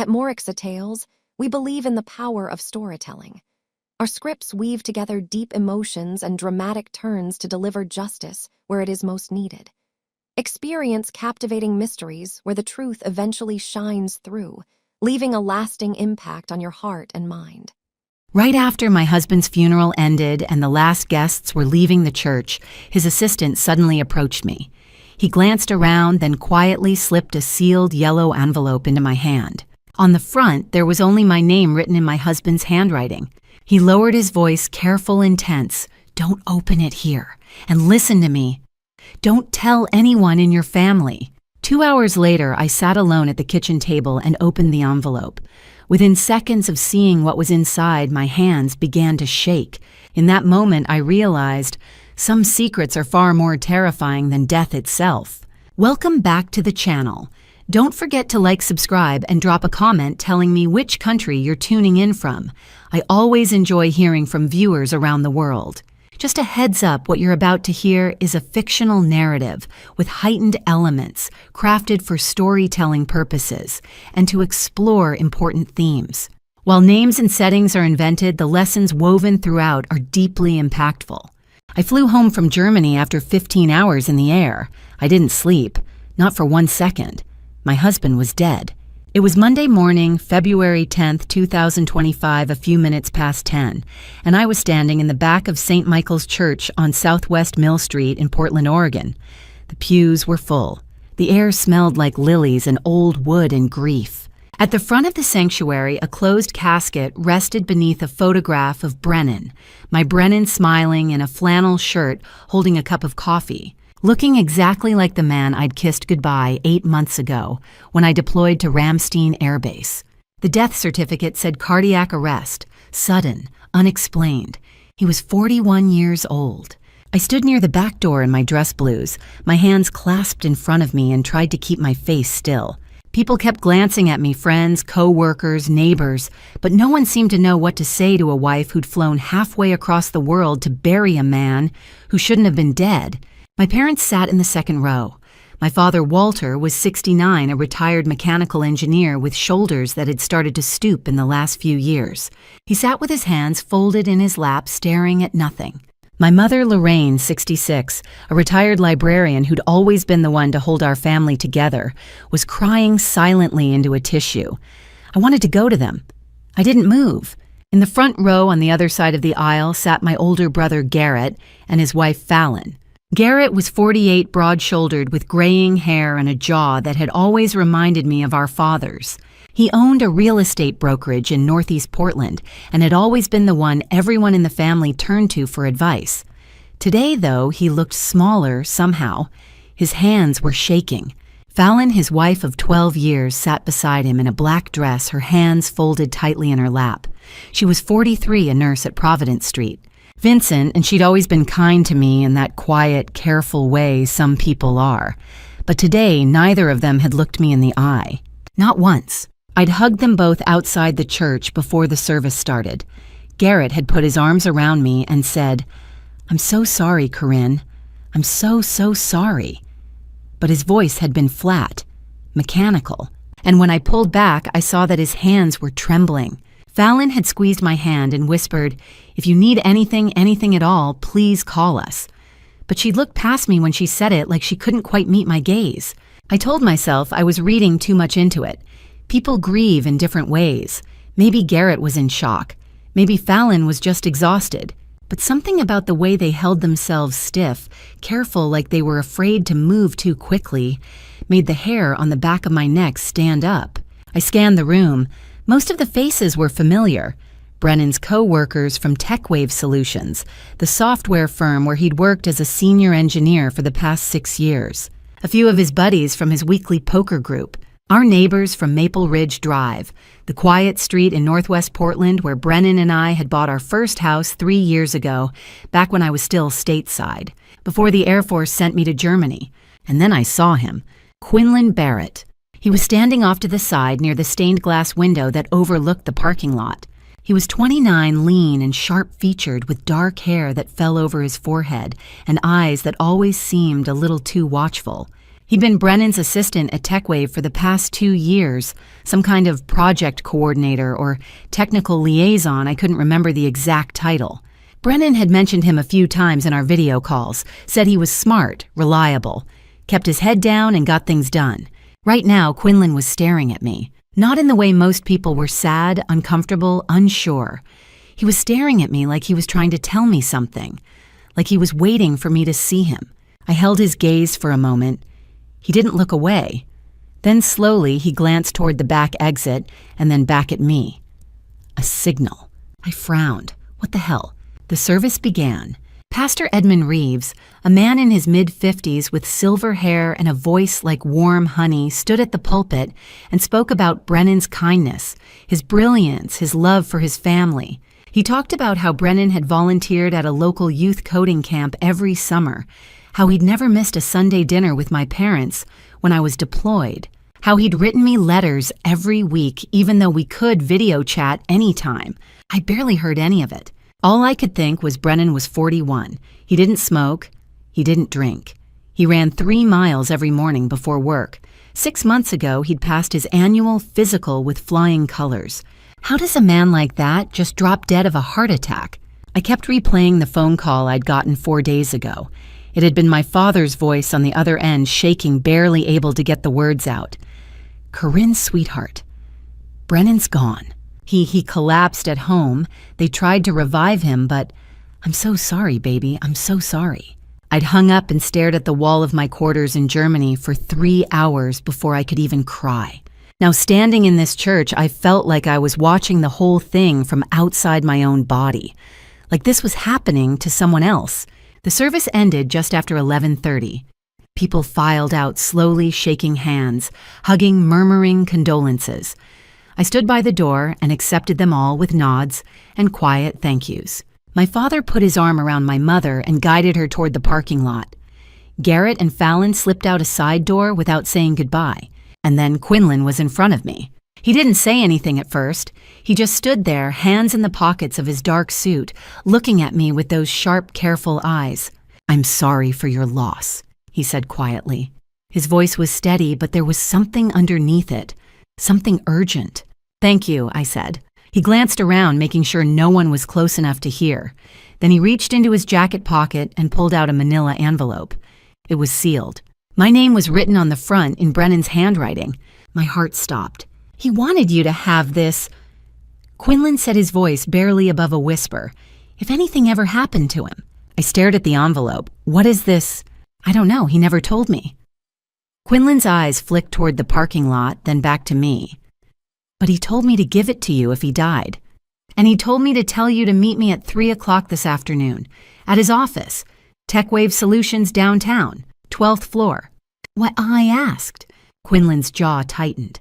At Morixa Tales, we believe in the power of storytelling. Our scripts weave together deep emotions and dramatic turns to deliver justice where it is most needed. Experience captivating mysteries where the truth eventually shines through, leaving a lasting impact on your heart and mind. Right after my husband's funeral ended and the last guests were leaving the church, his assistant suddenly approached me. He glanced around, then quietly slipped a sealed yellow envelope into my hand. On the front, there was only my name written in my husband's handwriting. He lowered his voice, careful and tense. "Don't open it here. And listen to me. Don't tell anyone in your family." 2 hours later, I sat alone at the kitchen table and opened the envelope. Within seconds of seeing what was inside, my hands began to shake. In that moment, I realized some secrets are far more terrifying than death itself. Welcome back to the channel. Don't forget to like, subscribe, and drop a comment telling me which country you're tuning in from. I always enjoy hearing from viewers around the world. Just a heads up, what you're about to hear is a fictional narrative with heightened elements crafted for storytelling purposes and to explore important themes. While names and settings are invented, the lessons woven throughout are deeply impactful. I flew home from Germany after 15 hours in the air. I didn't sleep, not for 1 second. My husband was dead. It was Monday morning, February 10th, 2025, a few minutes past 10, and I was standing in the back of St. Michael's Church on Southwest Mill Street in Portland, Oregon. The pews were full. The air smelled like lilies and old wood and grief. At the front of the sanctuary, a closed casket rested beneath a photograph of Brennan, my Brennan smiling in a flannel shirt holding a cup of coffee, looking exactly like the man I'd kissed goodbye 8 months ago when I deployed to Ramstein Air Base. The death certificate said cardiac arrest, sudden, unexplained. He was 41 years old. I stood near the back door in my dress blues, my hands clasped in front of me, and tried to keep my face still. People kept glancing at me, friends, co-workers, neighbors, but no one seemed to know what to say to a wife who'd flown halfway across the world to bury a man who shouldn't have been dead. My parents sat in the second row. My father, Walter, was 69, a retired mechanical engineer with shoulders that had started to stoop in the last few years. He sat with his hands folded in his lap, staring at nothing. My mother, Lorraine, 66, a retired librarian who'd always been the one to hold our family together, was crying silently into a tissue. I wanted to go to them. I didn't move. In the front row on the other side of the aisle sat my older brother, Garrett, and his wife, Fallon. Garrett was 48, broad-shouldered, with graying hair and a jaw that had always reminded me of our father's. He owned a real estate brokerage in Northeast Portland and had always been the one everyone in the family turned to for advice. Today, though, he looked smaller somehow. His hands were shaking. Fallon, his wife of 12 years, sat beside him in a black dress, her hands folded tightly in her lap. She was 43, a nurse at Providence Street. Vincent, and she'd always been kind to me in that quiet, careful way some people are. But today, neither of them had looked me in the eye. Not once. I'd hugged them both outside the church before the service started. Garrett had put his arms around me and said, "I'm so sorry, Corinne. I'm so sorry." But his voice had been flat, mechanical. And when I pulled back, I saw that his hands were trembling. Fallon had squeezed my hand and whispered, "If you need anything at all, please call us." But she looked past me when she said it, like she couldn't quite meet my gaze. I told myself I was reading too much into it. People grieve in different ways. Maybe Garrett was in shock. Maybe Fallon was just exhausted. But something about the way they held themselves stiff, careful like they were afraid to move too quickly, made the hair on the back of my neck stand up. I scanned the room. Most of the faces were familiar. Brennan's co-workers from TechWave Solutions, the software firm where he'd worked as a senior engineer for the past 6 years. A few of his buddies from his weekly poker group. Our neighbors from Maple Ridge Drive, the quiet street in Northwest Portland where Brennan and I had bought our first house 3 years ago, back when I was still stateside, before the Air Force sent me to Germany. And then I saw him, Quinlan Barrett. He was standing off to the side near the stained glass window that overlooked the parking lot. He was 29, lean and sharp-featured, with dark hair that fell over his forehead and eyes that always seemed a little too watchful. He'd been Brennan's assistant at TechWave for the past 2 years, some kind of project coordinator or technical liaison. I couldn't remember the exact title. Brennan had mentioned him a few times in our video calls, said he was smart, reliable, kept his head down and got things done. Right now, Quinlan was staring at me, not in the way most people were: sad, uncomfortable, unsure. He was staring at me like he was trying to tell me something, like he was waiting for me to see him. I held his gaze for a moment. He didn't look away. Then slowly he glanced toward the back exit and then back at me. A signal. I frowned. What the hell? The service began. Pastor Edmund Reeves, a man in his mid-50s with silver hair and a voice like warm honey, stood at the pulpit and spoke about Brennan's kindness, his brilliance, his love for his family. He talked about how Brennan had volunteered at a local youth coding camp every summer, how he'd never missed a Sunday dinner with my parents when I was deployed, how he'd written me letters every week even though we could video chat anytime. I barely heard any of it. All I could think was Brennan was 41. He didn't smoke. He didn't drink. He ran 3 miles every morning before work. 6 months ago, he'd passed his annual physical with flying colors. How does a man like that just drop dead of a heart attack? I kept replaying the phone call I'd gotten 4 days ago. It had been my father's voice on the other end, shaking, barely able to get the words out. Corinne, sweetheart, Brennan's gone. He collapsed at home. They tried to revive him, but I'm so sorry, baby. I'm so sorry. I'd hung up and stared at the wall of my quarters in Germany for 3 hours before I could even cry. Now, standing in this church, I felt like I was watching the whole thing from outside my own body, like this was happening to someone else. The service ended just after 11:30. People filed out slowly, shaking hands, hugging, murmuring condolences. I stood by the door and accepted them all with nods and quiet thank yous. My father put his arm around my mother and guided her toward the parking lot. Garrett and Fallon slipped out a side door without saying goodbye, and then Quinlan was in front of me. He didn't say anything at first. He just stood there, hands in the pockets of his dark suit, looking at me with those sharp, careful eyes. I'm sorry for your loss, he said quietly. His voice was steady, but there was something underneath it, something urgent. Thank you, I said. He glanced around, making sure no one was close enough to hear. Then he reached into his jacket pocket and pulled out a manila envelope. It was sealed. My name was written on the front in Brennan's handwriting. My heart stopped. He wanted you to have this. Quinlan said, his voice barely above a whisper. If anything ever happened to him. I stared at the envelope. What is this? I don't know. He never told me. Quinlan's eyes flicked toward the parking lot, then back to me. But he told me to give it to you if he died. And he told me to tell you to meet me at 3 o'clock this afternoon at his office, TechWave Solutions downtown, 12th floor. What? I asked. Quinlan's jaw tightened.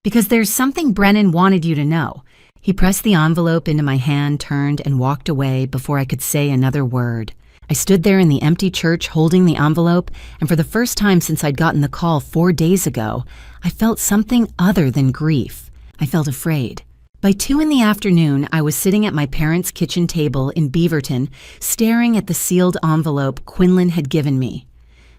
Because there's something Brennan wanted you to know. He pressed the envelope into my hand, turned, and walked away before I could say another word. I stood there in the empty church holding the envelope, and for the first time since I'd gotten the call 4 days ago, I felt something other than grief. I felt afraid. By 2 in the afternoon, I was sitting at my parents' kitchen table in Beaverton, staring at the sealed envelope Quinlan had given me.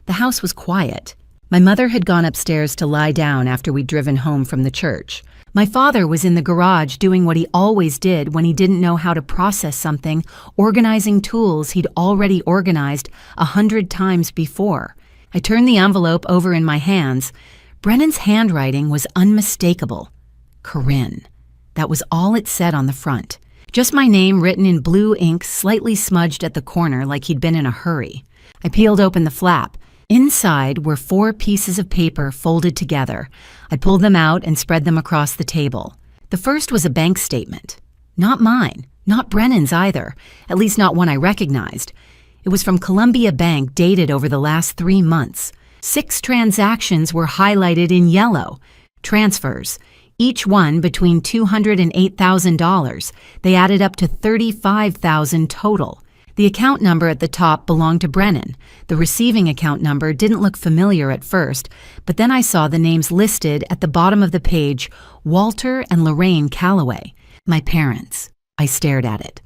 The house was quiet. My mother had gone upstairs to lie down after we'd driven home from the church. My father was in the garage doing what he always did when he didn't know how to process something, organizing tools he'd already organized 100 times before. I turned the envelope over in my hands. Brennan's handwriting was unmistakable. Corinne. That was all it said on the front. Just my name written in blue ink, slightly smudged at the corner like he'd been in a hurry. I peeled open the flap. Inside were 4 pieces of paper folded together. I pulled them out and spread them across the table. The first was a bank statement. Not mine, not Brennan's either, at least not one I recognized. It was from Columbia Bank, dated over the last 3 months. 6 transactions were highlighted in yellow. Transfers, each one between $200 and $8,000. They added up to $35,000 total. The account number at the top belonged to Brennan. The receiving account number didn't look familiar at first, but then I saw the names listed at the bottom of the page, Walter and Lorraine Calloway, my parents. I stared at it.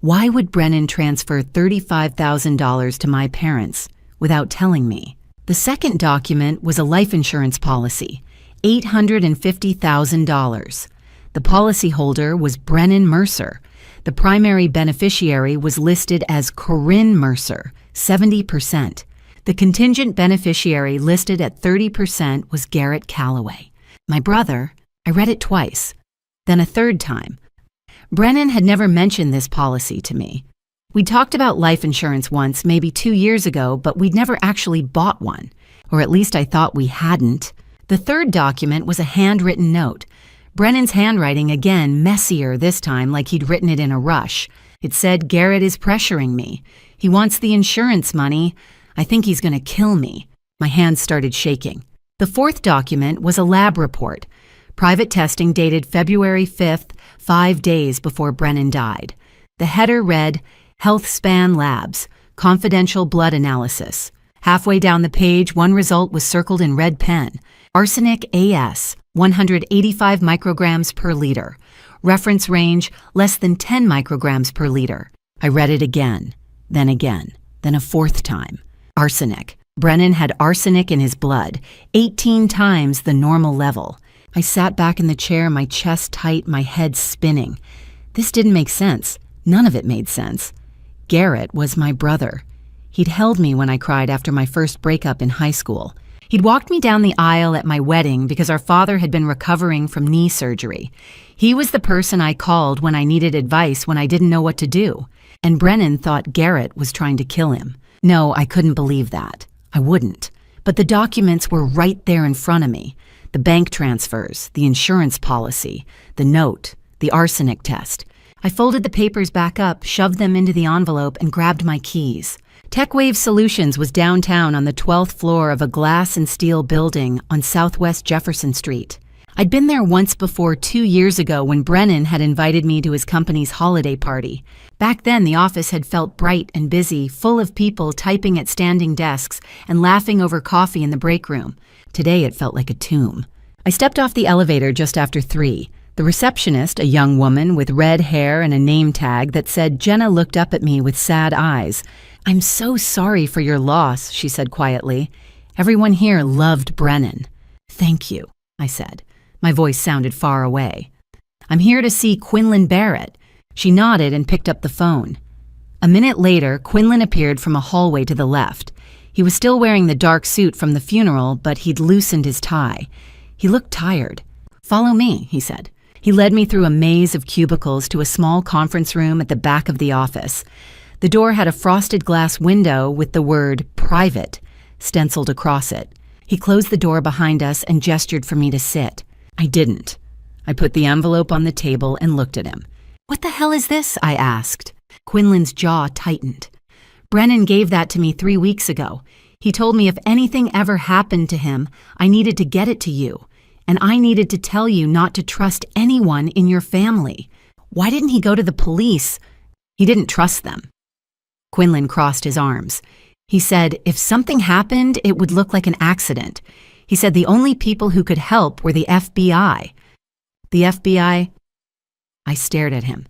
Why would Brennan transfer $35,000 to my parents without telling me? The second document was a life insurance policy, $850,000. The policyholder was Brennan Mercer. The primary beneficiary was listed as Corinne Mercer, 70%. The contingent beneficiary listed at 30% was Garrett Calloway. My brother, I read it twice, then a third time. Brennan had never mentioned this policy to me. We talked about life insurance once, maybe 2 years ago, but we'd never actually bought one. Or at least I thought we hadn't. The third document was a handwritten note. Brennan's handwriting again, messier this time, like he'd written it in a rush. It said, "Garrett is pressuring me. He wants the insurance money. I think he's going to kill me." My hands started shaking. The fourth document was a lab report. Private testing dated February 5th, 5 days before Brennan died. The header read, "Health Span Labs, Confidential Blood Analysis." Halfway down the page, one result was circled in red pen. Arsenic AS, 185 micrograms per liter. Reference range, less than 10 micrograms per liter. I read it again, then a fourth time. Arsenic. Brennan had arsenic in his blood, 18 times the normal level. I sat back in the chair, my chest tight, my head spinning. This didn't make sense. None of it made sense. Garrett was my brother. He'd held me when I cried after my first breakup in high school. He'd walked me down the aisle at my wedding because our father had been recovering from knee surgery. He was the person I called when I needed advice when I didn't know what to do. And Brennan thought Garrett was trying to kill him. No, I couldn't believe that. I wouldn't. But the documents were right there in front of me. The bank transfers, the insurance policy, the note, the arsenic test. I folded the papers back up, shoved them into the envelope, and grabbed my keys. TechWave Solutions was downtown on the 12th floor of a glass and steel building on Southwest Jefferson Street. I'd been there once before 2 years ago when Brennan had invited me to his company's holiday party. Back then, the office had felt bright and busy, full of people typing at standing desks and laughing over coffee in the break room. Today, it felt like a tomb. I stepped off the elevator just after 3. The receptionist, a young woman with red hair and a name tag that said Jenna, looked up at me with sad eyes. "I'm so sorry for your loss," she said quietly. "Everyone here loved Brennan." "Thank you," I said. My voice sounded far away. "I'm here to see Quinlan Barrett." She nodded and picked up the phone. A minute later, Quinlan appeared from a hallway to the left. He was still wearing the dark suit from the funeral, but he'd loosened his tie. He looked tired. "Follow me," he said. He led me through a maze of cubicles to a small conference room at the back of the office. The door had a frosted glass window with the word "Private" stenciled across it. He closed the door behind us and gestured for me to sit. I didn't. I put the envelope on the table and looked at him. "What the hell is this?" I asked. Quinlan's jaw tightened. "Brennan gave that to me 3 weeks ago. He told me if anything ever happened to him, I needed to get it to you. And I needed to tell you not to trust anyone in your family. Why didn't he go to the police?" He didn't trust them. Quinlan crossed his arms. He said, if something happened, it would look like an accident. He said the only people who could help were the FBI. The FBI? I stared at him.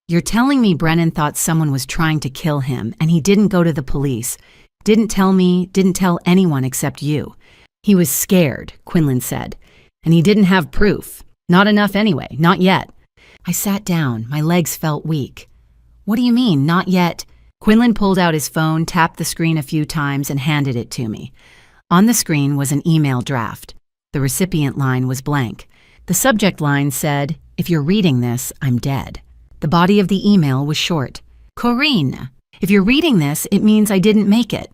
"You're telling me Brennan thought someone was trying to kill him, and he didn't go to the police. Didn't tell me, didn't tell anyone except you." "He was scared," Quinlan said. "And he didn't have proof. Not enough anyway, not yet." I sat down. My legs felt weak. "What do you mean, not yet?" Quinlan pulled out his phone, tapped the screen a few times, and handed it to me. On the screen was an email draft. The recipient line was blank. The subject line said, "If you're reading this, I'm dead." The body of the email was short. "Corinne, if you're reading this, it means I didn't make it.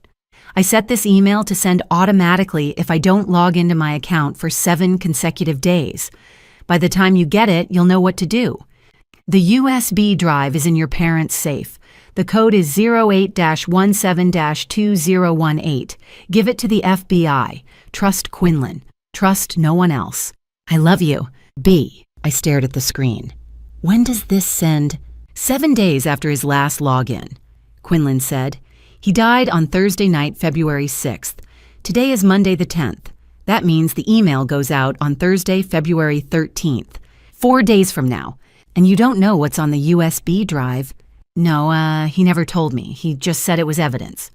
I set this email to send automatically if I don't log into my account for 7 consecutive days. By the time you get it, you'll know what to do. The USB drive is in your parents' safe. The code is 08-17-2018. Give it to the FBI. Trust Quinlan. Trust no one else. I love you. B." I stared at the screen. "When does this send?" 7 days after his last login. Quinlan said, "He died on Thursday night, February 6th. Today is Monday the 10th. That means the email goes out on Thursday, February 13th. 4 days from now. And you don't know what's on the USB drive." "No, he never told me. He just said it was evidence."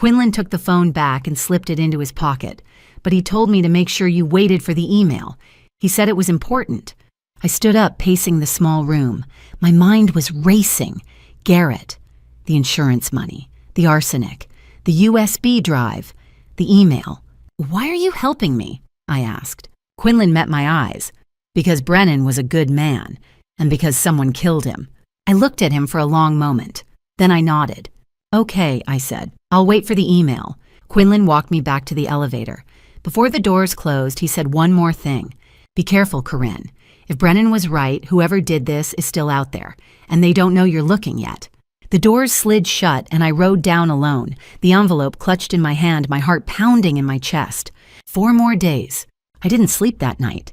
Quinlan took the phone back and slipped it into his pocket, but he told me to make sure you waited for the email. He said it was important. I stood up, pacing the small room. My mind was racing. Garrett, the insurance money, the arsenic, the USB drive, the email. Why are you helping me? I asked. Quinlan met my eyes. Because Brennan was a good man, and because someone killed him. I looked at him for a long moment. Then I nodded. Okay, I said. I'll wait for the email. Quinlan walked me back to the elevator. Before the doors closed, he said one more thing. Be careful, Corinne. If Brennan was right, whoever did this is still out there, and they don't know you're looking yet. The doors slid shut, and I rode down alone, the envelope clutched in my hand, my heart pounding in my chest. 4 more days. I didn't sleep that night.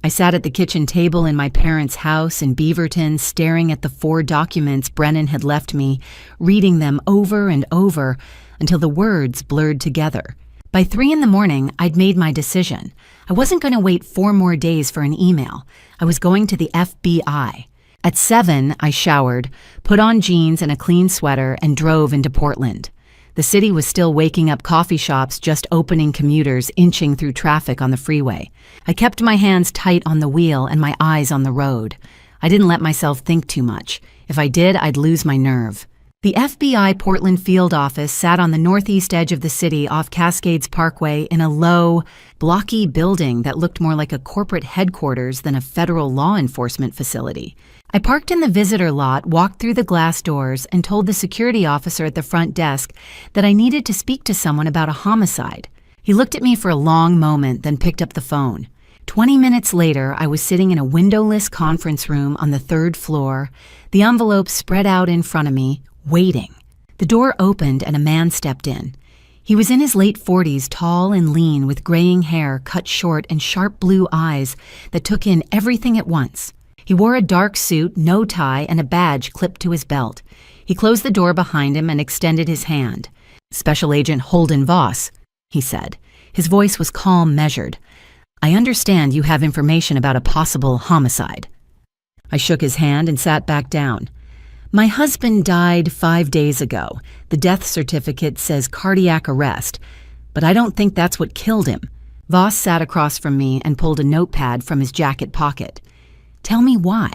I sat at the kitchen table in my parents' house in Beaverton, staring at the 4 documents Brennan had left me, reading them over and over until the words blurred together. By 3 in the morning, I'd made my decision. I wasn't going to wait 4 more days for an email. I was going to the FBI. At 7, I showered, put on jeans and a clean sweater, and drove into Portland. The city was still waking up, coffee shops just opening, commuters inching through traffic on the freeway. I kept my hands tight on the wheel and my eyes on the road. I didn't let myself think too much. If I did, I'd lose my nerve. The FBI Portland field office sat on the northeast edge of the city off Cascades Parkway in a low, blocky building that looked more like a corporate headquarters than a federal law enforcement facility. I parked in the visitor lot, walked through the glass doors, and told the security officer at the front desk that I needed to speak to someone about a homicide. He looked at me for a long moment, then picked up the phone. 20 minutes later, I was sitting in a windowless conference room on the 3rd floor, the envelope spread out in front of me, waiting. The door opened and a man stepped in. He was in his late 40s, tall and lean, with graying hair cut short and sharp blue eyes that took in everything at once. He wore a dark suit, no tie, and a badge clipped to his belt. He closed the door behind him and extended his hand. Special Agent Holden Voss, he said. His voice was calm, measured. I understand you have information about a possible homicide. I shook his hand and sat back down. My husband died 5 days ago. The death certificate says cardiac arrest, but I don't think that's what killed him. Voss sat across from me and pulled a notepad from his jacket pocket. Tell me why.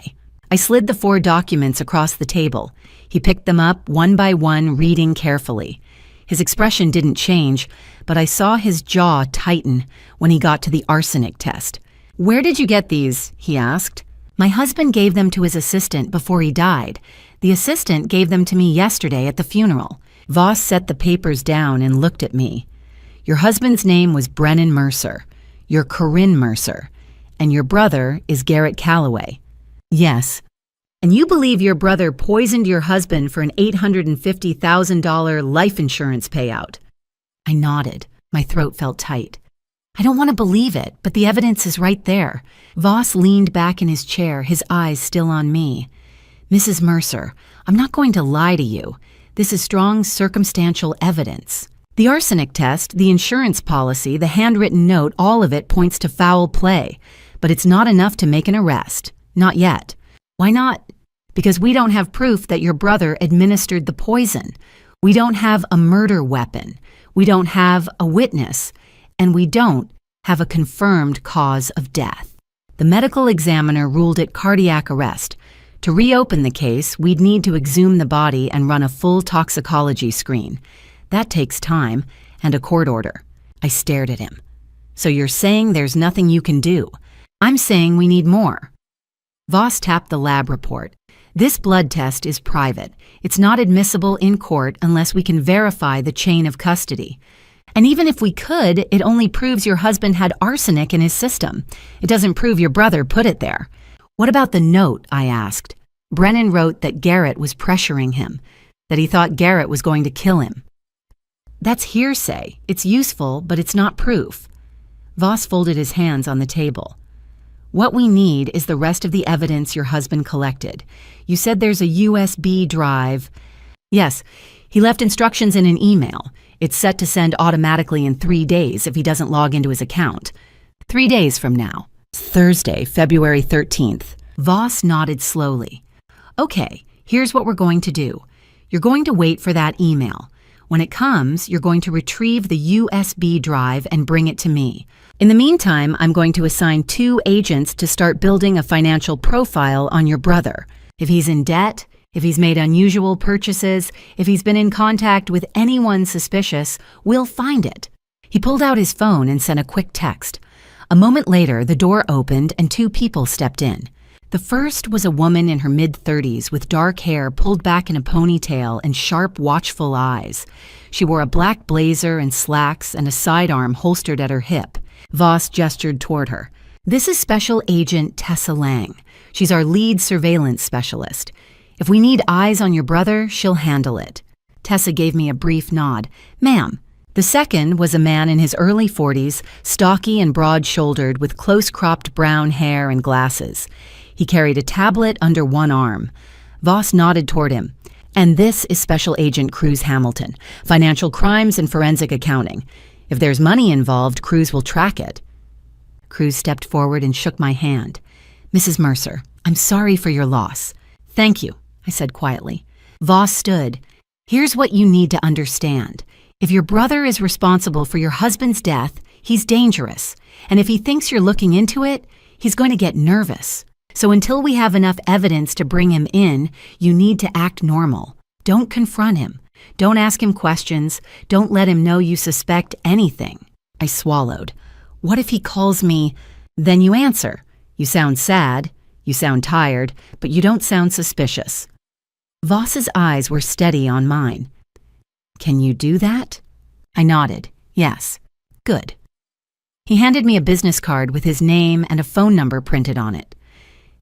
I slid the 4 documents across the table. He picked them up one by one, reading carefully. His expression didn't change, but I saw his jaw tighten when he got to the arsenic test. Where did you get these? He asked. My husband gave them to his assistant before he died. The assistant gave them to me yesterday at the funeral. Voss set the papers down and looked at me. Your husband's name was Brennan Mercer. You're Corinne Mercer. And your brother is Garrett Calloway. Yes. And you believe your brother poisoned your husband for an $850,000 life insurance payout. I nodded. My throat felt tight. I don't want to believe it, but the evidence is right there. Voss leaned back in his chair, his eyes still on me. Mrs. Mercer, I'm not going to lie to you. This is strong circumstantial evidence. The arsenic test, the insurance policy, the handwritten note, all of it points to foul play. But it's not enough to make an arrest. Not yet. Why not? Because we don't have proof that your brother administered the poison. We don't have a murder weapon. We don't have a witness. And we don't have a confirmed cause of death. The medical examiner ruled it cardiac arrest. To reopen the case, we'd need to exhume the body and run a full toxicology screen. That takes time and a court order. I stared at him. So you're saying there's nothing you can do? I'm saying we need more. Voss tapped the lab report. This blood test is private. It's not admissible in court unless we can verify the chain of custody. And even if we could, it only proves your husband had arsenic in his system. It doesn't prove your brother put it there. What about the note? I asked. Brennan wrote that Garrett was pressuring him, that he thought Garrett was going to kill him. That's hearsay. It's useful, but it's not proof. Voss folded his hands on the table. What we need is the rest of the evidence your husband collected. You said there's a USB drive. Yes, he left instructions in an email. It's set to send automatically in 3 days if he doesn't log into his account. 3 days from now. Thursday, February 13th. Voss nodded slowly. Okay, here's what we're going to do. You're going to wait for that email. When it comes, you're going to retrieve the USB drive and bring it to me. In the meantime, I'm going to assign 2 agents to start building a financial profile on your brother. If he's in debt, if he's made unusual purchases, if he's been in contact with anyone suspicious, we'll find it." He pulled out his phone and sent a quick text. A moment later, the door opened and 2 people stepped in. The first was a woman in her mid-30s with dark hair pulled back in a ponytail and sharp, watchful eyes. She wore a black blazer and slacks and a sidearm holstered at her hip. Voss gestured toward her. "This is Special Agent Tessa Lang. She's our lead surveillance specialist. If we need eyes on your brother, she'll handle it." Tessa gave me a brief nod. "Ma'am." The second was a man in his early 40s, stocky and broad-shouldered with close-cropped brown hair and glasses. He carried a tablet under one arm. Voss nodded toward him. "And this is Special Agent Cruz Hamilton, Financial Crimes and Forensic Accounting. If there's money involved, Cruz will track it." Cruz stepped forward and shook my hand. "Mrs. Mercer, I'm sorry for your loss." "Thank you," I said quietly. Voss stood. "Here's what you need to understand. If your brother is responsible for your husband's death, he's dangerous. And if he thinks you're looking into it, he's going to get nervous. So until we have enough evidence to bring him in, you need to act normal. Don't confront him. Don't ask him questions. Don't let him know you suspect anything." I swallowed. "What if he calls me?" "Then you answer. You sound sad. You sound tired, but you don't sound suspicious." Voss's eyes were steady on mine. "Can you do that?" I nodded. "Yes." "Good." He handed me a business card with his name and a phone number printed on it.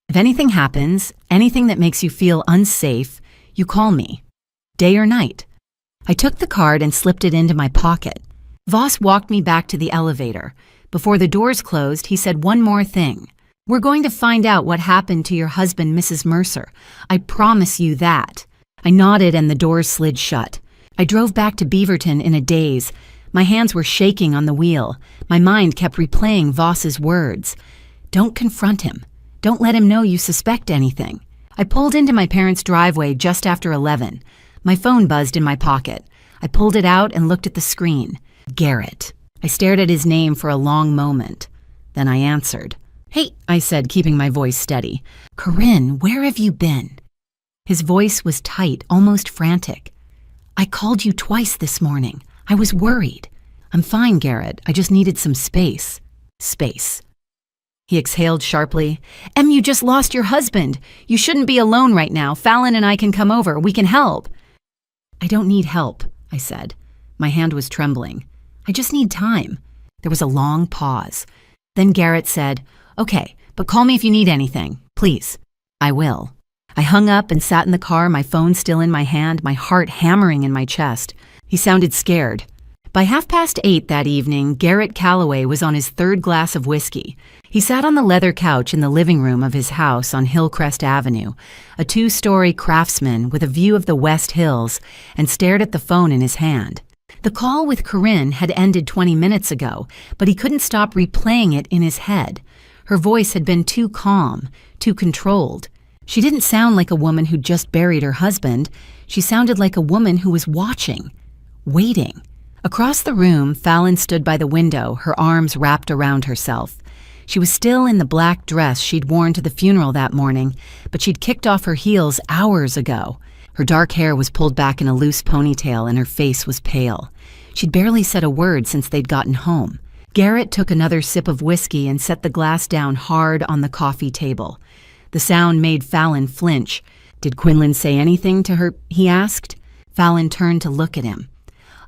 "If anything happens, anything that makes you feel unsafe, you call me. Day or night." I took the card and slipped it into my pocket. Voss walked me back to the elevator. Before the doors closed, he said one more thing. "We're going to find out what happened to your husband, Mrs. Mercer. I promise you that." I nodded and the doors slid shut. I drove back to Beaverton in a daze. My hands were shaking on the wheel. My mind kept replaying Voss's words. Don't confront him. Don't let him know you suspect anything. I pulled into my parents' driveway just after 11. My phone buzzed in my pocket. I pulled it out and looked at the screen. Garrett. I stared at his name for a long moment. Then I answered. "Hey," I said, keeping my voice steady. "Corinne, where have you been?" His voice was tight, almost frantic. "I called you twice this morning. I was worried." "I'm fine, Garrett. I just needed some space." Space. He exhaled sharply. "Em, you just lost your husband. You shouldn't be alone right now. Fallon and I can come over. We can help." "I don't need help," I said. My hand was trembling. "I just need time." There was a long pause. Then Garrett said, "Okay, but call me if you need anything, please." "I will." I hung up and sat in the car, my phone still in my hand, my heart hammering in my chest. He sounded scared. By 8:30 that evening, Garrett Calloway was on his third glass of whiskey. He sat on the leather couch in the living room of his house on Hillcrest Avenue, a 2-story craftsman with a view of the West Hills, and stared at the phone in his hand. The call with Corinne had ended 20 minutes ago, but he couldn't stop replaying it in his head. Her voice had been too calm, too controlled. She didn't sound like a woman who'd just buried her husband. She sounded like a woman who was watching, waiting. Across the room, Fallon stood by the window, her arms wrapped around herself. She was still in the black dress she'd worn to the funeral that morning, but she'd kicked off her heels hours ago. Her dark hair was pulled back in a loose ponytail and her face was pale. She'd barely said a word since they'd gotten home. Garrett took another sip of whiskey and set the glass down hard on the coffee table. The sound made Fallon flinch. "Did Quinlan say anything to her?" he asked. Fallon turned to look at him.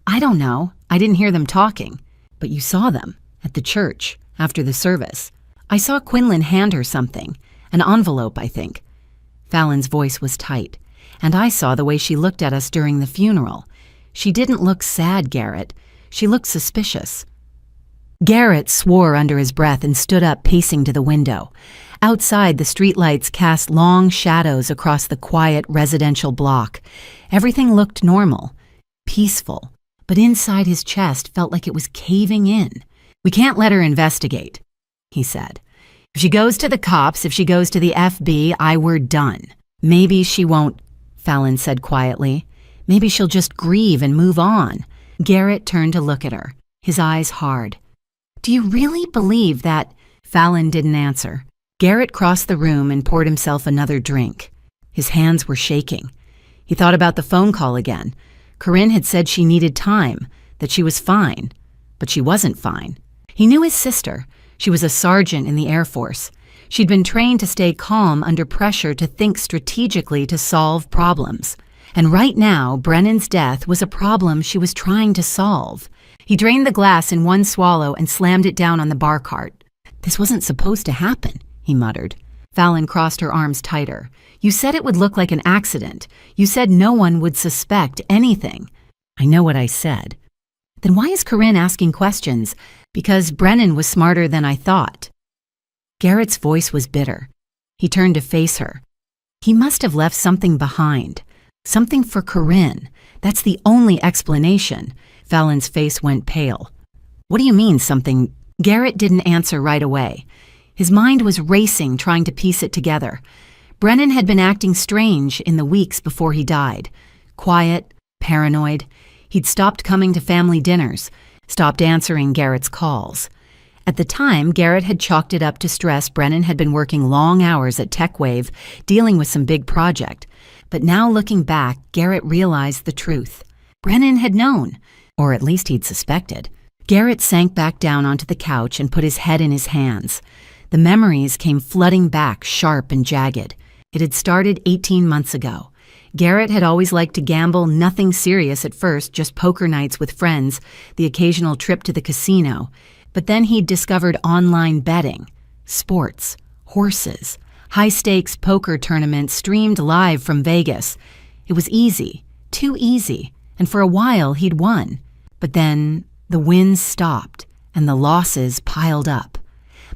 "I don't know. I didn't hear them talking. But you saw them at the church after the service. I saw Quinlan hand her something. An envelope, I think." Fallon's voice was tight. "And I saw the way she looked at us during the funeral. She didn't look sad, Garrett. She looked suspicious." Garrett swore under his breath and stood up, pacing to the window. Outside, the streetlights cast long shadows across the quiet residential block. Everything looked normal, peaceful, but inside his chest felt like it was caving in. "We can't let her investigate," he said. "If she goes to the cops, if she goes to the FBI, we're done." "Maybe she won't," Fallon said quietly. Maybe she'll just grieve and move on. Garrett turned to look at her, his eyes hard. Do you really believe that? Fallon didn't answer. Garrett crossed the room and poured himself another drink. His hands were shaking. He thought about the phone call again. Corinne had said she needed time, that she was fine, but she wasn't fine. He knew his sister. She was a sergeant in the Air Force. She'd been trained to stay calm under pressure, to think strategically, to solve problems. And right now, Brennan's death was a problem she was trying to solve. He drained the glass in one swallow and slammed it down on the bar cart. This wasn't supposed to happen, he muttered. Fallon crossed her arms tighter. You said it would look like an accident. You said no one would suspect anything. I know what I said. Then why is Corinne asking questions? Because Brennan was smarter than I thought. Garrett's voice was bitter. He turned to face her. He must have left something behind. Something for Corinne. That's the only explanation. Fallon's face went pale. What do you mean, something? Garrett didn't answer right away. His mind was racing, trying to piece it together. Brennan had been acting strange in the weeks before he died. Quiet, paranoid. He'd stopped coming to family dinners, stopped answering Garrett's calls. At the time, Garrett had chalked it up to stress. Brennan had been working long hours at TechWave, dealing with some big project. But now looking back, Garrett realized the truth. Brennan had known, or at least he'd suspected. Garrett sank back down onto the couch and put his head in his hands. The memories came flooding back, sharp and jagged. It had started 18 months ago. Garrett had always liked to gamble, nothing serious at first, just poker nights with friends, the occasional trip to the casino. But then he'd discovered online betting, sports, horses, high-stakes poker tournaments streamed live from Vegas. It was easy, too easy, and for a while he'd won. But then the wins stopped, and the losses piled up.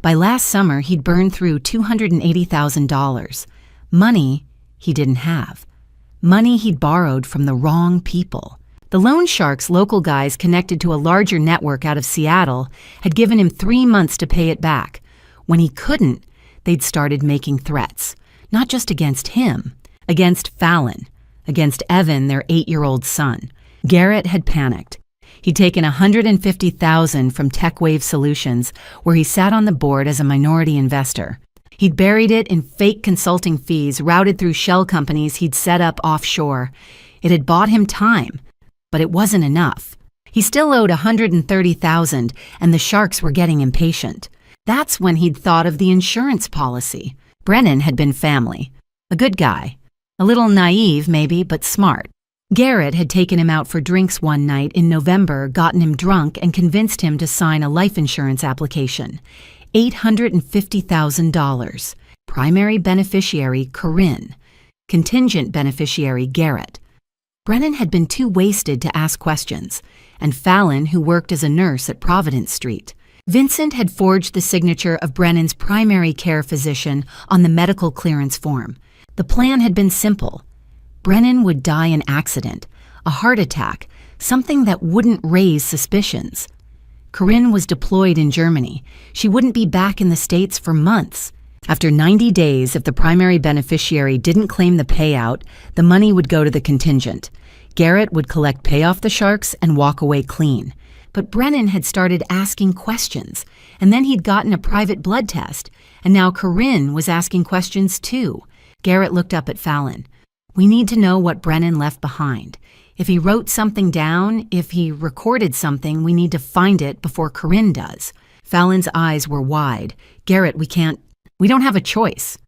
By last summer, he'd burned through $280,000. Money he didn't have. Money he'd borrowed from the wrong people. The loan sharks, local guys connected to a larger network out of Seattle, had given him 3 months to pay it back. When he couldn't, they'd started making threats. Not just against him, against Fallon, against Evan, their 8-year-old son. Garrett had panicked. He'd taken $150,000 from TechWave Solutions, where he sat on the board as a minority investor. He'd buried it in fake consulting fees routed through shell companies he'd set up offshore. It had bought him time, but it wasn't enough. He still owed $130,000, and the sharks were getting impatient. That's when he'd thought of the insurance policy. Brennan had been family. A good guy. A little naive, maybe, but smart. Garrett had taken him out for drinks one night in November, gotten him drunk, and convinced him to sign a life insurance application. $850,000. Primary beneficiary, Corinne. Contingent beneficiary, Garrett. Brennan had been too wasted to ask questions, and Fallon, who worked as a nurse at Providence Street. Vincent had forged the signature of Brennan's primary care physician on the medical clearance form. The plan had been simple. Brennan would die in accident, a heart attack, something that wouldn't raise suspicions. Corinne was deployed in Germany. She wouldn't be back in the States for months. After 90 days, if the primary beneficiary didn't claim the payout, the money would go to the contingent. Garrett would collect pay off the sharks and walk away clean. But Brennan had started asking questions, and then he'd gotten a private blood test, and now Corinne was asking questions too. Garrett looked up at Fallon. We need to know what Brennan left behind. If he wrote something down, if he recorded something, we need to find it before Corinne does. Fallon's eyes were wide. Garrett, we don't have a choice.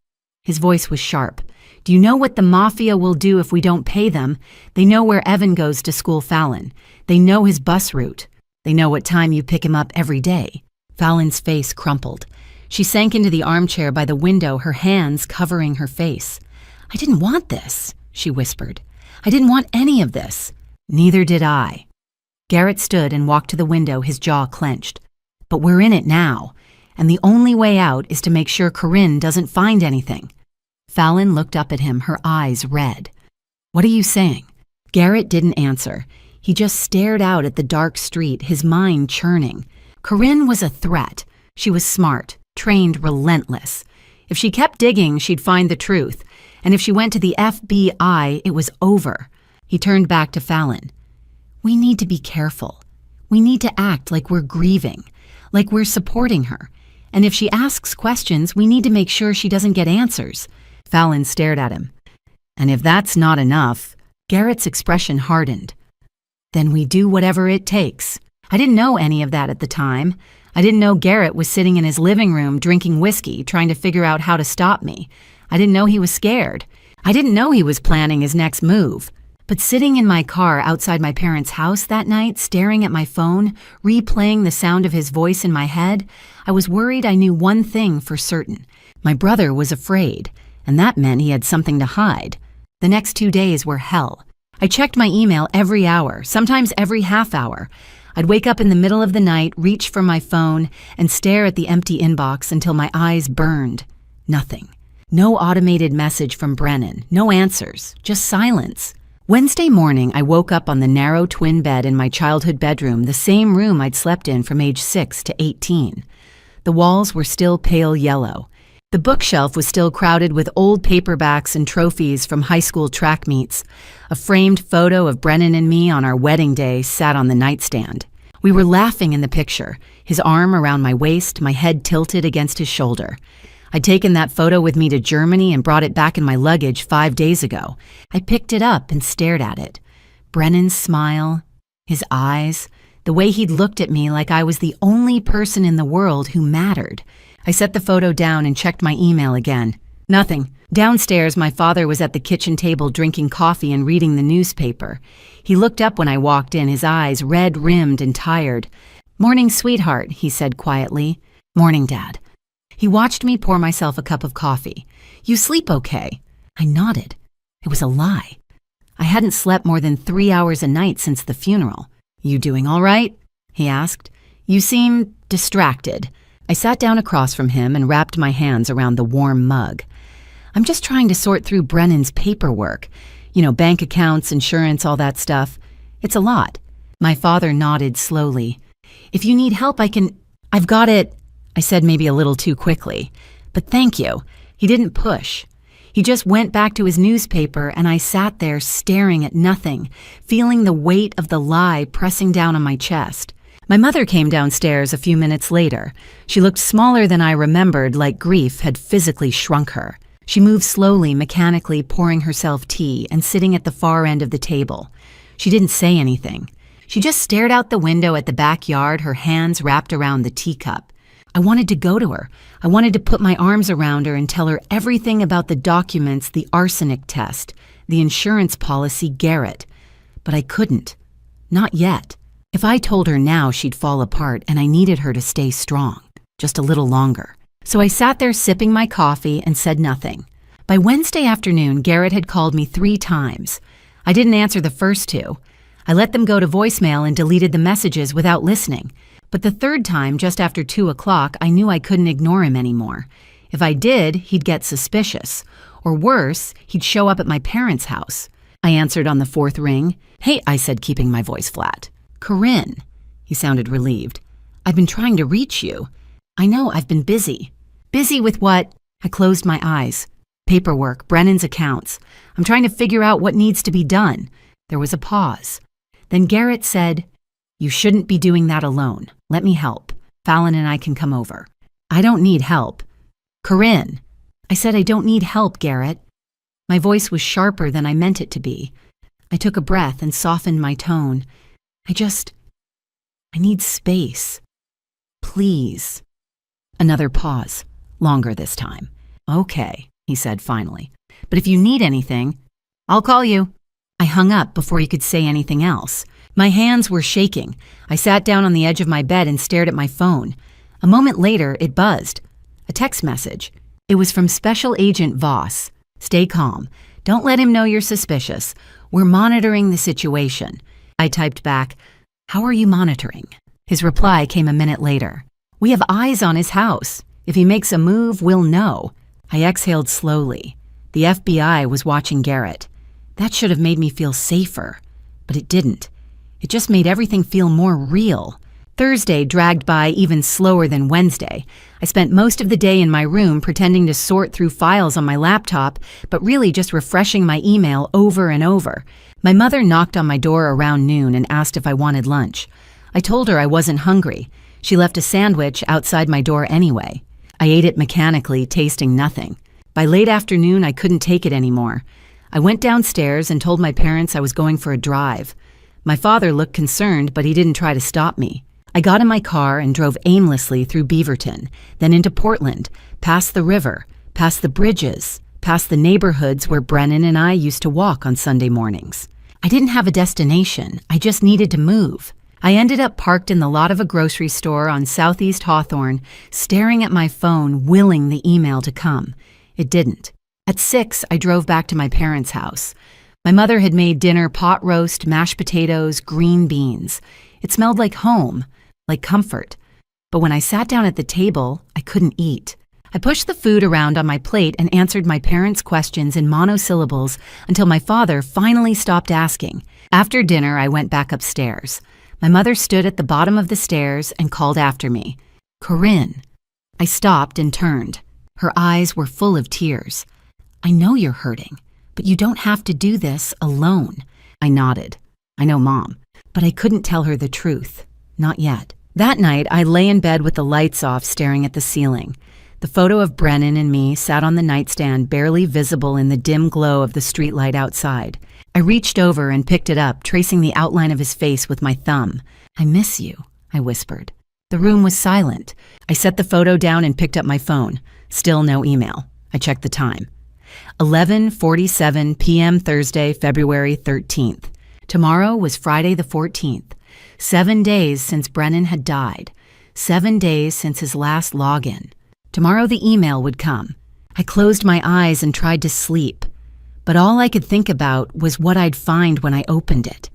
His voice was sharp. Do you know what the mafia will do if we don't pay them? They know where Evan goes to school, Fallon. They know his bus route. They know what time you pick him up every day. Fallon's face crumpled. She sank into the armchair by the window, her hands covering her face. I didn't want this, she whispered. I didn't want any of this. Neither did I. Garrett stood and walked to the window, his jaw clenched. But we're in it now, and the only way out is to make sure Corinne doesn't find anything. Fallon looked up at him, her eyes red. What are you saying? Garrett didn't answer. He just stared out at the dark street, his mind churning. Corinne was a threat. She was smart, trained, relentless. If she kept digging, she'd find the truth. And if she went to the FBI, it was over. He turned back to Fallon. We need to be careful. We need to act like we're grieving, like we're supporting her. And if she asks questions, we need to make sure she doesn't get answers. Fallon stared at him. And if that's not enough, Garrett's expression hardened. Then we do whatever it takes. I didn't know any of that at the time. I didn't know Garrett was sitting in his living room drinking whiskey, trying to figure out how to stop me. I didn't know he was scared. I didn't know he was planning his next move. But sitting in my car outside my parents' house that night, staring at my phone, replaying the sound of his voice in my head, I was worried I knew one thing for certain. My brother was afraid, and that meant he had something to hide. The next 2 days were hell. I checked my email every hour, sometimes every half hour. I'd wake up in the middle of the night, reach for my phone, and stare at the empty inbox until my eyes burned. Nothing. No automated message from Brennan, no answers, just silence. Wednesday morning, I woke up on the narrow twin bed in my childhood bedroom, the same room I'd slept in from age 6 to 18. The walls were still pale yellow. The bookshelf was still crowded with old paperbacks and trophies from high school track meets. A framed photo of Brennan and me on our wedding day sat on the nightstand. We were laughing in the picture, his arm around my waist, my head tilted against his shoulder. I'd taken that photo with me to Germany and brought it back in my luggage 5 days ago. I picked it up and stared at it. Brennan's smile, his eyes, the way he'd looked at me like I was the only person in the world who mattered. I set the photo down and checked my email again. Nothing. Downstairs, my father was at the kitchen table drinking coffee and reading the newspaper. He looked up when I walked in, his eyes red-rimmed and tired. "Morning, sweetheart," he said quietly. "Morning, Dad." He watched me pour myself a cup of coffee. "You sleep okay?" I nodded. It was a lie. I hadn't slept more than 3 hours a night since the funeral. "You doing all right?" he asked. "You seem distracted." I sat down across from him and wrapped my hands around the warm mug. "I'm just trying to sort through Brennan's paperwork. Bank accounts, insurance, all that stuff. It's a lot." My father nodded slowly. "If you need help, I've got it," I said, maybe a little too quickly. "But thank you." He didn't push. He just went back to his newspaper, and I sat there staring at nothing, feeling the weight of the lie pressing down on my chest. My mother came downstairs a few minutes later. She looked smaller than I remembered, like grief had physically shrunk her. She moved slowly, mechanically pouring herself tea and sitting at the far end of the table. She didn't say anything. She just stared out the window at the backyard, her hands wrapped around the teacup. I wanted to go to her. I wanted to put my arms around her and tell her everything about the documents, the arsenic test, the insurance policy, Garrett. But I couldn't. Not yet. If I told her now, she'd fall apart, and I needed her to stay strong, just a little longer. So I sat there sipping my coffee and said nothing. By Wednesday afternoon, Garrett had called me 3 times. I didn't answer the first 2. I let them go to voicemail and deleted the messages without listening. But the third time, just after 2 o'clock, I knew I couldn't ignore him anymore. If I did, he'd get suspicious. Or worse, he'd show up at my parents' house. I answered on the 4th ring. "Hey," I said, keeping my voice flat. "Corinne." He sounded relieved. "I've been trying to reach you." "I know, I've been busy." "Busy with what?" I closed my eyes. "Paperwork, Brennan's accounts. I'm trying to figure out what needs to be done." There was a pause. Then Garrett said, "You shouldn't be doing that alone. Let me help. Fallon and I can come over." "I don't need help." "Corinne." I said, "I don't need help, Garrett." My voice was sharper than I meant it to be. I took a breath and softened my tone. I need space. Please." Another pause, longer this time. "Okay," he said finally. "But if you need anything, I'll call you." I hung up before he could say anything else. My hands were shaking. I sat down on the edge of my bed and stared at my phone. A moment later, it buzzed. A text message. It was from Special Agent Voss. "Stay calm. Don't let him know you're suspicious. We're monitoring the situation." I typed back, "How are you monitoring?" His reply came a minute later. "We have eyes on his house. If he makes a move, we'll know." I exhaled slowly. The FBI was watching Garrett. That should have made me feel safer, but it didn't. It just made everything feel more real. Thursday dragged by even slower than Wednesday. I spent most of the day in my room pretending to sort through files on my laptop, but really just refreshing my email over and over. My mother knocked on my door around noon and asked if I wanted lunch. I told her I wasn't hungry. She left a sandwich outside my door anyway. I ate it mechanically, tasting nothing. By late afternoon, I couldn't take it anymore. I went downstairs and told my parents I was going for a drive. My father looked concerned, but he didn't try to stop me. I got in my car and drove aimlessly through Beaverton, then into Portland, past the river, past the bridges, past the neighborhoods where Brennan and I used to walk on Sunday mornings. I didn't have a destination. I just needed to move. I ended up parked in the lot of a grocery store on Southeast Hawthorne, staring at my phone, willing the email to come. It didn't. At 6, I drove back to my parents' house. My mother had made dinner: pot roast, mashed potatoes, green beans. It smelled like home, like comfort. But when I sat down at the table, I couldn't eat. I pushed the food around on my plate and answered my parents' questions in monosyllables until my father finally stopped asking. After dinner, I went back upstairs. My mother stood at the bottom of the stairs and called after me, "Corinne." I stopped and turned. Her eyes were full of tears. "I know you're hurting, but you don't have to do this alone." I nodded. "I know, Mom." But I couldn't tell her the truth. Not yet. That night, I lay in bed with the lights off, staring at the ceiling. The photo of Brennan and me sat on the nightstand, barely visible in the dim glow of the streetlight outside. I reached over and picked it up, tracing the outline of his face with my thumb. "I miss you," I whispered. The room was silent. I set the photo down and picked up my phone. Still no email. I checked the time. 11:47 p.m. Thursday, February 13th. Tomorrow was Friday the 14th. 7 days since Brennan had died. 7 days since his last login. Tomorrow the email would come. I closed my eyes and tried to sleep. But all I could think about was what I'd find when I opened it.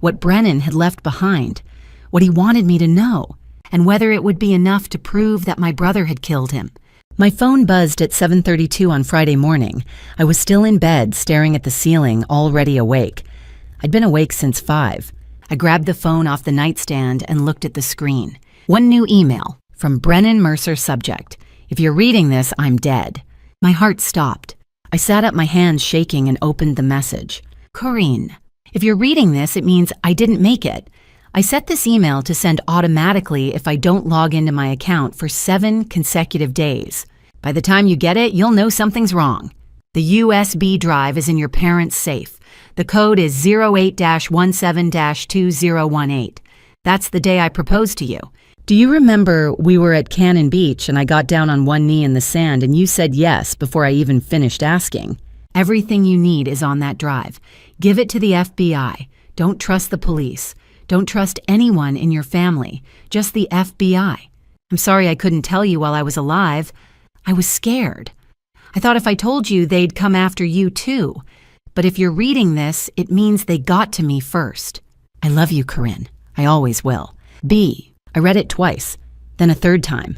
What Brennan had left behind. What he wanted me to know. And whether it would be enough to prove that my brother had killed him. My phone buzzed at 7:32 on Friday morning. I was still in bed, staring at the ceiling, already awake. I'd been awake since 5. I grabbed the phone off the nightstand and looked at the screen. One new email from Brennan Mercer, subject: "If you're reading this, I'm dead." My heart stopped. I sat up, my hands shaking, and opened the message. "Corinne, if you're reading this, it means I didn't make it. I set this email to send automatically if I don't log into my account for 7 consecutive days. By the time you get it, you'll know something's wrong. The USB drive is in your parents' safe. The code is 08-17-2018. That's the day I proposed to you. Do you remember we were at Cannon Beach and I got down on one knee in the sand and you said yes before I even finished asking? Everything you need is on that drive. Give it to the FBI. Don't trust the police. Don't trust anyone in your family. Just the FBI. I'm sorry I couldn't tell you while I was alive. I was scared. I thought if I told you, they'd come after you too. But if you're reading this, it means they got to me first. I love you, Corinne. I always will. B. I read it twice, then a third time.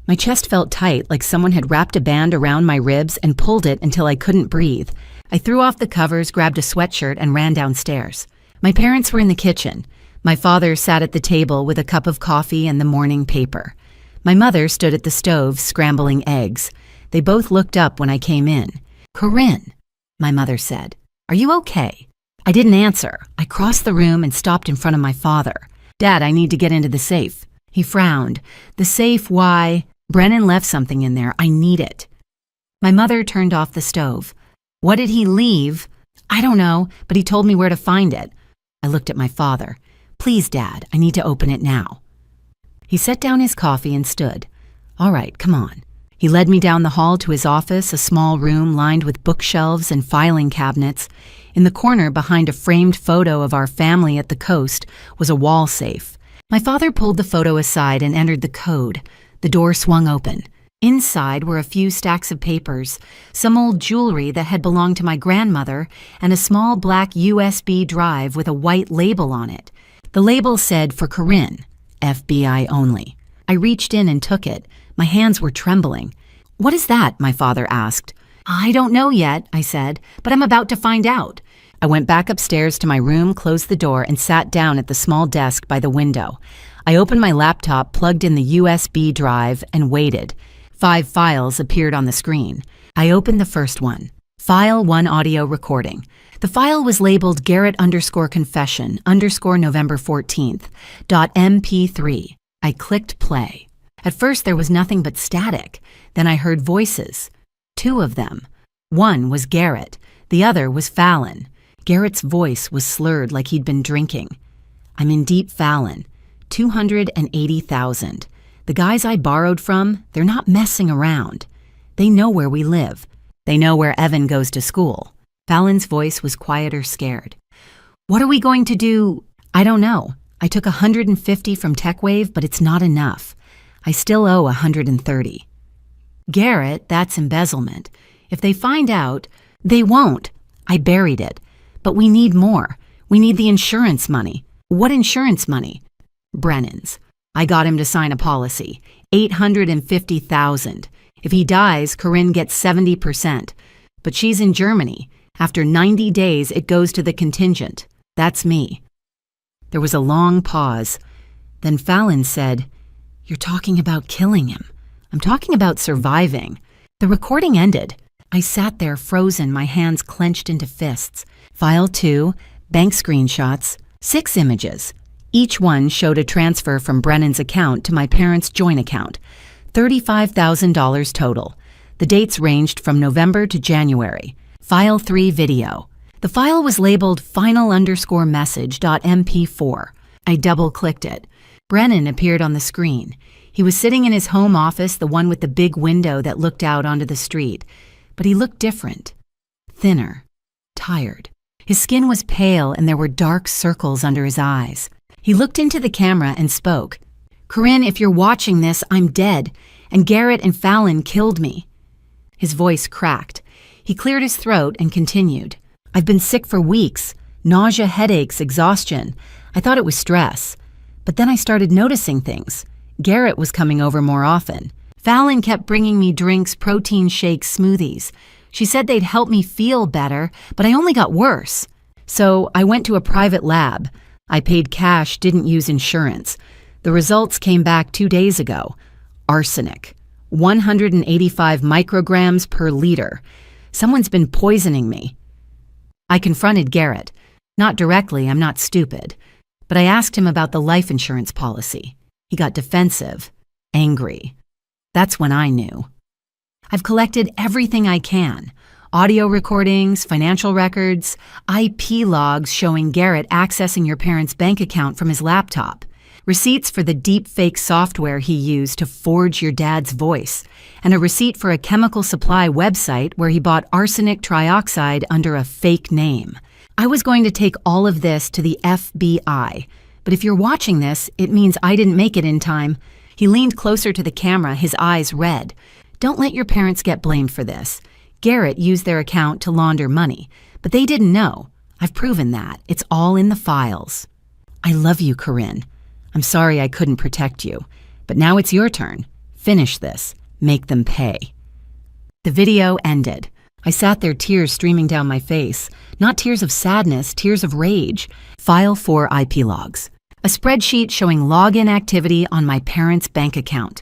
My chest felt tight, like someone had wrapped a band around my ribs and pulled it until I couldn't breathe. I threw off the covers, grabbed a sweatshirt, and ran downstairs. My parents were in the kitchen. My father sat at the table with a cup of coffee and the morning paper. My mother stood at the stove, scrambling eggs. They both looked up when I came in. "Corinne," my mother said, "are you okay?" I didn't answer. I crossed the room and stopped in front of my father. "Dad, I need to get into the safe." He frowned. "The safe, why? Brennan left something in there. I need it." My mother turned off the stove. "What did he leave?" "I don't know, but he told me where to find it." I looked at my father. "Please, Dad, I need to open it now." He set down his coffee and stood. "All right, come on." He led me down the hall to his office, a small room lined with bookshelves and filing cabinets. In the corner, behind a framed photo of our family at the coast, was a wall safe. My father pulled the photo aside and entered the code. The door swung open. Inside were a few stacks of papers, some old jewelry that had belonged to my grandmother, and a small black USB drive with a white label on it. The label said, "For Corinne, FBI only." I reached in and took it. My hands were trembling. "What is that?" my father asked. "I don't know yet," I said, "but I'm about to find out." I went back upstairs to my room, closed the door, and sat down at the small desk by the window. I opened my laptop, plugged in the USB drive, and waited. 5 files appeared on the screen. I opened the first one. File 1 audio recording. The file was labeled Garrett_confession_November 14th .mp3. I clicked play. At first there was nothing but static. Then I heard voices. 2 of them. One was Garrett. The other was Fallon. Garrett's voice was slurred like he'd been drinking. I'm in deep Fallon. 280,000. The guys I borrowed from, they're not messing around. They know where we live. They know where Evan goes to school. Fallon's voice was quieter, scared. What are we going to do? I don't know. I took 150 from TechWave, but it's not enough. I still owe 130. Garrett, that's embezzlement. If they find out, they won't. I buried it. But we need more. We need the insurance money. What insurance money? Brennan's. I got him to sign a policy. 850,000. If he dies, Corinne gets 70%. But she's in Germany. After 90 days, it goes to the contingent. That's me. There was a long pause. Then Fallon said, "You're talking about killing him. I'm talking about surviving." The recording ended. I sat there frozen, my hands clenched into fists. File 2, bank screenshots, 6 images. Each one showed a transfer from Brennan's account to my parents' joint account. $35,000 total. The dates ranged from November to January. File 3 video. The file was labeled final_message.mp4. I double-clicked it. Brennan appeared on the screen. He was sitting in his home office, the one with the big window that looked out onto the street. But he looked different. Thinner. Tired. His skin was pale and there were dark circles under his eyes. He looked into the camera and spoke. "Corinne, if you're watching this, I'm dead, and Garrett and Fallon killed me." His voice cracked. He cleared his throat and continued. "I've been sick for weeks. Nausea, headaches, exhaustion. I thought it was stress. But then I started noticing things. Garrett was coming over more often. Fallon kept bringing me drinks, protein shakes, smoothies. She said they'd help me feel better, but I only got worse. So I went to a private lab. I paid cash, didn't use insurance. The results came back 2 days ago. Arsenic. 185 micrograms per liter. Someone's been poisoning me." I confronted Garrett. Not directly, I'm not stupid. But I asked him about the life insurance policy. He got defensive, angry. That's when I knew. I've collected everything I can. Audio recordings, financial records, IP logs showing Garrett accessing your parents' bank account from his laptop, receipts for the deep fake software he used to forge your dad's voice, and a receipt for a chemical supply website where he bought arsenic trioxide under a fake name. I was going to take all of this to the FBI, but if you're watching this, it means I didn't make it in time. He leaned closer to the camera, his eyes red. Don't let your parents get blamed for this. Garrett used their account to launder money, but they didn't know. I've proven that. It's all in the files. I love you, Corinne. I'm sorry I couldn't protect you, but now it's your turn. Finish this. Make them pay. The video ended. I sat there, tears streaming down my face. Not tears of sadness, tears of rage. File 4 IP logs. A spreadsheet showing login activity on my parents' bank account.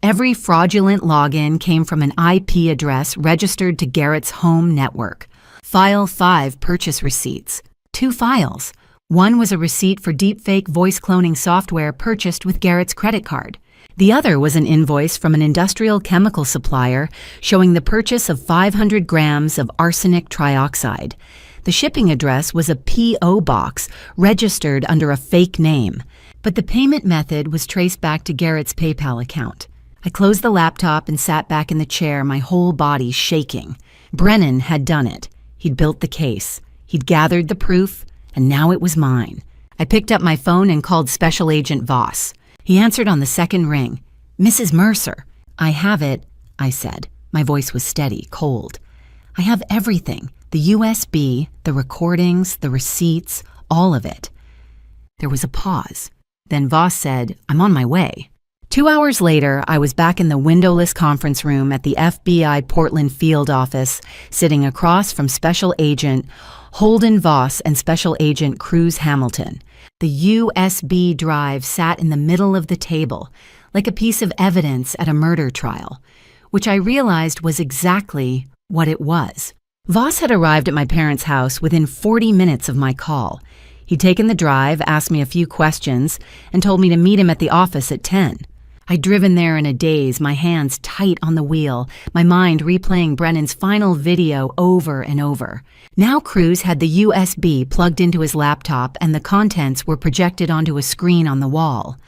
Every fraudulent login came from an IP address registered to Garrett's home network. File 5 purchase receipts. 2 files. One was a receipt for deepfake voice cloning software purchased with Garrett's credit card. The other was an invoice from an industrial chemical supplier showing the purchase of 500 grams of arsenic trioxide. The shipping address was a P.O. box registered under a fake name, but the payment method was traced back to Garrett's PayPal account. I closed the laptop and sat back in the chair, my whole body shaking. Brennan had done it. He'd built the case. He'd gathered the proof, and now it was mine. I picked up my phone and called Special Agent Voss. He answered on the second ring. "Mrs. Mercer." "I have it," I said. My voice was steady, cold. "I have everything. The USB, the recordings, the receipts, all of it." There was a pause. Then Voss said, "I'm on my way." 2 hours later, I was back in the windowless conference room at the FBI Portland field office, sitting across from Special Agent Holden Voss and Special Agent Cruz Hamilton. The USB drive sat in the middle of the table, like a piece of evidence at a murder trial, which I realized was exactly what it was. Voss had arrived at my parents' house within 40 minutes of my call. He'd taken the drive, asked me a few questions, and told me to meet him at the office at 10. I'd driven there in a daze, my hands tight on the wheel, my mind replaying Brennan's final video over and over. Now Cruz had the USB plugged into his laptop and the contents were projected onto a screen on the wall.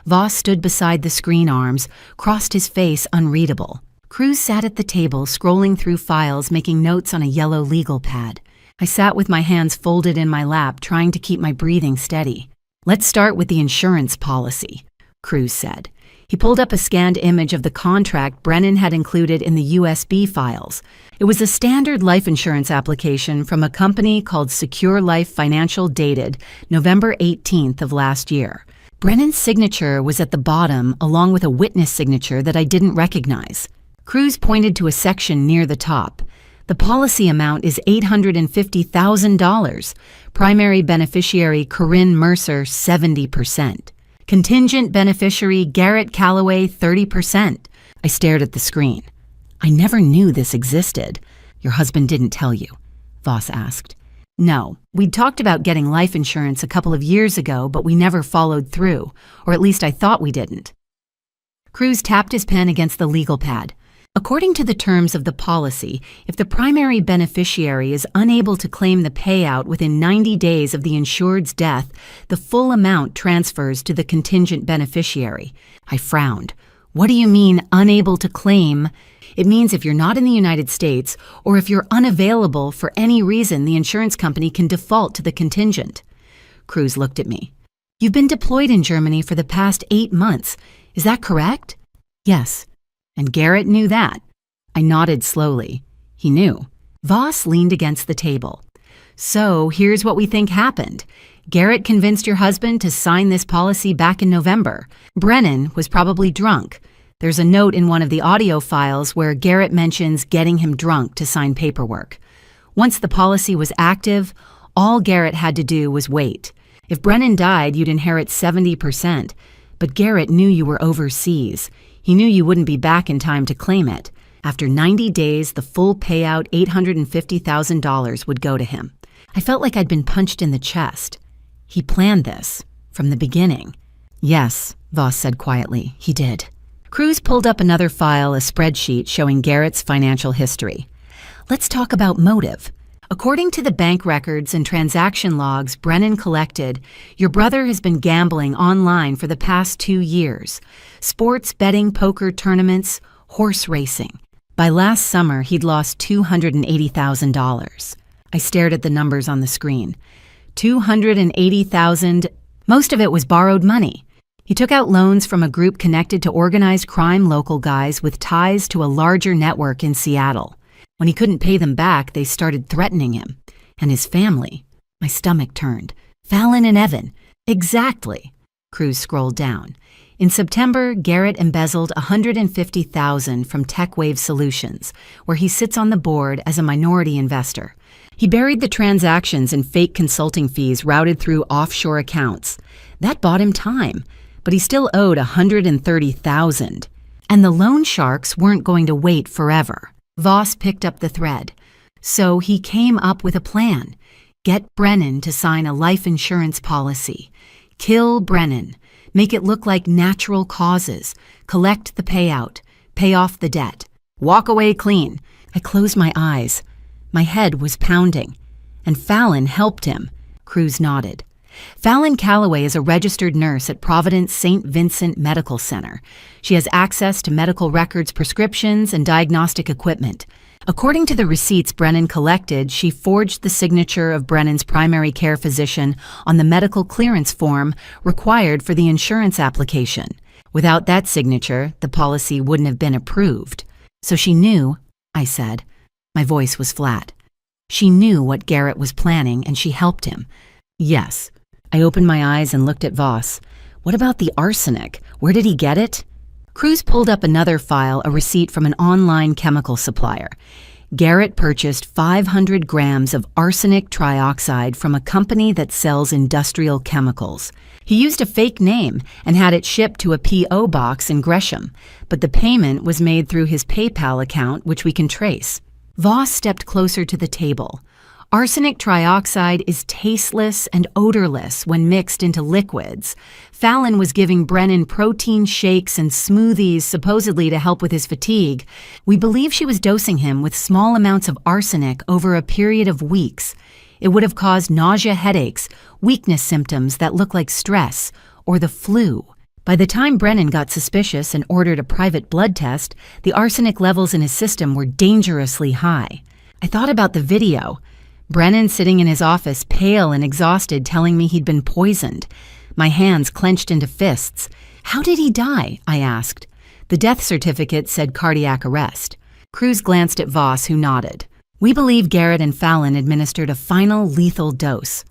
Voss stood beside the screen arms, crossed his face unreadable. Cruz sat at the table, scrolling through files, making notes on a yellow legal pad. I sat with my hands folded in my lap, trying to keep my breathing steady. "Let's start with the insurance policy," Cruz said. He pulled up a scanned image of the contract Brennan had included in the USB files. It was a standard life insurance application from a company called Secure Life Financial, dated November 18th of last year. Brennan's signature was at the bottom, along with a witness signature that I didn't recognize. Cruz pointed to a section near the top. "The policy amount is $850,000. Primary beneficiary Corinne Mercer, 70%. Contingent beneficiary Garrett Calloway, 30%. I stared at the screen. "I never knew this existed." "Your husband didn't tell you?" Voss asked. "No. We'd talked about getting life insurance a couple of years ago, but we never followed through, or at least I thought we didn't." Cruz tapped his pen against the legal pad. "According to the terms of the policy, if the primary beneficiary is unable to claim the payout within 90 days of the insured's death, the full amount transfers to the contingent beneficiary." I frowned. "What do you mean, unable to claim?" "It means if you're not in the United States, or if you're unavailable for any reason, the insurance company can default to the contingent." Cruz looked at me. "You've been deployed in Germany for the past 8 months. Is that correct?" "Yes." "And Garrett knew that?" I nodded slowly. He knew. Voss leaned against the table. "So here's what we think happened. Garrett convinced your husband to sign this policy back in November. Brennan was probably drunk. There's a note in one of the audio files where Garrett mentions getting him drunk to sign paperwork. Once the policy was active, all Garrett had to do was wait. If Brennan died, you'd inherit 70%. But Garrett knew you were overseas. He knew you wouldn't be back in time to claim it. After 90 days, the full payout, $850,000, would go to him. I felt like I'd been punched in the chest. He planned this from the beginning. "Yes," Voss said quietly, "he did." Cruz pulled up another file, a spreadsheet showing Garrett's financial history. "Let's talk about motive. According to the bank records and transaction logs Brennan collected, your brother has been gambling online for the past 2 years. Sports betting, poker tournaments, horse racing. By last summer, he'd lost $280,000. I stared at the numbers on the screen. 280,000, most of it was borrowed money. He took out loans from a group connected to organized crime local guys with ties to a larger network in Seattle. When he couldn't pay them back, they started threatening him. And his family. My stomach turned. Fallon and Evan. Exactly. Cruz scrolled down. In September, Garrett embezzled $150,000 from TechWave Solutions, where he sits on the board as a minority investor. He buried the transactions in fake consulting fees routed through offshore accounts. That bought him time, but he still owed $130,000. And the loan sharks weren't going to wait forever. Voss picked up the thread. So he came up with a plan. Get Brennan to sign a life insurance policy. Kill Brennan. Make it look like natural causes. Collect the payout. Pay off the debt. Walk away clean. I closed my eyes. My head was pounding. And Fallon helped him. Cruz nodded. Fallon Calloway is a registered nurse at Providence St. Vincent Medical Center. She has access to medical records, prescriptions, and diagnostic equipment. According to the receipts Brennan collected, she forged the signature of Brennan's primary care physician on the medical clearance form required for the insurance application. Without that signature, the policy wouldn't have been approved. So she knew, I said. My voice was flat. She knew what Garrett was planning, and she helped him. Yes. I opened my eyes and looked at Voss. What about the arsenic? Where did he get it? Cruz pulled up another file, a receipt from an online chemical supplier. Garrett purchased 500 grams of arsenic trioxide from a company that sells industrial chemicals. He used a fake name and had it shipped to a P.O. box in Gresham, but the payment was made through his PayPal account, which we can trace. Voss stepped closer to the table. Arsenic trioxide is tasteless and odorless when mixed into liquids. Fallon was giving Brennan protein shakes and smoothies supposedly to help with his fatigue. We believe she was dosing him with small amounts of arsenic over a period of weeks. It would have caused nausea, headaches, weakness symptoms that look like stress or the flu. By the time Brennan got suspicious and ordered a private blood test, the arsenic levels in his system were dangerously high. I thought about the video. Brennan sitting in his office, pale and exhausted, telling me he'd been poisoned. My hands clenched into fists. How did he die? I asked. The death certificate said cardiac arrest. Cruz glanced at Voss, who nodded. We believe Garrett and Fallon administered a final lethal dose,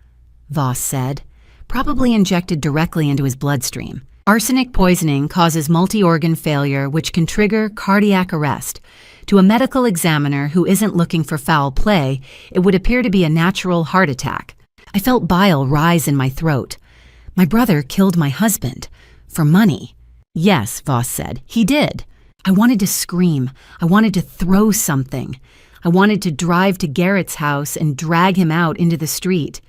Voss said, probably injected directly into his bloodstream. Arsenic poisoning causes multi-organ failure, which can trigger cardiac arrest. To a medical examiner who isn't looking for foul play, it would appear to be a natural heart attack. I felt bile rise in my throat. My brother killed my husband. For money. Yes, Voss said, he did. I wanted to scream. I wanted to throw something. I wanted to drive to Garrett's house and drag him out into the street.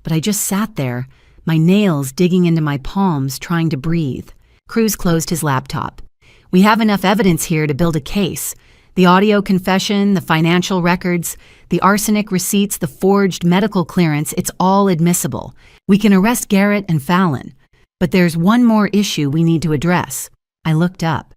But I just sat there, my nails digging into my palms, trying to breathe. Cruz closed his laptop. We have enough evidence here to build a case. The audio confession, the financial records, the arsenic receipts, the forged medical clearance, it's all admissible. We can arrest Garrett and Fallon. But there's one more issue we need to address. I looked up.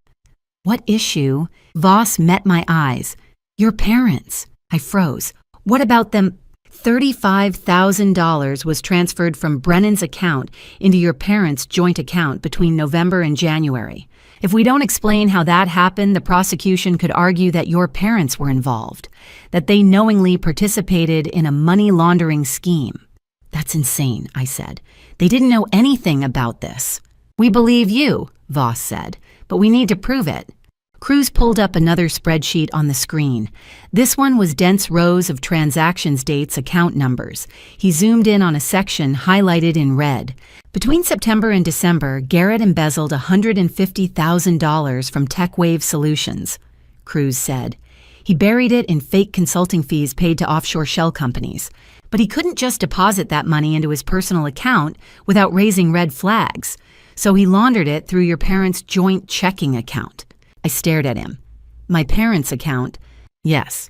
What issue? Voss met my eyes. Your parents. I froze. What about them? $35,000 was transferred from Brennan's account into your parents' joint account between November and January. If we don't explain how that happened, the prosecution could argue that your parents were involved, that they knowingly participated in a money laundering scheme. That's insane, I said. They didn't know anything about this. We believe you, Voss said, but we need to prove it. Cruz pulled up another spreadsheet on the screen. This one was dense rows of transactions dates, account numbers. He zoomed in on a section highlighted in red. Between September and December, Garrett embezzled $150,000 from TechWave Solutions, Cruz said. He buried it in fake consulting fees paid to offshore shell companies. But he couldn't just deposit that money into his personal account without raising red flags. So he laundered it through your parents' joint checking account. I stared at him. My parents' account? Yes.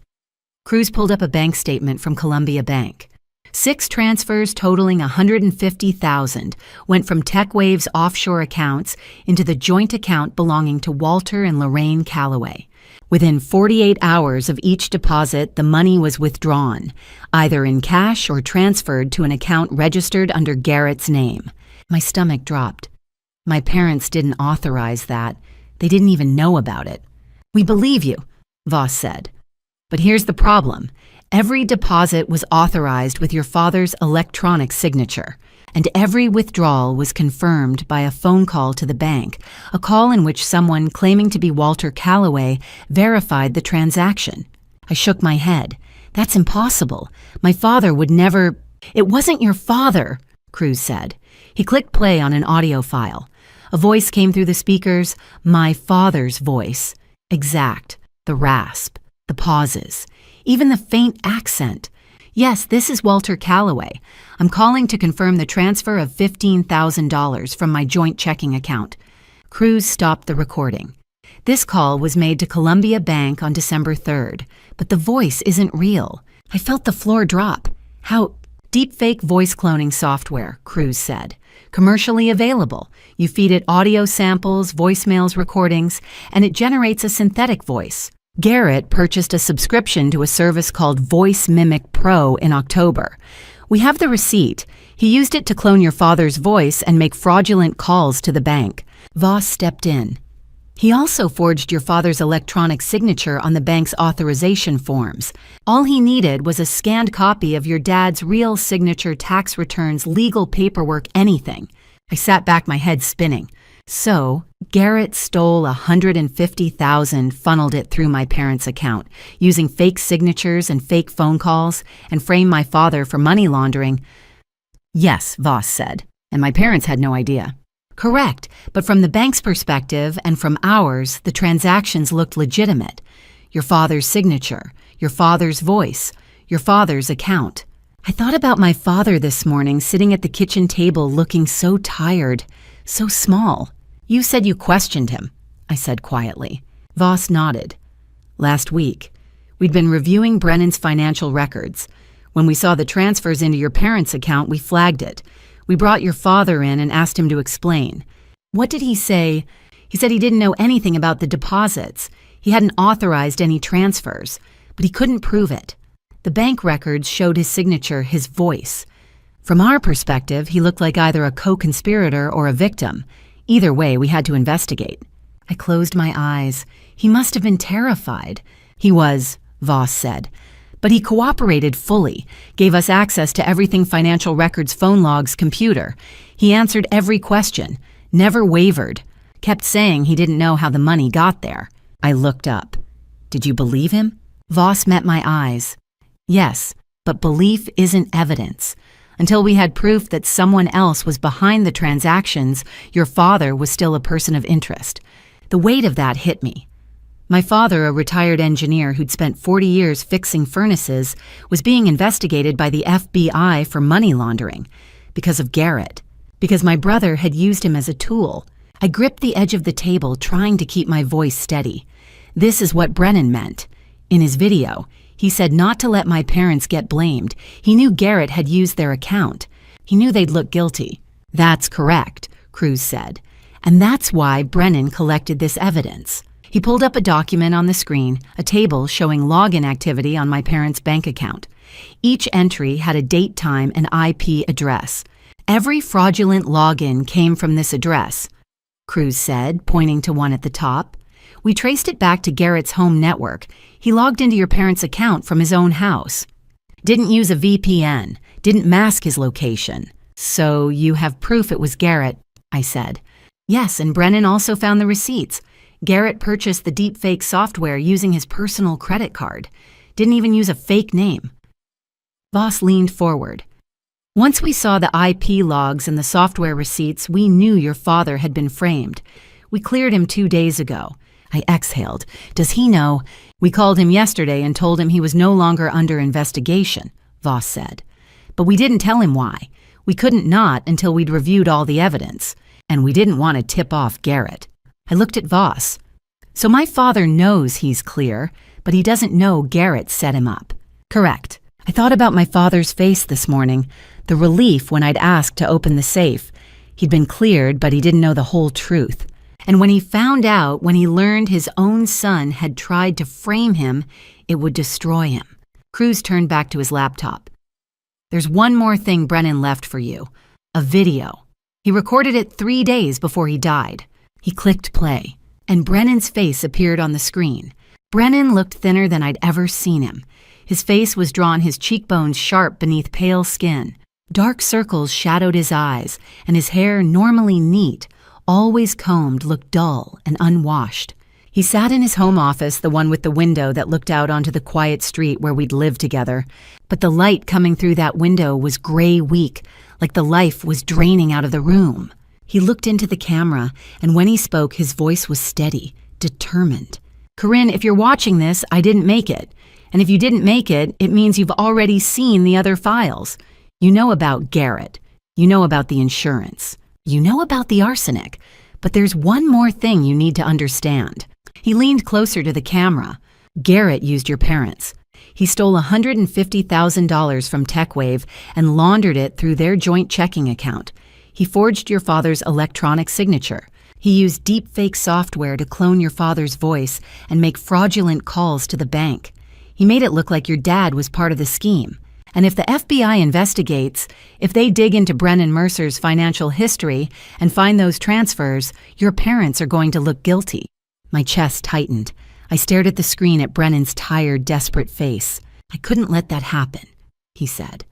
Cruz pulled up a bank statement from Columbia Bank. 6 transfers totaling $150,000 went from TechWave's offshore accounts into the joint account belonging to Walter and Lorraine Calloway. Within 48 hours of each deposit, the money was withdrawn, either in cash or transferred to an account registered under Garrett's name. My stomach dropped. My parents didn't authorize that. They didn't even know about it. We believe you, Voss said. But here's the problem. Every deposit was authorized with your father's electronic signature, and every withdrawal was confirmed by a phone call to the bank, a call in which someone claiming to be Walter Calloway verified the transaction. I shook my head. That's impossible. My father would never... It wasn't your father, Cruz said. He clicked play on an audio file. A voice came through the speakers, my father's voice. Exact. The rasp. The pauses. Even the faint accent. Yes, this is Walter Calloway. I'm calling to confirm the transfer of $15,000 from my joint checking account. Cruz stopped the recording. This call was made to Columbia Bank on December 3rd, but the voice isn't real. I felt the floor drop. How? Deepfake voice cloning software, Cruz said. Commercially available. You feed it audio samples, voicemails, recordings, and it generates a synthetic voice. Garrett purchased a subscription to a service called Voice Mimic Pro in October. We have the receipt. He used it to clone your father's voice and make fraudulent calls to the bank. Voss stepped in. He also forged your father's electronic signature on the bank's authorization forms. All he needed was a scanned copy of your dad's real signature, tax returns, legal paperwork, anything. I sat back, my head spinning. So, Garrett stole $150,000, funneled it through my parents' account, using fake signatures and fake phone calls, and framed my father for money laundering. Yes, Voss said, and my parents had no idea. Correct, but from the bank's perspective and from ours, the transactions looked legitimate. Your father's signature, your father's voice, your father's account. I thought about my father this morning sitting at the kitchen table looking so tired, so small. You said you questioned him, I said quietly. Voss nodded. Last week, we'd been reviewing Brennan's financial records. When we saw the transfers into your parents' account, we flagged it. We brought your father in and asked him to explain. What did he say? He said he didn't know anything about the deposits. He hadn't authorized any transfers, but he couldn't prove it. The bank records showed his signature, his voice. From our perspective, he looked like either a co-conspirator or a victim. Either way, we had to investigate. I closed my eyes. He must have been terrified. He was, Voss said. But he cooperated fully, gave us access to everything financial records, phone logs, computer. He answered every question, never wavered, kept saying he didn't know how the money got there. I looked up. Did you believe him? Voss met my eyes. Yes, but belief isn't evidence. Until we had proof that someone else was behind the transactions, your father was still a person of interest. The weight of that hit me. My father, a retired engineer who'd spent 40 years fixing furnaces, was being investigated by the FBI for money laundering. Because of Garrett. Because my brother had used him as a tool. I gripped the edge of the table, trying to keep my voice steady. This is what Brennan meant. In his video, he said not to let my parents get blamed. He knew Garrett had used their account. He knew they'd look guilty. That's correct, Cruz said. And that's why Brennan collected this evidence. He pulled up a document on the screen, a table showing login activity on my parents' bank account. Each entry had a date, time, and IP address. Every fraudulent login came from this address, Cruz said, pointing to one at the top. We traced it back to Garrett's home network. He logged into your parents' account from his own house. Didn't use a VPN, didn't mask his location. So you have proof it was Garrett, I said. Yes, and Brennan also found the receipts. Garrett purchased the deepfake software using his personal credit card. Didn't even use a fake name. Voss leaned forward. Once we saw the IP logs and the software receipts, we knew your father had been framed. We cleared him 2 days ago. I exhaled. Does he know? We called him yesterday and told him he was no longer under investigation, Voss said. But we didn't tell him why. We couldn't not until we'd reviewed all the evidence. And we didn't want to tip off Garrett. I looked at Voss. So my father knows he's clear, but he doesn't know Garrett set him up. Correct. I thought about my father's face this morning, the relief when I'd asked to open the safe. He'd been cleared, but he didn't know the whole truth. And when he found out, when he learned his own son had tried to frame him, it would destroy him. Cruz turned back to his laptop. There's one more thing Brennan left for you. A video. He recorded it 3 days before he died. He clicked play, and Brennan's face appeared on the screen. Brennan looked thinner than I'd ever seen him. His face was drawn, his cheekbones sharp beneath pale skin. Dark circles shadowed his eyes, and his hair, normally neat, always combed, looked dull and unwashed. He sat in his home office, the one with the window that looked out onto the quiet street where we'd lived together. But the light coming through that window was gray weak, like the life was draining out of the room. He looked into the camera, and when he spoke, his voice was steady, determined. Corinne, if you're watching this, I didn't make it. And if you didn't make it, it means you've already seen the other files. You know about Garrett. You know about the insurance. You know about the arsenic. But there's one more thing you need to understand. He leaned closer to the camera. Garrett used your parents. He stole $150,000 from TechWave and laundered it through their joint checking account. He forged your father's electronic signature. He used deepfake software to clone your father's voice and make fraudulent calls to the bank. He made it look like your dad was part of the scheme. And if the FBI investigates, if they dig into Brennan Mercer's financial history and find those transfers, your parents are going to look guilty. My chest tightened. I stared at the screen at Brennan's tired, desperate face. I couldn't let that happen, he said.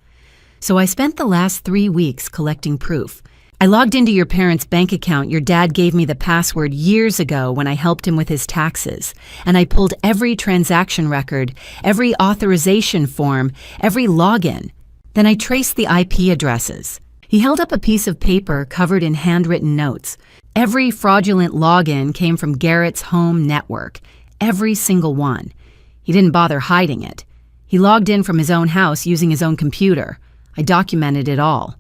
So I spent the last 3 weeks collecting proof. I logged into your parents' bank account. Your dad gave me the password years ago when I helped him with his taxes, and I pulled every transaction record, every authorization form, every login. Then I traced the IP addresses. He held up a piece of paper covered in handwritten notes. Every fraudulent login came from Garrett's home network, every single one. He didn't bother hiding it. He logged in from his own house using his own computer. I documented it all.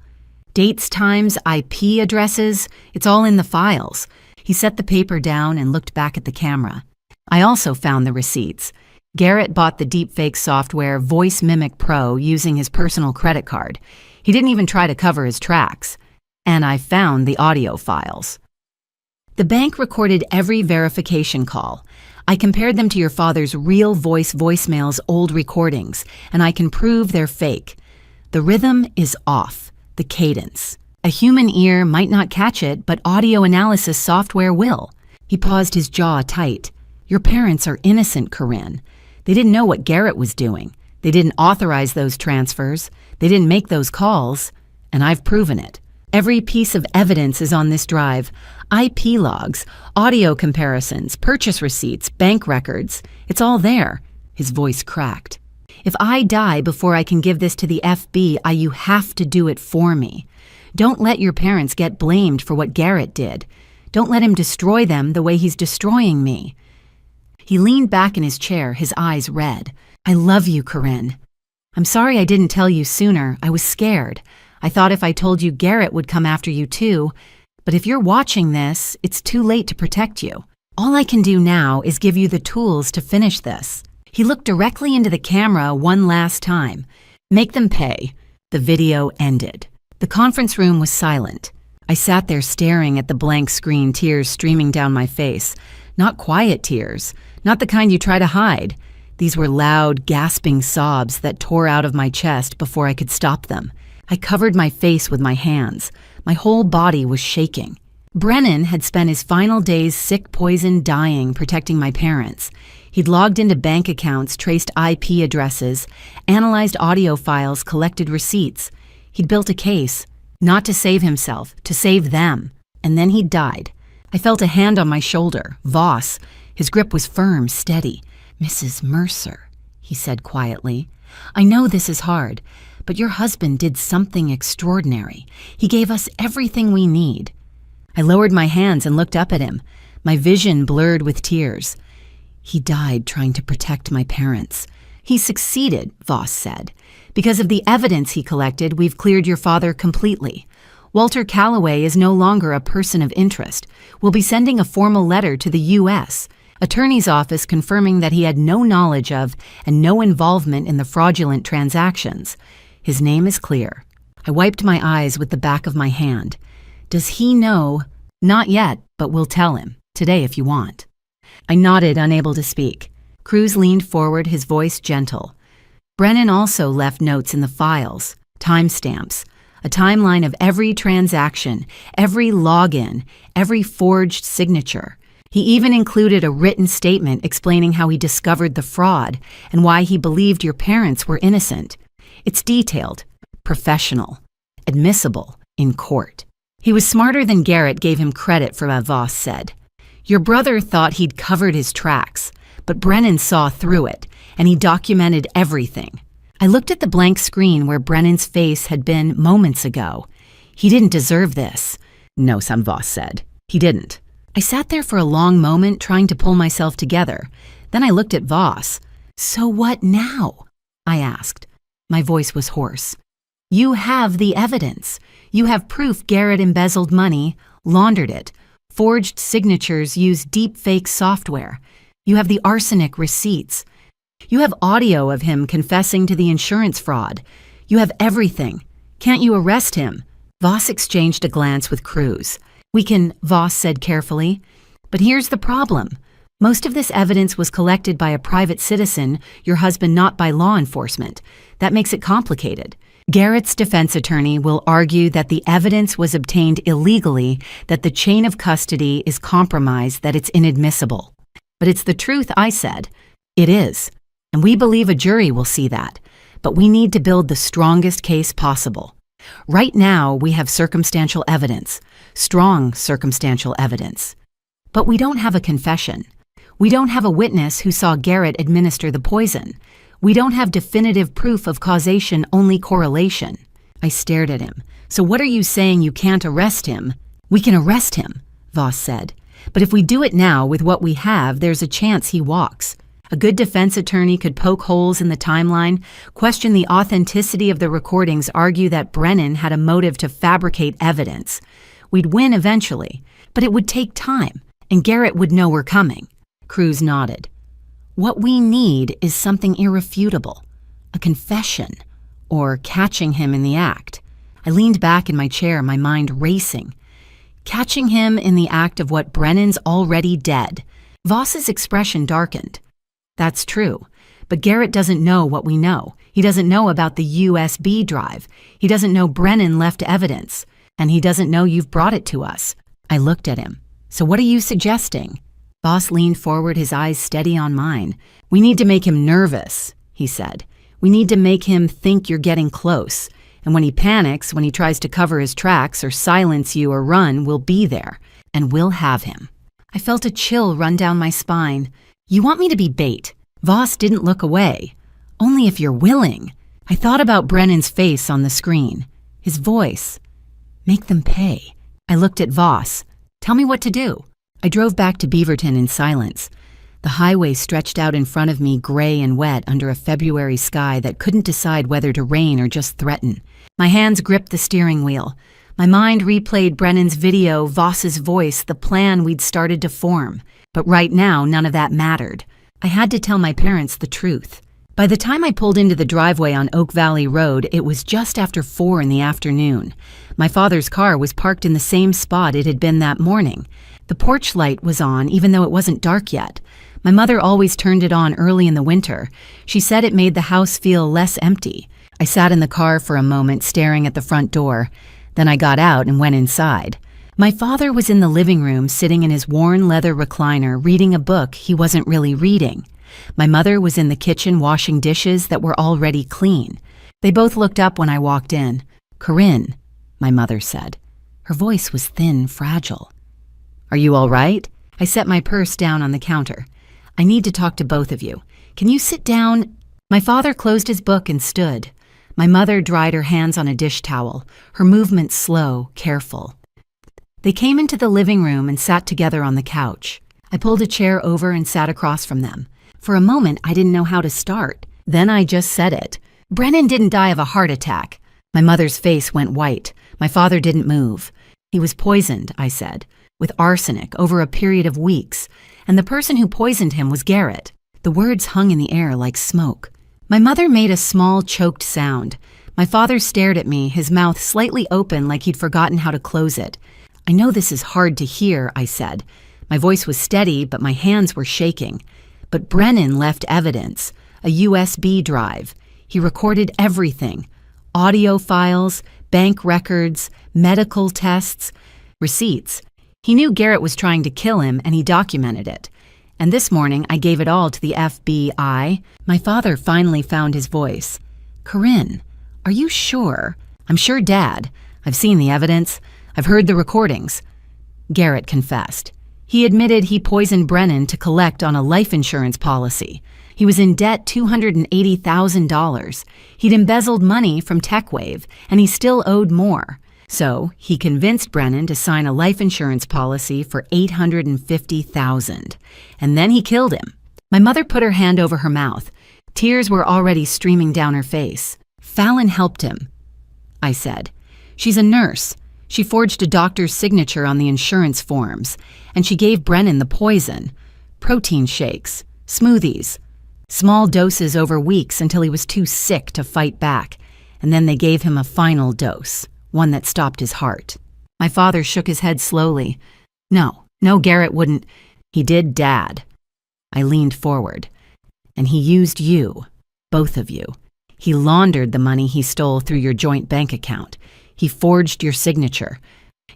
Dates, times, IP addresses, it's all in the files. He set the paper down and looked back at the camera. I also found the receipts. Garrett bought the deepfake software Voice Mimic Pro using his personal credit card. He didn't even try to cover his tracks. And I found the audio files. The bank recorded every verification call. I compared them to your father's real voice voicemail's old recordings, and I can prove they're fake. The rhythm is off. The cadence. A human ear might not catch it, but audio analysis software will. He paused, his jaw tight. Your parents are innocent, Corinne. They didn't know what Garrett was doing. They didn't authorize those transfers. They didn't make those calls. And I've proven it. Every piece of evidence is on this drive. IP logs, audio comparisons, purchase receipts, bank records. It's all there. His voice cracked. If I die before I can give this to the FBI, you have to do it for me. Don't let your parents get blamed for what Garrett did. Don't let him destroy them the way he's destroying me. He leaned back in his chair, his eyes red. I love you, Corinne. I'm sorry I didn't tell you sooner. I was scared. I thought if I told you, Garrett would come after you too. But if you're watching this, it's too late to protect you. All I can do now is give you the tools to finish this. He looked directly into the camera one last time. Make them pay. The video ended. The conference room was silent. I sat there staring at the blank screen, tears streaming down my face. Not quiet tears, not the kind you try to hide. These were loud, gasping sobs that tore out of my chest before I could stop them. I covered my face with my hands. My whole body was shaking. Brennan had spent his final days sick, poisoned, dying, protecting my parents. He'd logged into bank accounts, traced IP addresses, analyzed audio files, collected receipts. He'd built a case, not to save himself, to save them. And then he died. I felt a hand on my shoulder. Voss. His grip was firm, steady. Mrs. Mercer, he said quietly. I know this is hard, but your husband did something extraordinary. He gave us everything we need. I lowered my hands and looked up at him, my vision blurred with tears. He died trying to protect my parents. He succeeded, Voss said. Because of the evidence he collected, we've cleared your father completely. Walter Calloway is no longer a person of interest. We'll be sending a formal letter to the U.S. Attorney's office confirming that he had no knowledge of and no involvement in the fraudulent transactions. His name is clear. I wiped my eyes with the back of my hand. Does he know? Not yet, but we'll tell him. Today if you want. I nodded, unable to speak. Cruz leaned forward, his voice gentle. Brennan also left notes in the files, timestamps, a timeline of every transaction, every login, every forged signature. He even included a written statement explaining how he discovered the fraud and why he believed your parents were innocent. It's detailed, professional, admissible in court. He was smarter than Garrett gave him credit for, what Voss said. Your brother thought he'd covered his tracks, but Brennan saw through it, and he documented everything. I looked at the blank screen where Brennan's face had been moments ago. He didn't deserve this. No, some Voss said. He didn't. I sat there for a long moment trying to pull myself together. Then I looked at Voss. So what now? I asked. My voice was hoarse. You have the evidence. You have proof Garrett embezzled money, laundered it, forged signatures, used deepfake software. You have the arsenic receipts. You have audio of him confessing to the insurance fraud. You have everything. Can't you arrest him? Voss exchanged a glance with Cruz. We can, Voss said carefully. But here's the problem. Most of this evidence was collected by a private citizen, your husband, not by law enforcement. That makes it complicated. Garrett's defense attorney will argue that the evidence was obtained illegally, that the chain of custody is compromised, that it's inadmissible. But it's the truth, I said. It is. And we believe a jury will see that. But we need to build the strongest case possible. Right now, we have circumstantial evidence, strong circumstantial evidence. But we don't have a confession. We don't have a witness who saw Garrett administer the poison. We don't have definitive proof of causation, only correlation. I stared at him. So what are you saying, you can't arrest him? We can arrest him, Voss said. But if we do it now with what we have, there's a chance he walks. A good defense attorney could poke holes in the timeline, question the authenticity of the recordings, argue that Brennan had a motive to fabricate evidence. We'd win eventually, but it would take time, and Garrett would know we're coming. Cruz nodded. What we need is something irrefutable, a confession, or catching him in the act. I leaned back in my chair, my mind racing. Catching him in the act of what Brennan's already dead. Voss's expression darkened. That's true, but Garrett doesn't know what we know. He doesn't know about the USB drive. He doesn't know Brennan left evidence, and he doesn't know you've brought it to us. I looked at him. So what are you suggesting? Voss leaned forward, his eyes steady on mine. We need to make him nervous, he said. We need to make him think you're getting close. And when he panics, when he tries to cover his tracks or silence you or run, we'll be there, and we'll have him. I felt a chill run down my spine. You want me to be bait? Voss didn't look away. Only if you're willing. I thought about Brennan's face on the screen. His voice. Make them pay. I looked at Voss. Tell me what to do. I drove back to Beaverton in silence. The highway stretched out in front of me, gray and wet under a February sky that couldn't decide whether to rain or just threaten. My hands gripped the steering wheel. My mind replayed Brennan's video, Voss's voice, the plan we'd started to form. But right now, none of that mattered. I had to tell my parents the truth. By the time I pulled into the driveway on Oak Valley Road, it was just after 4 in the afternoon. My father's car was parked in the same spot it had been that morning. The porch light was on, even though it wasn't dark yet. My mother always turned it on early in the winter. She said it made the house feel less empty. I sat in the car for a moment, staring at the front door. Then I got out and went inside. My father was in the living room, sitting in his worn leather recliner, reading a book he wasn't really reading. My mother was in the kitchen washing dishes that were already clean. They both looked up when I walked in. Corinne, my mother said. Her voice was thin, fragile. Are you all right? I set my purse down on the counter. I need to talk to both of you. Can you sit down? My father closed his book and stood. My mother dried her hands on a dish towel, her movements slow, careful. They came into the living room and sat together on the couch. I pulled a chair over and sat across from them. For a moment, I didn't know how to start. Then I just said it. Brennan didn't die of a heart attack. My mother's face went white. My father didn't move. He was poisoned, I said, with arsenic over a period of weeks, and the person who poisoned him was Garrett. The words hung in the air like smoke. My mother made a small, choked sound. My father stared at me, his mouth slightly open like he'd forgotten how to close it. I know this is hard to hear, I said. My voice was steady, but my hands were shaking. But Brennan left evidence, a USB drive. He recorded everything. Audio files, bank records, medical tests, receipts. He knew Garrett was trying to kill him, and he documented it. And this morning, I gave it all to the FBI. My father finally found his voice. Corinne, are you sure? I'm sure, Dad. I've seen the evidence. I've heard the recordings. Garrett confessed. He admitted he poisoned Brennan to collect on a life insurance policy. He was in debt $280,000. He'd embezzled money from TechWave, and he still owed more. So he convinced Brennan to sign a life insurance policy for $850,000. And then he killed him. My mother put her hand over her mouth. Tears were already streaming down her face. Fallon helped him, I said. She's a nurse. She forged a doctor's signature on the insurance forms, and she gave Brennan the poison. Protein shakes, smoothies, small doses over weeks until he was too sick to fight back, and then they gave him a final dose, one that stopped his heart. My father shook his head slowly. No, Garrett wouldn't. He did, Dad. I leaned forward. And he used you, both of you. He laundered the money he stole through your joint bank account. He forged your signature.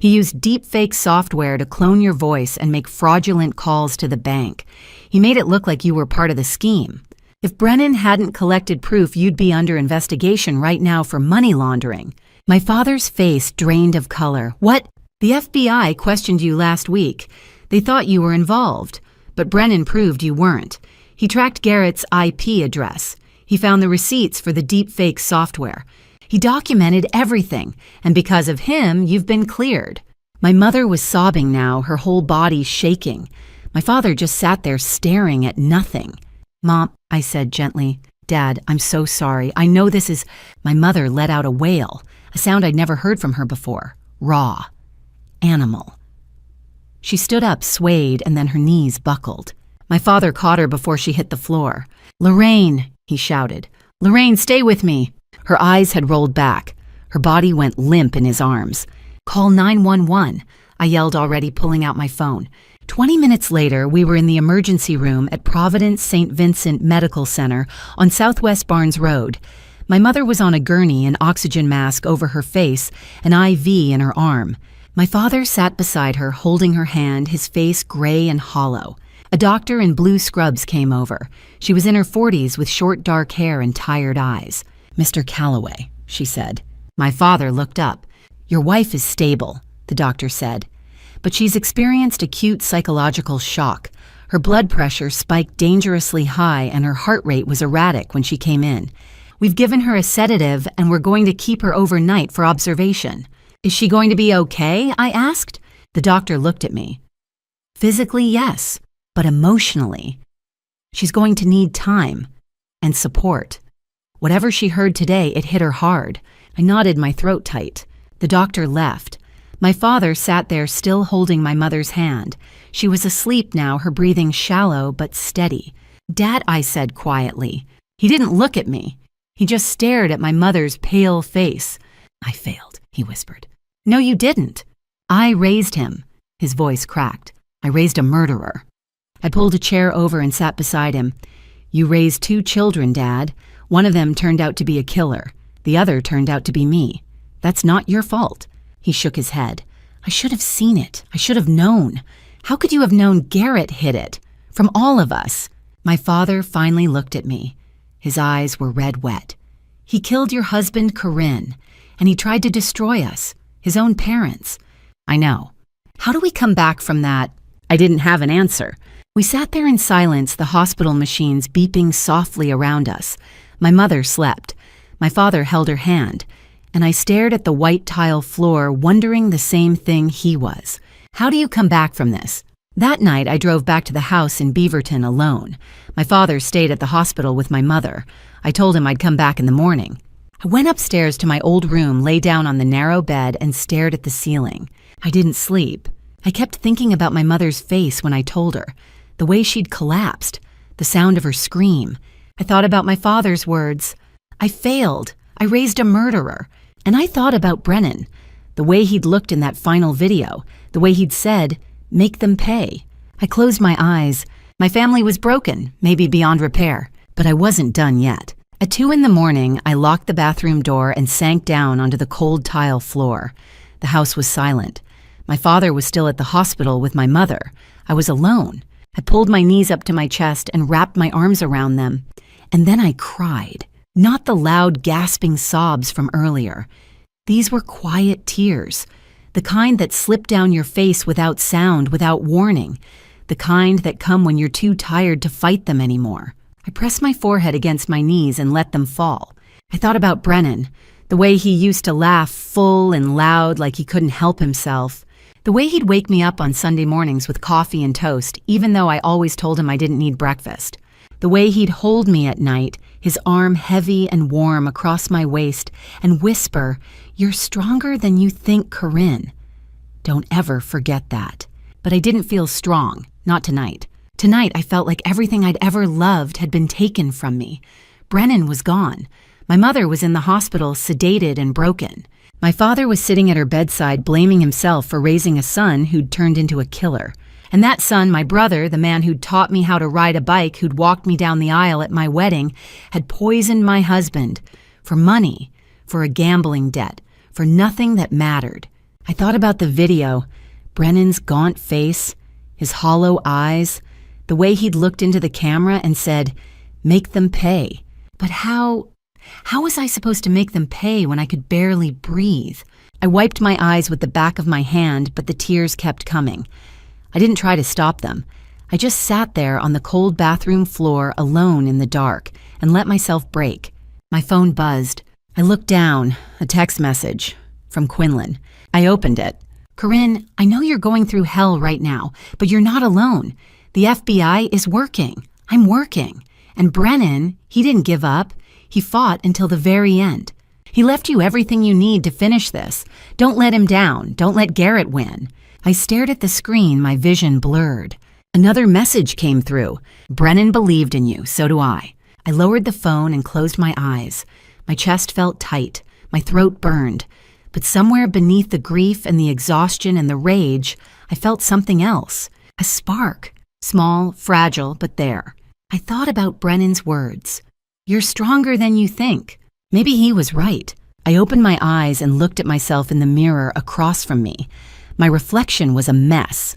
He used deepfake software to clone your voice and make fraudulent calls to the bank. He made it look like you were part of the scheme. If Brennan hadn't collected proof, you'd be under investigation right now for money laundering. My father's face drained of color. What? The FBI questioned you last week. They thought you were involved, but Brennan proved you weren't. He tracked Garrett's IP address. He found the receipts for the deepfake software. He documented everything, and because of him, you've been cleared. My mother was sobbing now, her whole body shaking. My father just sat there staring at nothing. Mom, I said gently. Dad, I'm so sorry. I know this is... My mother let out a wail, a sound I'd never heard from her before. Raw. Animal. She stood up, swayed, and then her knees buckled. My father caught her before she hit the floor. Lorraine, he shouted. Lorraine, stay with me. Her eyes had rolled back. Her body went limp in his arms. Call 911, I yelled, already pulling out my phone. 20 minutes later, we were in the emergency room at Providence St. Vincent Medical Center on Southwest Barnes Road. My mother was on a gurney, an oxygen mask over her face, an IV in her arm. My father sat beside her, holding her hand, his face gray and hollow. A doctor in blue scrubs came over. She was in her 40s with short dark hair and tired eyes. Mr. Calloway, she said. My father looked up. Your wife is stable, the doctor said. But she's experienced acute psychological shock. Her blood pressure spiked dangerously high and her heart rate was erratic when she came in. We've given her a sedative and we're going to keep her overnight for observation. Is she going to be okay? I asked. The doctor looked at me. Physically, yes, but emotionally. She's going to need time and support. Whatever she heard today, it hit her hard. I knotted my throat tight. The doctor left. My father sat there still holding my mother's hand. She was asleep now, her breathing shallow but steady. Dad, I said quietly. He didn't look at me. He just stared at my mother's pale face. I failed, he whispered. No, you didn't. I raised him. His voice cracked. I raised a murderer. I pulled a chair over and sat beside him. You raised 2 children, Dad. One of them turned out to be a killer. The other turned out to be me. That's not your fault. He shook his head. I should have seen it. I should have known. How could you have known Garrett hid it? From all of us. My father finally looked at me. His eyes were red wet. He killed your husband, Corinne, and he tried to destroy us, his own parents. I know. How do we come back from that? I didn't have an answer. We sat there in silence, the hospital machines beeping softly around us. My mother slept. My father held her hand, and I stared at the white tile floor, wondering the same thing he was. How do you come back from this? That night, I drove back to the house in Beaverton alone. My father stayed at the hospital with my mother. I told him I'd come back in the morning. I went upstairs to my old room, lay down on the narrow bed, and stared at the ceiling. I didn't sleep. I kept thinking about my mother's face when I told her, the way she'd collapsed, the sound of her scream. I thought about my father's words. I failed. I raised a murderer. And I thought about Brennan, the way he'd looked in that final video, the way he'd said, make them pay. I closed my eyes. My family was broken, maybe beyond repair, but I wasn't done yet. At 2 a.m, I locked the bathroom door and sank down onto the cold tile floor. The house was silent. My father was still at the hospital with my mother. I was alone. I pulled my knees up to my chest and wrapped my arms around them. And then I cried. Not the loud, gasping sobs from earlier. These were quiet tears, the kind that slip down your face without sound, without warning, the kind that come when you're too tired to fight them anymore. I pressed my forehead against my knees and let them fall. I thought about Brennan, the way he used to laugh full and loud like he couldn't help himself, the way he'd wake me up on Sunday mornings with coffee and toast, even though I always told him I didn't need breakfast, the way he'd hold me at night, his arm heavy and warm across my waist, and whisper, "You're stronger than you think, Corinne." Don't ever forget that. But I didn't feel strong, not tonight. Tonight, I felt like everything I'd ever loved had been taken from me. Brennan was gone. My mother was in the hospital, sedated and broken. My father was sitting at her bedside, blaming himself for raising a son who'd turned into a killer. And that son, my brother, the man who'd taught me how to ride a bike, who'd walked me down the aisle at my wedding, had poisoned my husband for money, for a gambling debt, for nothing that mattered. I thought about the video, Brennan's gaunt face, his hollow eyes, the way he'd looked into the camera and said, "Make them pay." But how How was I supposed to make them pay when I could barely breathe? I wiped my eyes with the back of my hand, but the tears kept coming. I didn't try to stop them. I just sat there on the cold bathroom floor alone in the dark and let myself break. My phone buzzed. I looked down, a text message from Quinlan. I opened it. "Corinne, I know you're going through hell right now, but you're not alone. The FBI is working. I'm working. And Brennan, he didn't give up. He fought until the very end. He left you everything you need to finish this. Don't let him down. Don't let Garrett win." I stared at the screen, my vision blurred. Another message came through. "Brennan believed in you, so do I." I lowered the phone and closed my eyes. My chest felt tight. My throat burned. But somewhere beneath the grief and the exhaustion and the rage, I felt something else. A spark. Small, fragile, but there. I thought about Brennan's words. "You're stronger than you think." Maybe he was right. I opened my eyes and looked at myself in the mirror across from me. My reflection was a mess.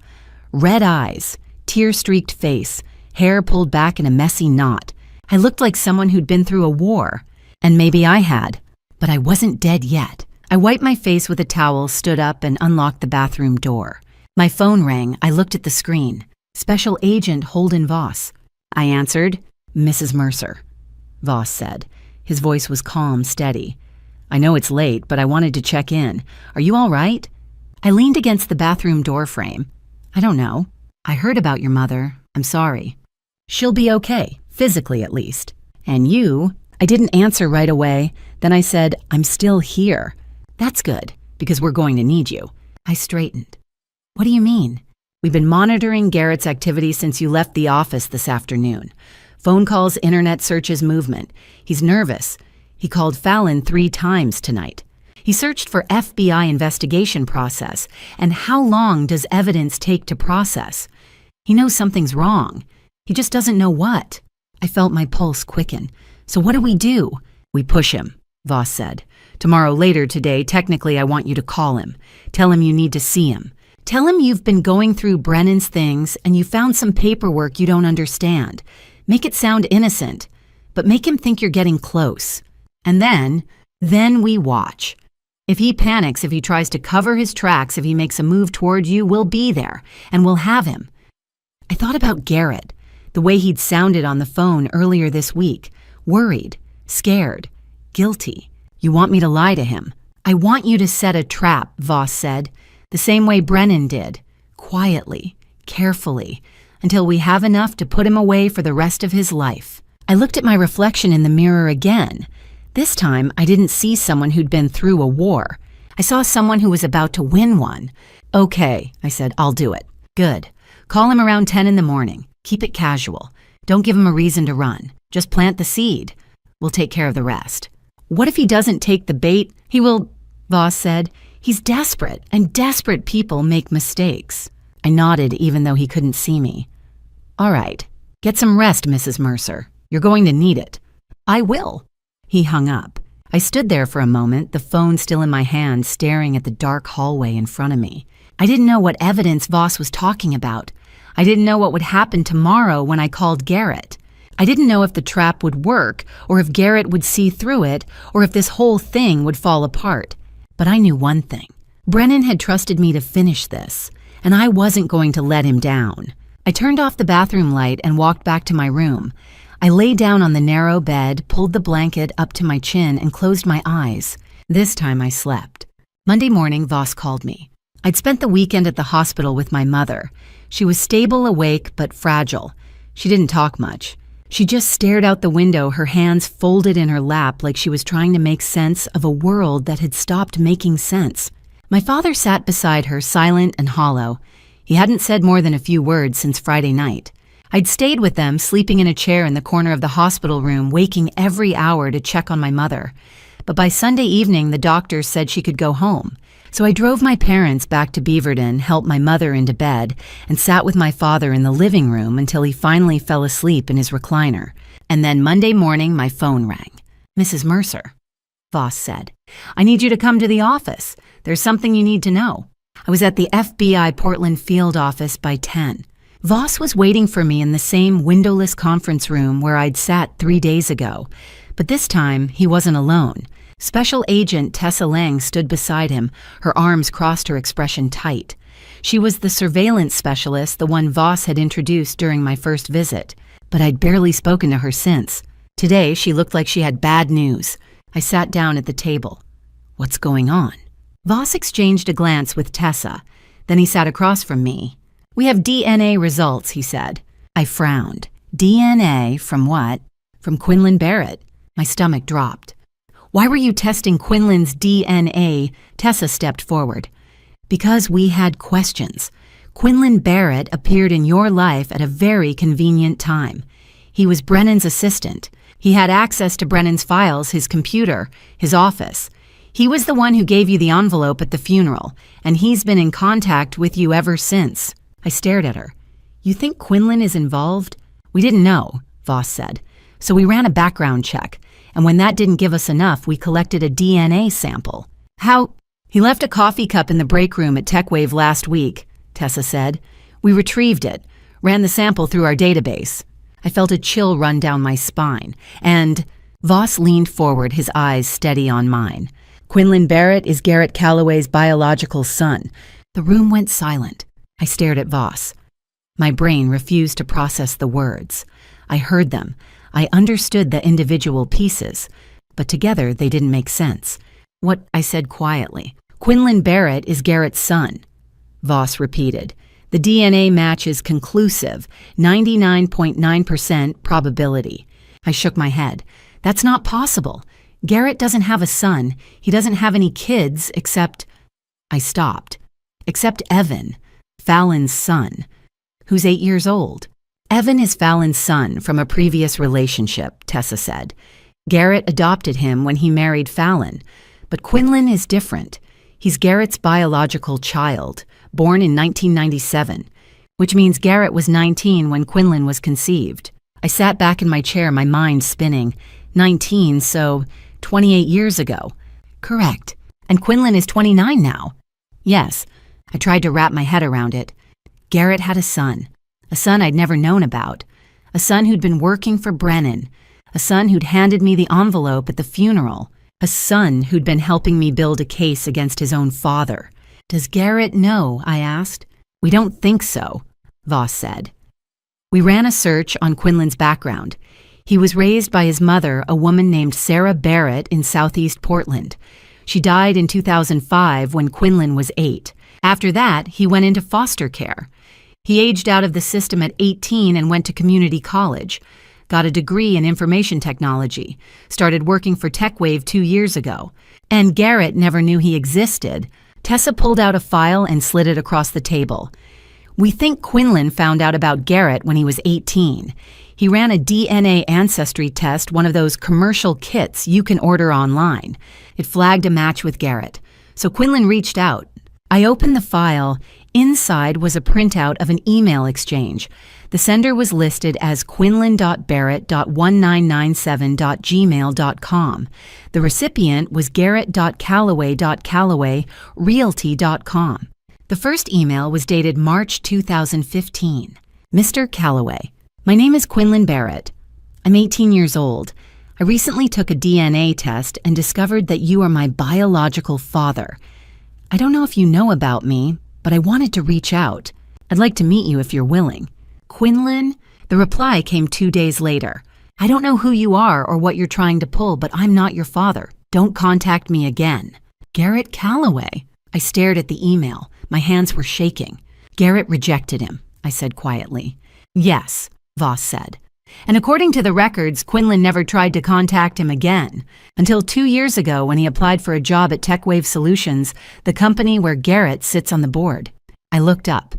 Red eyes, tear-streaked face, hair pulled back in a messy knot. I looked like someone who'd been through a war. And maybe I had. But I wasn't dead yet. I wiped my face with a towel, stood up, and unlocked the bathroom door. My phone rang. I looked at the screen. Special Agent Holden Voss. I answered. "Mrs. Mercer," Voss said. His voice was calm, steady. "I know it's late, but I wanted to check in. Are you all right?" I leaned against the bathroom door frame. "I don't know. I heard about your mother. I'm sorry." "She'll be okay, physically at least. And you?" I didn't answer right away. Then I said, "I'm still here." "That's good, because we're going to need you." I straightened. "What do you mean?" "We've been monitoring Garrett's activity since you left the office this afternoon. Phone calls, internet searches, movement. He's nervous. He called Fallon 3 times tonight. He searched for FBI investigation process, and how long does evidence take to process? He knows something's wrong. He just doesn't know what." I felt my pulse quicken. "So what do we do?" "We push him," Voss said. "Tomorrow later today, technically I want you to call him. Tell him you need to see him. Tell him you've been going through Brennan's things and you found some paperwork you don't understand. Make it sound innocent, but make him think you're getting close. And then we watch. If he panics, if he tries to cover his tracks, if he makes a move toward you, we'll be there, and we'll have him." I thought about Garrett, the way he'd sounded on the phone earlier this week. Worried, scared, guilty. "You want me to lie to him?" "I want you to set a trap," Voss said, "the same way Brennan did. Quietly, carefully, until we have enough to put him away for the rest of his life." I looked at my reflection in the mirror again. This time, I didn't see someone who'd been through a war. I saw someone who was about to win one. "Okay," I said, "I'll do it." "Good. Call him around 10 in the morning. Keep it casual. Don't give him a reason to run. Just plant the seed. We'll take care of the rest." "What if he doesn't take the bait?" "He will," Voss said. "He's desperate, and desperate people make mistakes." I nodded even though he couldn't see me. "All right. Get some rest, Mrs. Mercer. You're going to need it." "I will." He hung up. I stood there for a moment, the phone still in my hand, staring at the dark hallway in front of me. I didn't know what evidence Voss was talking about. I didn't know what would happen tomorrow when I called Garrett. I didn't know if the trap would work, or if Garrett would see through it, or if this whole thing would fall apart. But I knew one thing. Brennan had trusted me to finish this, and I wasn't going to let him down. I turned off the bathroom light and walked back to my room. I lay down on the narrow bed, pulled the blanket up to my chin, and closed my eyes. This time I slept. Monday morning, Voss called me. I'd spent the weekend at the hospital with my mother. She was stable, awake, but fragile. She didn't talk much. She just stared out the window, her hands folded in her lap like she was trying to make sense of a world that had stopped making sense. My father sat beside her, silent and hollow. He hadn't said more than a few words since Friday night. I'd stayed with them, sleeping in a chair in the corner of the hospital room, waking every hour to check on my mother. But by Sunday evening, the doctors said she could go home. So I drove my parents back to Beaverton, helped my mother into bed, and sat with my father in the living room until he finally fell asleep in his recliner. And then Monday morning, my phone rang. "Mrs. Mercer," Voss said, "I need you to come to the office. There's something you need to know." I was at the FBI Portland field office by 10. Voss was waiting for me in the same windowless conference room where I'd sat 3 days ago, But this time, he wasn't alone. Special Agent Tessa Lang stood beside him, her arms crossed, her expression tight. She was the surveillance specialist, the one Voss had introduced during my first visit. But I'd barely spoken to her since. Today, she looked like she had bad news. I sat down at the table. What's going on? Voss exchanged a glance with Tessa. Then he sat across from me. We have DNA results, he said. I frowned. DNA from what? From Quinlan Barrett. My stomach dropped. Why were you testing Quinlan's DNA? Tessa stepped forward. Because we had questions. Quinlan Barrett appeared in your life at a very convenient time. He was Brennan's assistant. He had access to Brennan's files, his computer, his office. He was the one who gave you the envelope at the funeral, and he's been in contact with you ever since. I stared at her. You think Quinlan is involved? We didn't know, Voss said. So we ran a background check, and when that didn't give us enough, we collected a DNA sample. How? He left a coffee cup in the break room at TechWave last week, Tessa said. We retrieved it, ran the sample through our database. I felt a chill run down my spine, and Voss leaned forward, his eyes steady on mine. Quinlan Barrett is Garrett Calloway's biological son. The room went silent. I stared at Voss. My brain refused to process the words. I heard them. I understood the individual pieces, but together they didn't make sense. What? I said quietly. Quinlan Barrett is Garrett's son. Voss repeated. The DNA match is conclusive, 99.9% probability. I shook my head. That's not possible. Garrett doesn't have a son. He doesn't have any kids except... I stopped. Except Evan, Fallon's son, who's 8 years old. Evan is Fallon's son from a previous relationship, Tessa said. Garrett adopted him when he married Fallon. But Quinlan is different. He's Garrett's biological child, born in 1997, which means Garrett was 19 when Quinlan was conceived. I sat back in my chair, my mind spinning. 19, so 28 years ago. Correct. And Quinlan is 29 now. Yes. I tried to wrap my head around it. Garrett had a son I'd never known about, a son who'd been working for Brennan, a son who'd handed me the envelope at the funeral, a son who'd been helping me build a case against his own father. Does Garrett know? I asked. We don't think so, Voss said. We ran a search on Quinlan's background. He was raised by his mother, a woman named Sarah Barrett in southeast Portland. She died in 2005 when Quinlan was 8. After that, he went into foster care. He aged out of the system at 18 and went to community college, got a degree in information technology, started working for TechWave 2 years ago. And Garrett never knew he existed. Tessa pulled out a file and slid it across the table. We think Quinlan found out about Garrett when he was 18. He ran a DNA ancestry test, one of those commercial kits you can order online. It flagged a match with Garrett. So Quinlan reached out. I opened the file. Inside was a printout of an email exchange. The sender was listed as quinlan.barrett.1997.gmail.com. The recipient was garrett.calloway.calloway.realty.com. The first email was dated March 2015. Mr. Calloway, my name is Quinlan Barrett. I'm 18 years old. I recently took a DNA test and discovered that you are my biological father. I don't know if you know about me, but I wanted to reach out. I'd like to meet you if you're willing. Quinlan? The reply came 2 days later. I don't know who you are or what you're trying to pull, but I'm not your father. Don't contact me again. Garrett Calloway. I stared at the email. My hands were shaking. Garrett rejected him, I said quietly. Yes, Voss said. And according to the records, Quinlan never tried to contact him again, until 2 years ago when he applied for a job at TechWave Solutions, the company where Garrett sits on the board. I looked up.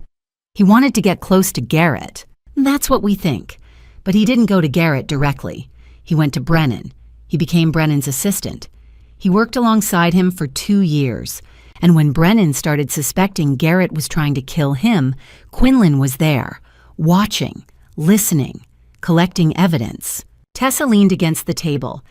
He wanted to get close to Garrett. That's what we think. But he didn't go to Garrett directly. He went to Brennan. He became Brennan's assistant. He worked alongside him for 2 years. And when Brennan started suspecting Garrett was trying to kill him, Quinlan was there, watching, listening, collecting evidence. Tessa leaned against the table.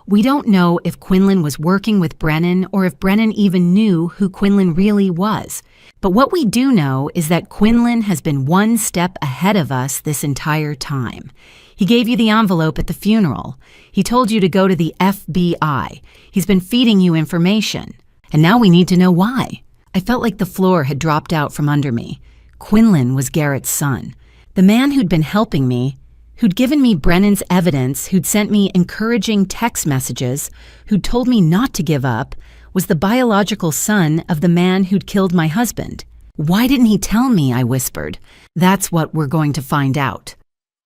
We don't know if Quinlan was working with Brennan or if Brennan even knew who Quinlan really was. But what we do know is that Quinlan has been one step ahead of us this entire time. He gave you the envelope at the funeral. He told you to go to the FBI. He's been feeding you information. And now we need to know why. I felt like the floor had dropped out from under me. Quinlan was Garrett's son. The man who'd been helping me, who'd given me Brennan's evidence, who'd sent me encouraging text messages, who'd told me not to give up, was the biological son of the man who'd killed my husband. Why didn't he tell me? I whispered. That's what we're going to find out,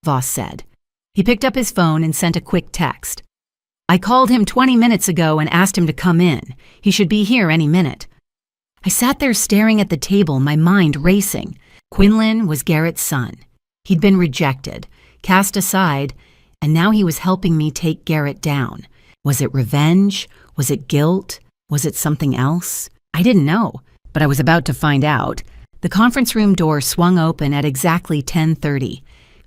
Voss said. He picked up his phone and sent a quick text. I called him 20 minutes ago and asked him to come in. He should be here any minute. I sat there staring at the table, my mind racing. Quinlan was Garrett's son. He'd been rejected, cast aside, and now he was helping me take Garrett down. Was it revenge? Was it guilt? Was it something else? I didn't know, but I was about to find out. The conference room door swung open at exactly 10:30.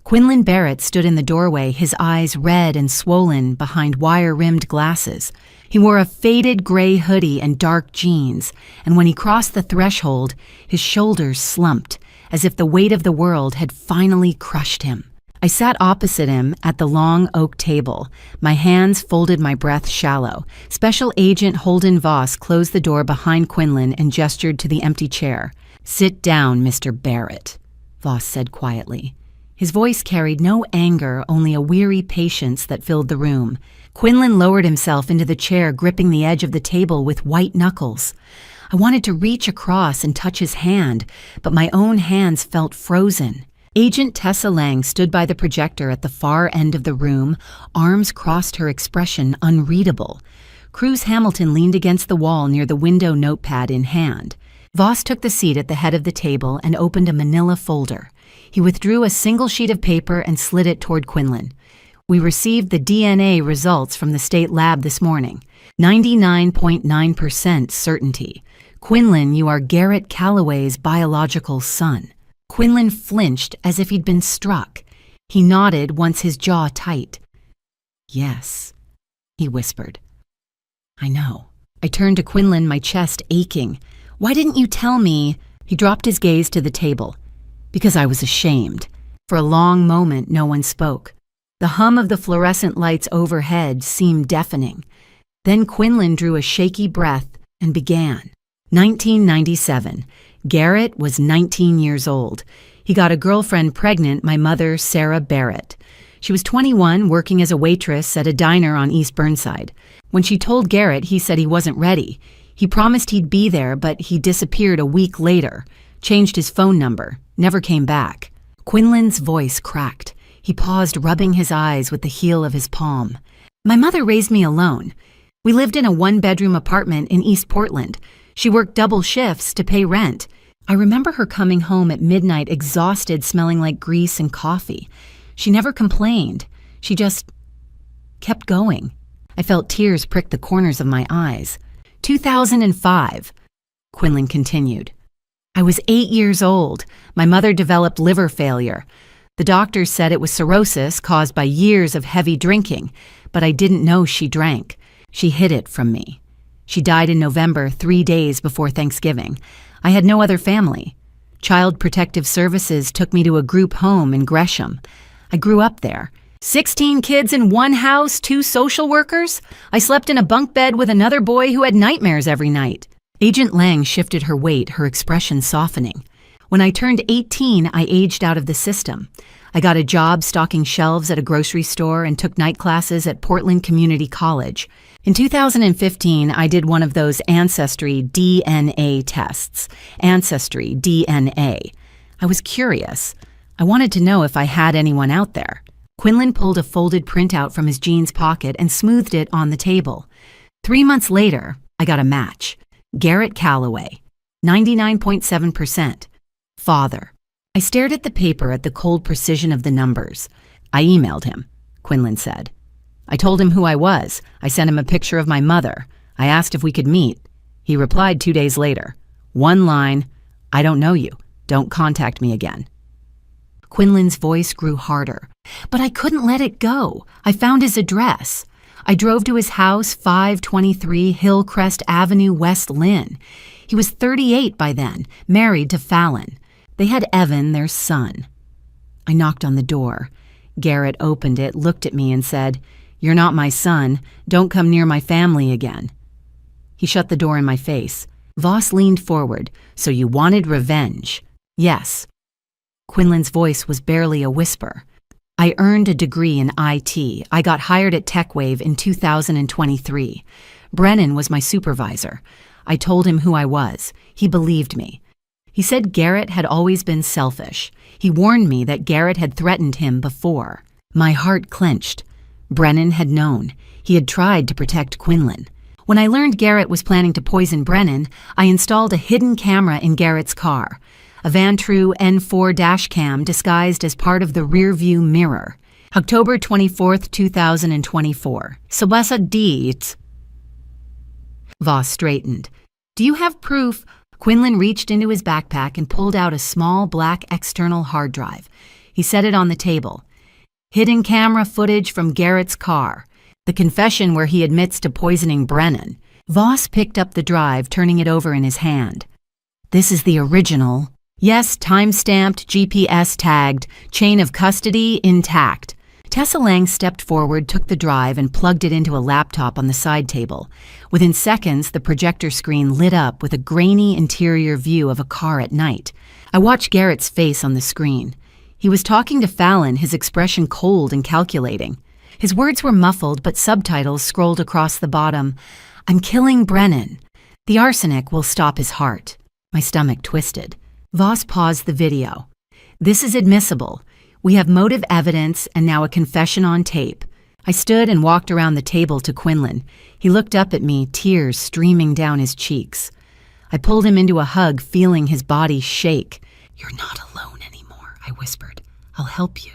Quinlan Barrett stood in the doorway, his eyes red and swollen behind wire-rimmed glasses. He wore a faded gray hoodie and dark jeans, and when he crossed the threshold, his shoulders slumped, as if the weight of the world had finally crushed him. I sat opposite him at the long oak table, my hands folded, my breath shallow. Special Agent Holden Voss closed the door behind Quinlan and gestured to the empty chair. "Sit down, Mr. Barrett," Voss said quietly. His voice carried no anger, only a weary patience that filled the room. Quinlan lowered himself into the chair, gripping the edge of the table with white knuckles. I wanted to reach across and touch his hand, but my own hands felt frozen. Agent Tessa Lang stood by the projector at the far end of the room, arms crossed, her expression unreadable. Cruz Hamilton leaned against the wall near the window, notepad in hand. Voss took the seat at the head of the table and opened a manila folder. He withdrew a single sheet of paper and slid it toward Quinlan. "We received the DNA results from the state lab this morning. 99.9% certainty. Quinlan, you are Garrett Calloway's biological son." Quinlan flinched as if he'd been struck. He nodded, once his jaw tight. "Yes," he whispered. "I know." I turned to Quinlan, my chest aching. "Why didn't you tell me?" He dropped his gaze to the table. "Because I was ashamed." For a long moment, no one spoke. The hum of the fluorescent lights overhead seemed deafening. Then Quinlan drew a shaky breath and began. 1997. Garrett was 19 years old. He got a girlfriend pregnant, my mother, Sarah Barrett. She was 21, working as a waitress at a diner on East Burnside. When she told Garrett, he said he wasn't ready. He promised he'd be there, but he disappeared a week later, changed his phone number, never came back. Quinlan's voice cracked. He paused, rubbing his eyes with the heel of his palm. "My mother raised me alone. We lived in a one-bedroom apartment in East Portland. She worked double shifts to pay rent. I remember her coming home at midnight exhausted, smelling like grease and coffee. She never complained. She just kept going." I felt tears prick the corners of my eyes. 2005, Quinlan continued. "I was 8 years old. My mother developed liver failure. The doctors said it was cirrhosis caused by years of heavy drinking, but I didn't know she drank. She hid it from me. She died in November, 3 days before Thanksgiving. I had no other family. Child Protective Services took me to a group home in Gresham. I grew up there. 16 kids in one house, 2 social workers? I slept in a bunk bed with another boy who had nightmares every night." Agent Lang shifted her weight, her expression softening. "When I turned 18, I aged out of the system. I got a job stocking shelves at a grocery store and took night classes at Portland Community College. In 2015, I did one of those Ancestry DNA tests. Ancestry DNA. I was curious. I wanted to know if I had anyone out there." Quinlan pulled a folded printout from his jeans pocket and smoothed it on the table. 3 months later, I got a match. Garrett Calloway, 99.7%. Father. I stared at the paper at the cold precision of the numbers. "I emailed him," Quinlan said. "I told him who I was. I sent him a picture of my mother. I asked if we could meet. He replied 2 days later. One line, 'I don't know you. Don't contact me again.'" Quinlan's voice grew harder. "But I couldn't let it go. I found his address. I drove to his house, 523 Hillcrest Avenue, West Lynn. He was 38 by then, married to Fallon. They had Evan, their son." I knocked on the door. Garrett opened it, looked at me, and said, "You're not my son. Don't come near my family again." He shut the door in my face. Voss leaned forward. "So you wanted revenge?" "Yes." Quinlan's voice was barely a whisper. "I earned a degree in IT. I got hired at TechWave in 2023. Brennan was my supervisor. I told him who I was. He believed me. He said Garrett had always been selfish. He warned me that Garrett had threatened him before." My heart clenched. Brennan had known. He had tried to protect Quinlan. When I learned Garrett was planning to poison Brennan, I installed a hidden camera in Garrett's car, a Vantrue N4 dashcam disguised as part of the rearview mirror. October 24th, 2024. Sobasa Deeds. Voss straightened. "Do you have proof?" Quinlan reached into his backpack and pulled out a small black external hard drive. He set it on the table. "Hidden camera footage from Garrett's car. The confession where he admits to poisoning Brennan." Voss picked up the drive, turning it over in his hand. "This is the original." "Yes, time-stamped, GPS tagged, chain of custody intact." Tessa Lang stepped forward, took the drive, and plugged it into a laptop on the side table. Within seconds, the projector screen lit up with a grainy interior view of a car at night. I watched Garrett's face on the screen. He was talking to Fallon, his expression cold and calculating. His words were muffled, but subtitles scrolled across the bottom. "I'm killing Brennan. The arsenic will stop his heart." My stomach twisted. Voss paused the video. "This is admissible. We have motive evidence and now a confession on tape." I stood and walked around the table to Quinlan. He looked up at me, tears streaming down his cheeks. I pulled him into a hug, feeling his body shake. "You're not alone anymore," I whispered. "I'll help you."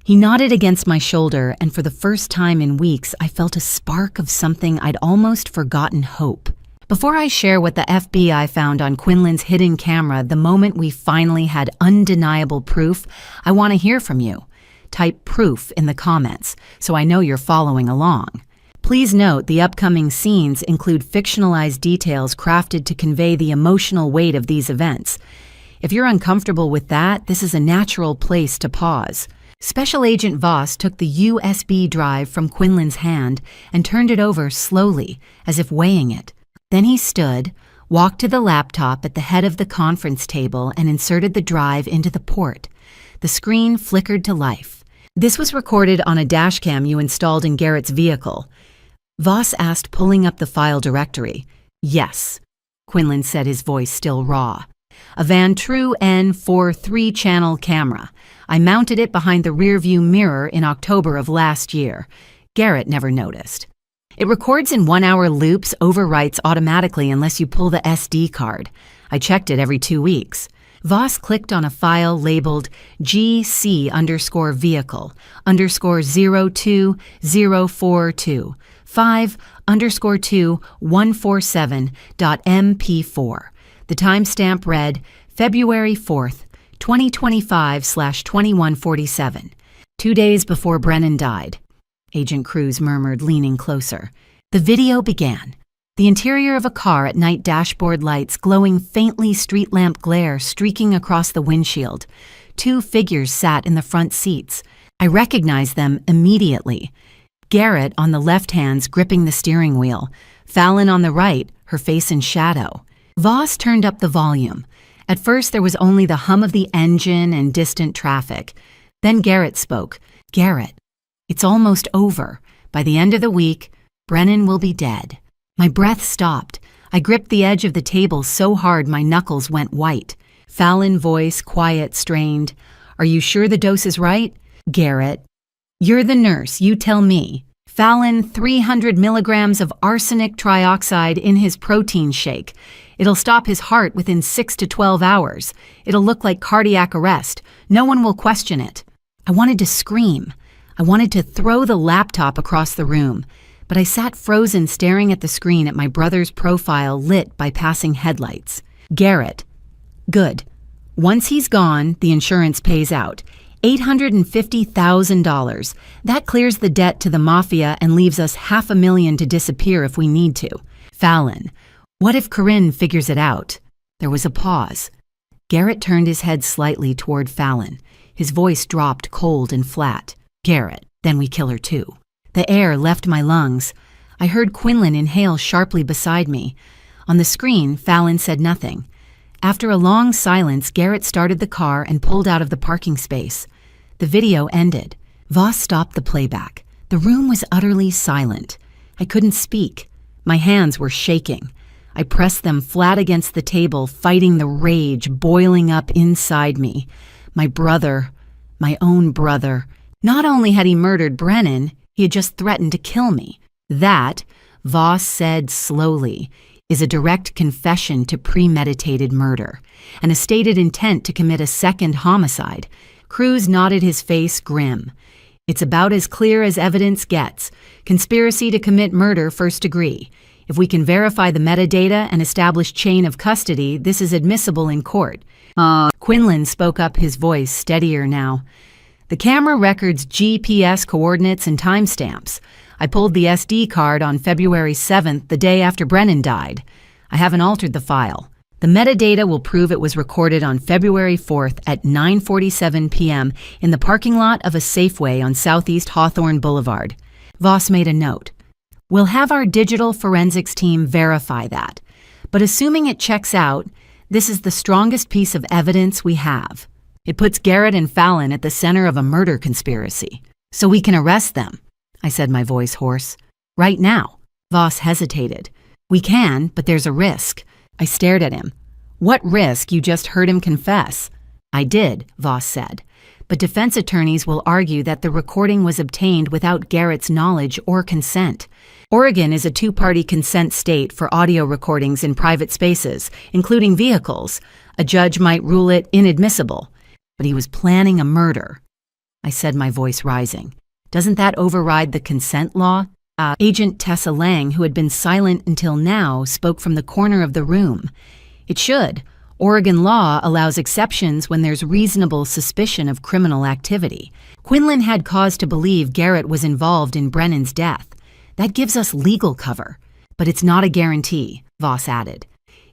He nodded against my shoulder, and for the first time in weeks, I felt a spark of something I'd almost forgotten: hope. Before I share what the FBI found on Quinlan's hidden camera the moment we finally had undeniable proof, I want to hear from you. Type "proof" in the comments so I know you're following along. Please note the upcoming scenes include fictionalized details crafted to convey the emotional weight of these events. If you're uncomfortable with that, this is a natural place to pause. Special Agent Voss took the USB drive from Quinlan's hand and turned it over slowly, as if weighing it. Then he stood, walked to the laptop at the head of the conference table, and inserted the drive into the port. The screen flickered to life. "This was recorded on a dashcam you installed in Garrett's vehicle." Voss asked, pulling up the file directory. "Yes," Quinlan said, his voice still raw. "A Vantrue N4 3-channel camera. I mounted it behind the rearview mirror in October of last year. Garrett never noticed. It records in 1-hour loops, overwrites automatically unless you pull the SD card. I checked it every 2 weeks." Voss clicked on a file labeled GC_vehicle_02042 5_2 147.mp4. The timestamp read February 4th, 2025/2147. 2 days before Brennan died. Agent Cruz murmured, leaning closer. The video began. The interior of a car at night, dashboard lights glowing faintly, street lamp glare streaking across the windshield. 2 figures sat in the front seats. I recognized them immediately. Garrett on the left, hands gripping the steering wheel. Fallon on the right, her face in shadow. Voss turned up the volume. At first there was only the hum of the engine and distant traffic. Then Garrett spoke. "Garrett, it's almost over. By the end of the week, Brennan will be dead." My breath stopped. I gripped the edge of the table so hard my knuckles went white. Fallon voice, quiet, strained. "Are you sure the dose is right?" Garrett. "You're the nurse, you tell me." Fallon, 300 milligrams of arsenic trioxide in his protein shake. It'll stop his heart within 6 to 12 hours. It'll look like cardiac arrest. No one will question it. I wanted to scream. I wanted to throw the laptop across the room. But I sat frozen, staring at the screen at my brother's profile lit by passing headlights. Garrett. Good. Once he's gone, the insurance pays out. $850,000. That clears the debt to the mafia and leaves us $500,000 to disappear if we need to. Fallon. What if Corinne figures it out? There was a pause. Garrett turned his head slightly toward Fallon. His voice dropped cold and flat. Garrett. Then we kill her too. The air left my lungs. I heard Quinlan inhale sharply beside me. On the screen, Fallon said nothing. After a long silence, Garrett started the car and pulled out of the parking space. The video ended. Voss stopped the playback. The room was utterly silent. I couldn't speak. My hands were shaking. I pressed them flat against the table, fighting the rage boiling up inside me. My brother, my own brother. Not only had he murdered Brennan, he had just threatened to kill me. That, Voss said slowly, is a direct confession to premeditated murder, and a stated intent to commit a second homicide. Cruz nodded, his face grim. It's about as clear as evidence gets. Conspiracy to commit murder, first degree. If we can verify the metadata and establish chain of custody, this is admissible in court. Quinlan spoke up, his voice steadier now. The camera records GPS coordinates and timestamps. I pulled the SD card on February 7th, the day after Brennan died. I haven't altered the file. The metadata will prove it was recorded on February 4th at 9:47 p.m. in the parking lot of a Safeway on Southeast Hawthorne Boulevard. Voss made a note. We'll have our digital forensics team verify that. But assuming it checks out, this is the strongest piece of evidence we have. It puts Garrett and Fallon at the center of a murder conspiracy. So we can arrest them, I said, my voice hoarse. Right now. Voss hesitated. We can, but there's a risk. I stared at him. What risk? You just heard him confess. I did, Voss said. But defense attorneys will argue that the recording was obtained without Garrett's knowledge or consent. Oregon is a two-party consent state for audio recordings in private spaces, including vehicles. A judge might rule it inadmissible. But he was planning a murder, I said, my voice rising. Doesn't that override the consent law? Agent Tessa Lang, who had been silent until now, spoke from the corner of the room. It should. Oregon law allows exceptions when there's reasonable suspicion of criminal activity. Quinlan had cause to believe Garrett was involved in Brennan's death. That gives us legal cover. But it's not a guarantee, Voss added.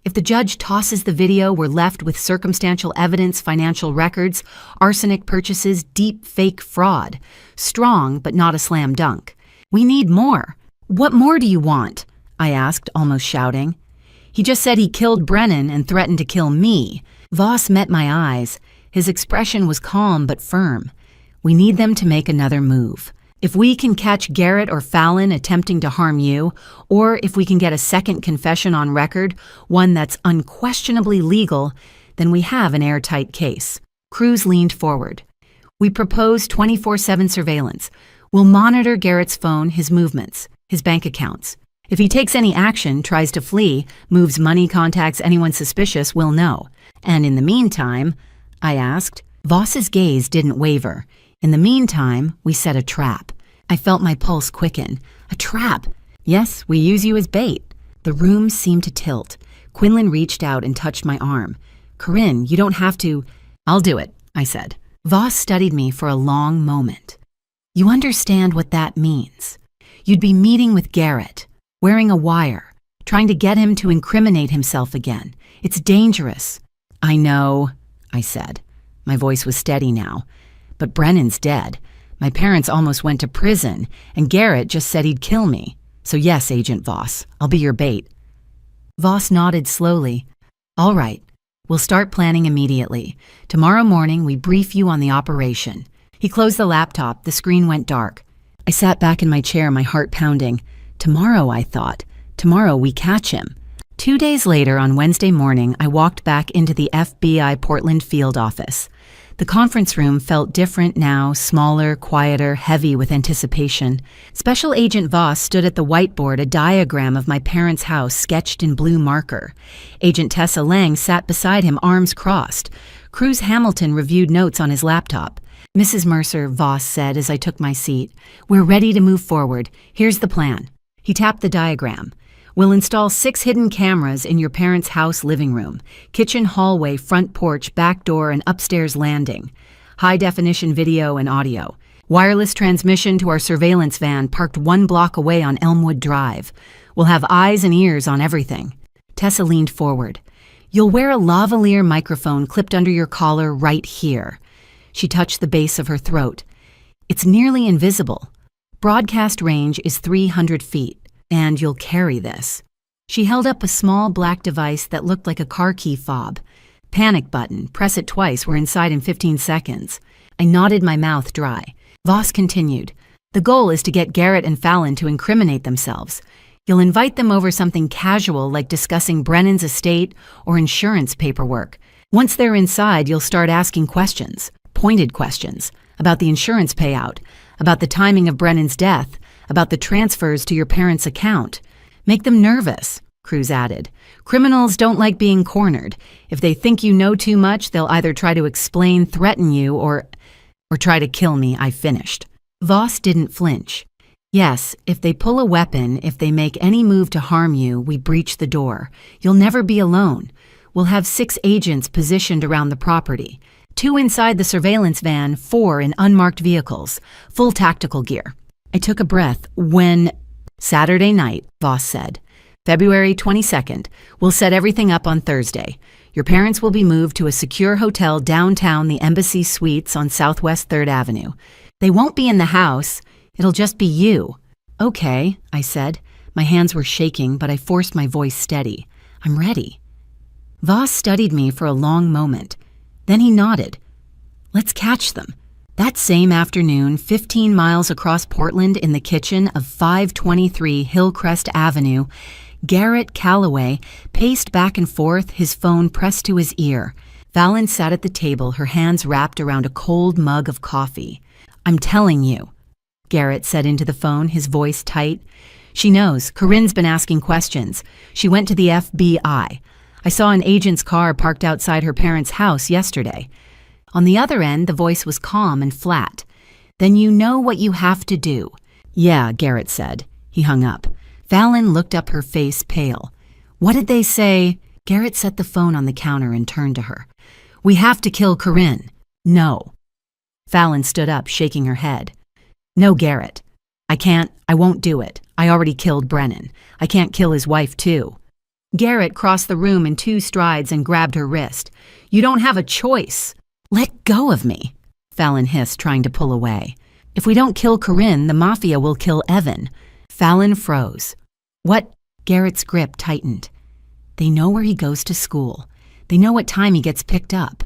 If the judge tosses the video, we're left with circumstantial evidence, financial records, arsenic purchases, deep fake fraud. Strong, but not a slam dunk. We need more. What more do you want? I asked, almost shouting. He just said he killed Brennan and threatened to kill me. Voss met my eyes. His expression was calm but firm. We need them to make another move. If we can catch Garrett or Fallon attempting to harm you, or if we can get a second confession on record, one that's unquestionably legal, then we have an airtight case. Cruz leaned forward. We propose 24/7 surveillance. We'll monitor Garrett's phone, his movements, his bank accounts. If he takes any action, tries to flee, moves money, contacts anyone suspicious, we'll know. And in the meantime, I asked. Voss's gaze didn't waver. In the meantime, we set a trap. I felt my pulse quicken. A trap? Yes, we use you as bait. The room seemed to tilt. Quinlan reached out and touched my arm. Corinne, you don't have to. I'll do it, I said. Voss studied me for a long moment. You understand what that means. You'd be meeting with Garrett, wearing a wire, trying to get him to incriminate himself again. It's dangerous. I know, I said. My voice was steady now. But Brennan's dead. My parents almost went to prison, and Garrett just said he'd kill me. So yes, Agent Voss, I'll be your bait. Voss nodded slowly. All right, we'll start planning immediately. Tomorrow morning, we brief you on the operation. He closed the laptop. The screen went dark. I sat back in my chair, my heart pounding. Tomorrow, I thought. Tomorrow we catch him. 2 days later, on Wednesday morning, I walked back into the FBI Portland field office. The conference room felt different now, smaller, quieter, heavy with anticipation. Special Agent Voss stood at the whiteboard, a diagram of my parents' house sketched in blue marker. Agent Tessa Lang sat beside him, arms crossed. Cruz Hamilton reviewed notes on his laptop. Mrs. Mercer, Voss said as I took my seat, we're ready to move forward. Here's the plan. He tapped the diagram. We'll install 6 hidden cameras in your parents' house living room, kitchen, hallway, front porch, back door, and upstairs landing. High-definition video and audio. Wireless transmission to our surveillance van parked 1 block away on Elmwood Drive. We'll have eyes and ears on everything. Tessa leaned forward. You'll wear a lavalier microphone clipped under your collar right here. She touched the base of her throat. It's nearly invisible. Broadcast range is 300 feet, and you'll carry this. She held up a small black device that looked like a car key fob. Panic button, press it twice, we're inside in 15 seconds. I nodded, my mouth dry. Voss continued. The goal is to get Garrett and Fallon to incriminate themselves. You'll invite them over something casual like discussing Brennan's estate or insurance paperwork. Once they're inside, you'll start asking questions, pointed questions, about the insurance payout, about the timing of Brennan's death, about the transfers to your parents' account. Make them nervous, Cruz added. Criminals don't like being cornered. If they think you know too much, they'll either try to explain, threaten you, or try to kill me, I finished. Voss didn't flinch. Yes, if they pull a weapon, if they make any move to harm you, we breach the door. You'll never be alone. We'll have 6 agents positioned around the property. 2 inside the surveillance van, 4 in unmarked vehicles, full tactical gear. I took a breath. Saturday night, Voss said. February 22nd. We'll set everything up on Thursday. Your parents will be moved to a secure hotel downtown, the Embassy Suites on Southwest 3rd Avenue. They won't be in the house. It'll just be you. Okay, I said. My hands were shaking, but I forced my voice steady. I'm ready. Voss studied me for a long moment. Then he nodded. Let's catch them. That same afternoon, 15 miles across Portland in the kitchen of 523 Hillcrest Avenue, Garrett Calloway paced back and forth, his phone pressed to his ear. Fallon sat at the table, her hands wrapped around a cold mug of coffee. I'm telling you, Garrett said into the phone, his voice tight. She knows. Corinne's been asking questions. She went to the FBI. I saw an agent's car parked outside her parents' house yesterday. On the other end, the voice was calm and flat. Then you know what you have to do. Yeah, Garrett said. He hung up. Fallon looked up, her face pale. What did they say? Garrett set the phone on the counter and turned to her. We have to kill Corinne. No. Fallon stood up, shaking her head. No, Garrett. I won't do it. I already killed Brennan. I can't kill his wife, too. Garrett crossed the room in 2 strides and grabbed her wrist. You don't have a choice. Let go of me, Fallon hissed, trying to pull away. If we don't kill Corinne, the mafia will kill Evan. Fallon froze. What? Garrett's grip tightened. They know where he goes to school. They know what time he gets picked up.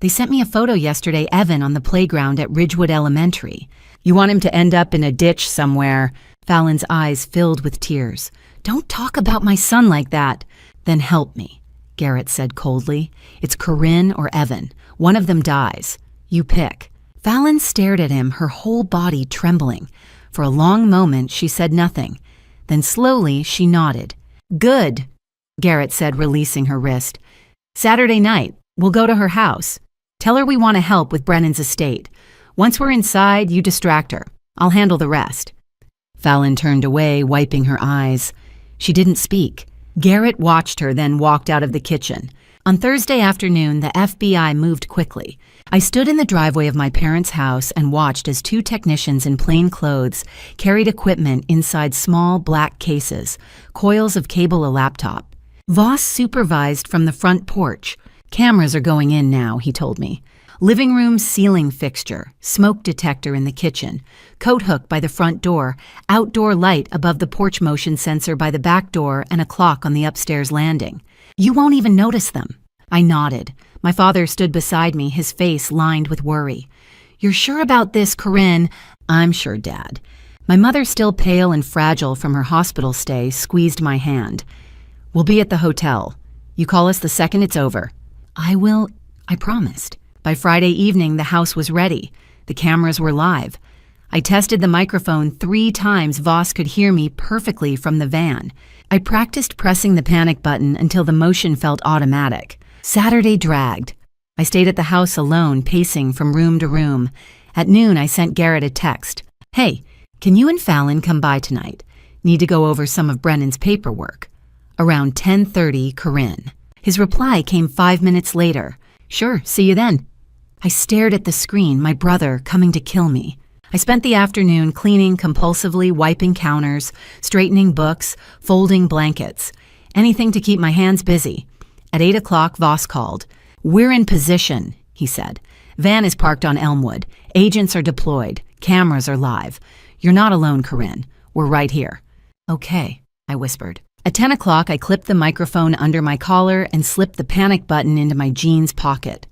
They sent me a photo yesterday, Evan on the playground at Ridgewood Elementary. You want him to end up in a ditch somewhere. Fallon's eyes filled with tears. Don't talk about my son like that. Then help me, Garrett said coldly. It's Corinne or Evan. One of them dies. You pick. Fallon stared at him, her whole body trembling. For a long moment, she said nothing. Then slowly, she nodded. Good, Garrett said, releasing her wrist. Saturday night, we'll go to her house. Tell her we want to help with Brennan's estate. Once we're inside, you distract her. I'll handle the rest. Fallon turned away, wiping her eyes. She didn't speak. Garrett watched her, then walked out of the kitchen. On Thursday afternoon, the FBI moved quickly. I stood in the driveway of my parents' house and watched as 2 technicians in plain clothes carried equipment inside small black cases, coils of cable, a laptop. Voss supervised from the front porch. Cameras are going in now, he told me. Living room ceiling fixture, smoke detector in the kitchen, coat hook by the front door, outdoor light above the porch motion sensor by the back door, and a clock on the upstairs landing. You won't even notice them. I nodded. My father stood beside me, his face lined with worry. You're sure about this, Corinne? I'm sure, Dad. My mother, still pale and fragile from her hospital stay, squeezed my hand. We'll be at the hotel. You call us the second it's over. I will, I promised. By Friday evening, the house was ready. The cameras were live. I tested the microphone 3 times. Voss could hear me perfectly from the van. I practiced pressing the panic button until the motion felt automatic. Saturday dragged. I stayed at the house alone, pacing from room to room. At noon, I sent Garrett a text. Hey, can you and Fallon come by tonight? Need to go over some of Brennan's paperwork. Around 10:30, Corinne. His reply came 5 minutes later. Sure, see you then. I stared at the screen, my brother coming to kill me. I spent the afternoon cleaning compulsively, wiping counters, straightening books, folding blankets. Anything to keep my hands busy. At 8 o'clock, Voss called. We're in position, he said. Van is parked on Elmwood. Agents are deployed. Cameras are live. You're not alone, Corinne. We're right here. Okay, I whispered. At 10 o'clock, I clipped the microphone under my collar and slipped the panic button into my jeans pocket.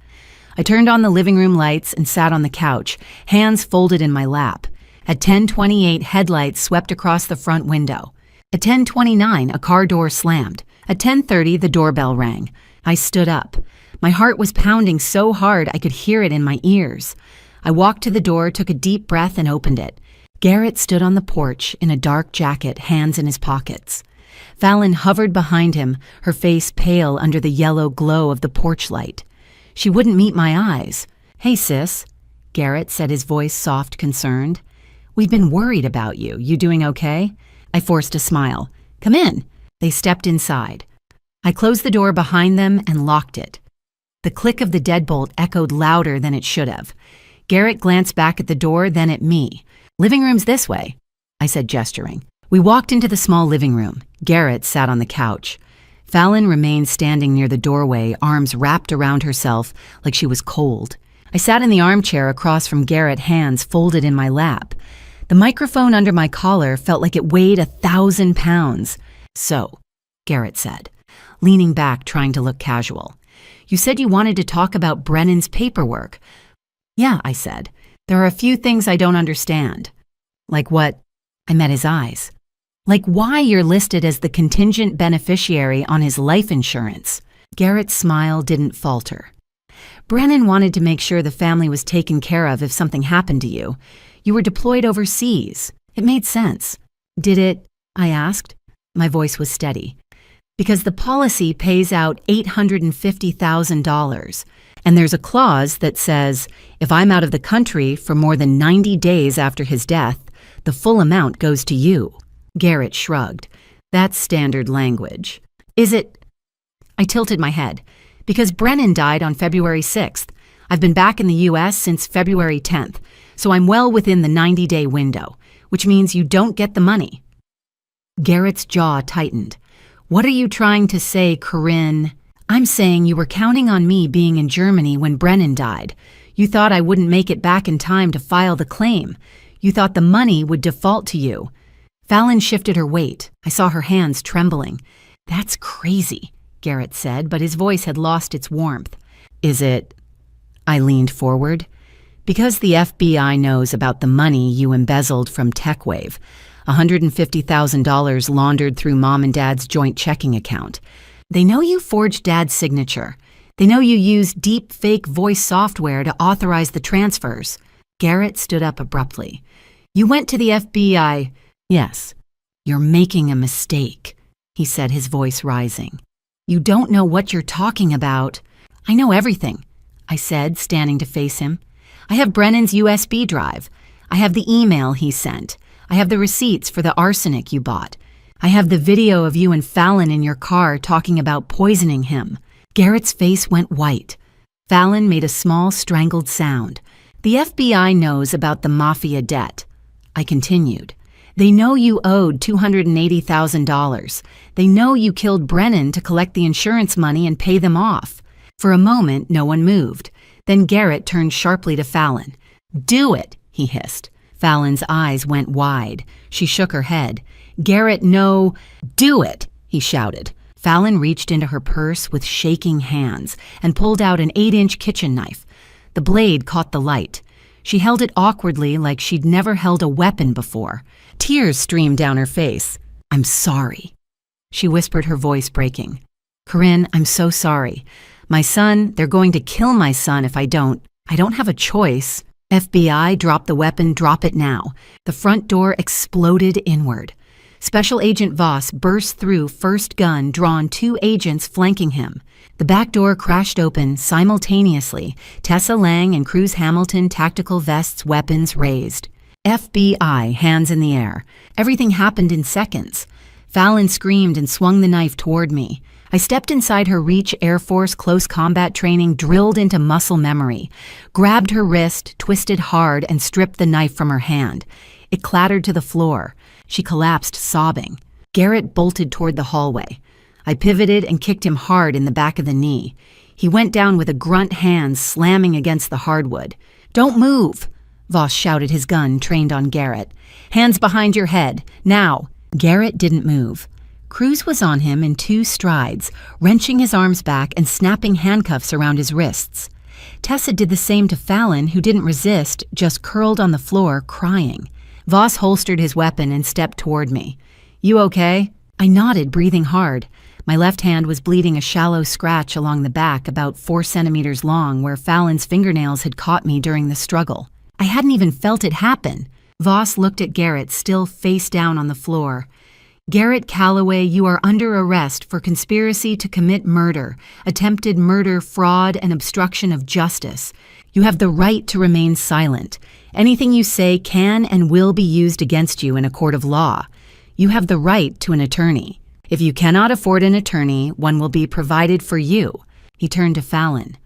I turned on the living room lights and sat on the couch, hands folded in my lap. At 10:28, headlights swept across the front window. At 10:29, a car door slammed. At 10:30, the doorbell rang. I stood up. My heart was pounding so hard I could hear it in my ears. I walked to the door, took a deep breath, and opened it. Garrett stood on the porch in a dark jacket, hands in his pockets. Fallon hovered behind him, her face pale under the yellow glow of the porch light. She wouldn't meet my eyes. "Hey, sis," Garrett said, his voice soft, concerned. "We've been worried about you. You doing okay?" I forced a smile. "Come in." They stepped inside. I closed the door behind them and locked it. The click of the deadbolt echoed louder than it should have. Garrett glanced back at the door, then at me. "Living room's this way," I said, gesturing. We walked into the small living room. Garrett sat on the couch. Fallon remained standing near the doorway, arms wrapped around herself like she was cold. I sat in the armchair across from Garrett, hands folded in my lap. The microphone under my collar felt like it weighed 1,000 pounds. "So," Garrett said, leaning back, trying to look casual. "You said you wanted to talk about Brennan's paperwork." "Yeah," I said. "There are a few things I don't understand." "Like what?" I met his eyes. "Like why you're listed as the contingent beneficiary on his life insurance." Garrett's smile didn't falter. "Brennan wanted to make sure the family was taken care of if something happened to you. You were deployed overseas. It made sense." "Did it?" I asked. My voice was steady. "Because the policy pays out $850,000, and there's a clause that says if I'm out of the country for more than 90 days after his death, the full amount goes to you." Garrett shrugged. "That's standard language." "Is it?" I tilted my head. "Because Brennan died on February 6th. I've been back in the U.S. since February 10th, so I'm well within the 90-day window, which means you don't get the money." Garrett's jaw tightened. "What are you trying to say, Corinne?" "I'm saying you were counting on me being in Germany when Brennan died. You thought I wouldn't make it back in time to file the claim. You thought the money would default to you." Fallon shifted her weight. I saw her hands trembling. "That's crazy," Garrett said, but his voice had lost its warmth. "Is it?" I leaned forward. "Because the FBI knows about the money you embezzled from TechWave, $150,000 laundered through Mom and Dad's joint checking account. They know you forged Dad's signature. They know you used deep fake voice software to authorize the transfers." Garrett stood up abruptly. "You went to the FBI. Yes. You're making a mistake," he said, his voice rising. "You don't know what you're talking about." "I know everything," I said, standing to face him. "I have Brennan's USB drive. I have the email he sent. I have the receipts for the arsenic you bought. I have the video of you and Fallon in your car talking about poisoning him." Garrett's face went white. Fallon made a small, strangled sound. "The FBI knows about the mafia debt." I continued. "They know you owed $280,000. They know you killed Brennan to collect the insurance money and pay them off." For a moment, no one moved. Then Garrett turned sharply to Fallon. "Do it," he hissed. Fallon's eyes went wide. She shook her head. "Garrett, no." "Do it," he shouted. Fallon reached into her purse with shaking hands and pulled out an 8-inch kitchen knife. The blade caught the light. She held it awkwardly like she'd never held a weapon before. Tears streamed down her face. "I'm sorry," she whispered, her voice breaking. "Corinne, I'm so sorry. My son, they're going to kill my son if I don't. I don't have a choice." "FBI, drop the weapon, drop it now." The front door exploded inward. Special Agent Voss burst through, first gun drawn, 2 agents flanking him. The back door crashed open simultaneously, Tessa Lang and Cruz Hamilton, tactical vests, weapons raised. FBI, hands in the air. Everything happened in seconds. Fallon screamed and swung the knife toward me. I stepped inside her Reach Air Force close combat training drilled into muscle memory, grabbed her wrist, twisted hard, and stripped the knife from her hand. It clattered to the floor. She collapsed, sobbing. Garrett bolted toward the hallway. I pivoted and kicked him hard in the back of the knee. He went down with a grunt, hands slamming against the hardwood. "Don't move!" Voss shouted, his gun trained on Garrett. "Hands behind your head, now!" Garrett didn't move. Cruz was on him in 2 strides, wrenching his arms back and snapping handcuffs around his wrists. Tessa did the same to Fallon, who didn't resist, just curled on the floor, crying. Voss holstered his weapon and stepped toward me. "You okay?" I nodded, breathing hard. My left hand was bleeding a shallow scratch along the back about 4 centimeters long where Fallon's fingernails had caught me during the struggle. I hadn't even felt it happen. Voss looked at Garrett, still face down on the floor. "Garrett Calloway, you are under arrest for conspiracy to commit murder, attempted murder, fraud, and obstruction of justice. You have the right to remain silent. Anything you say can and will be used against you in a court of law. You have the right to an attorney. If you cannot afford an attorney, one will be provided for you." He turned to Fallon.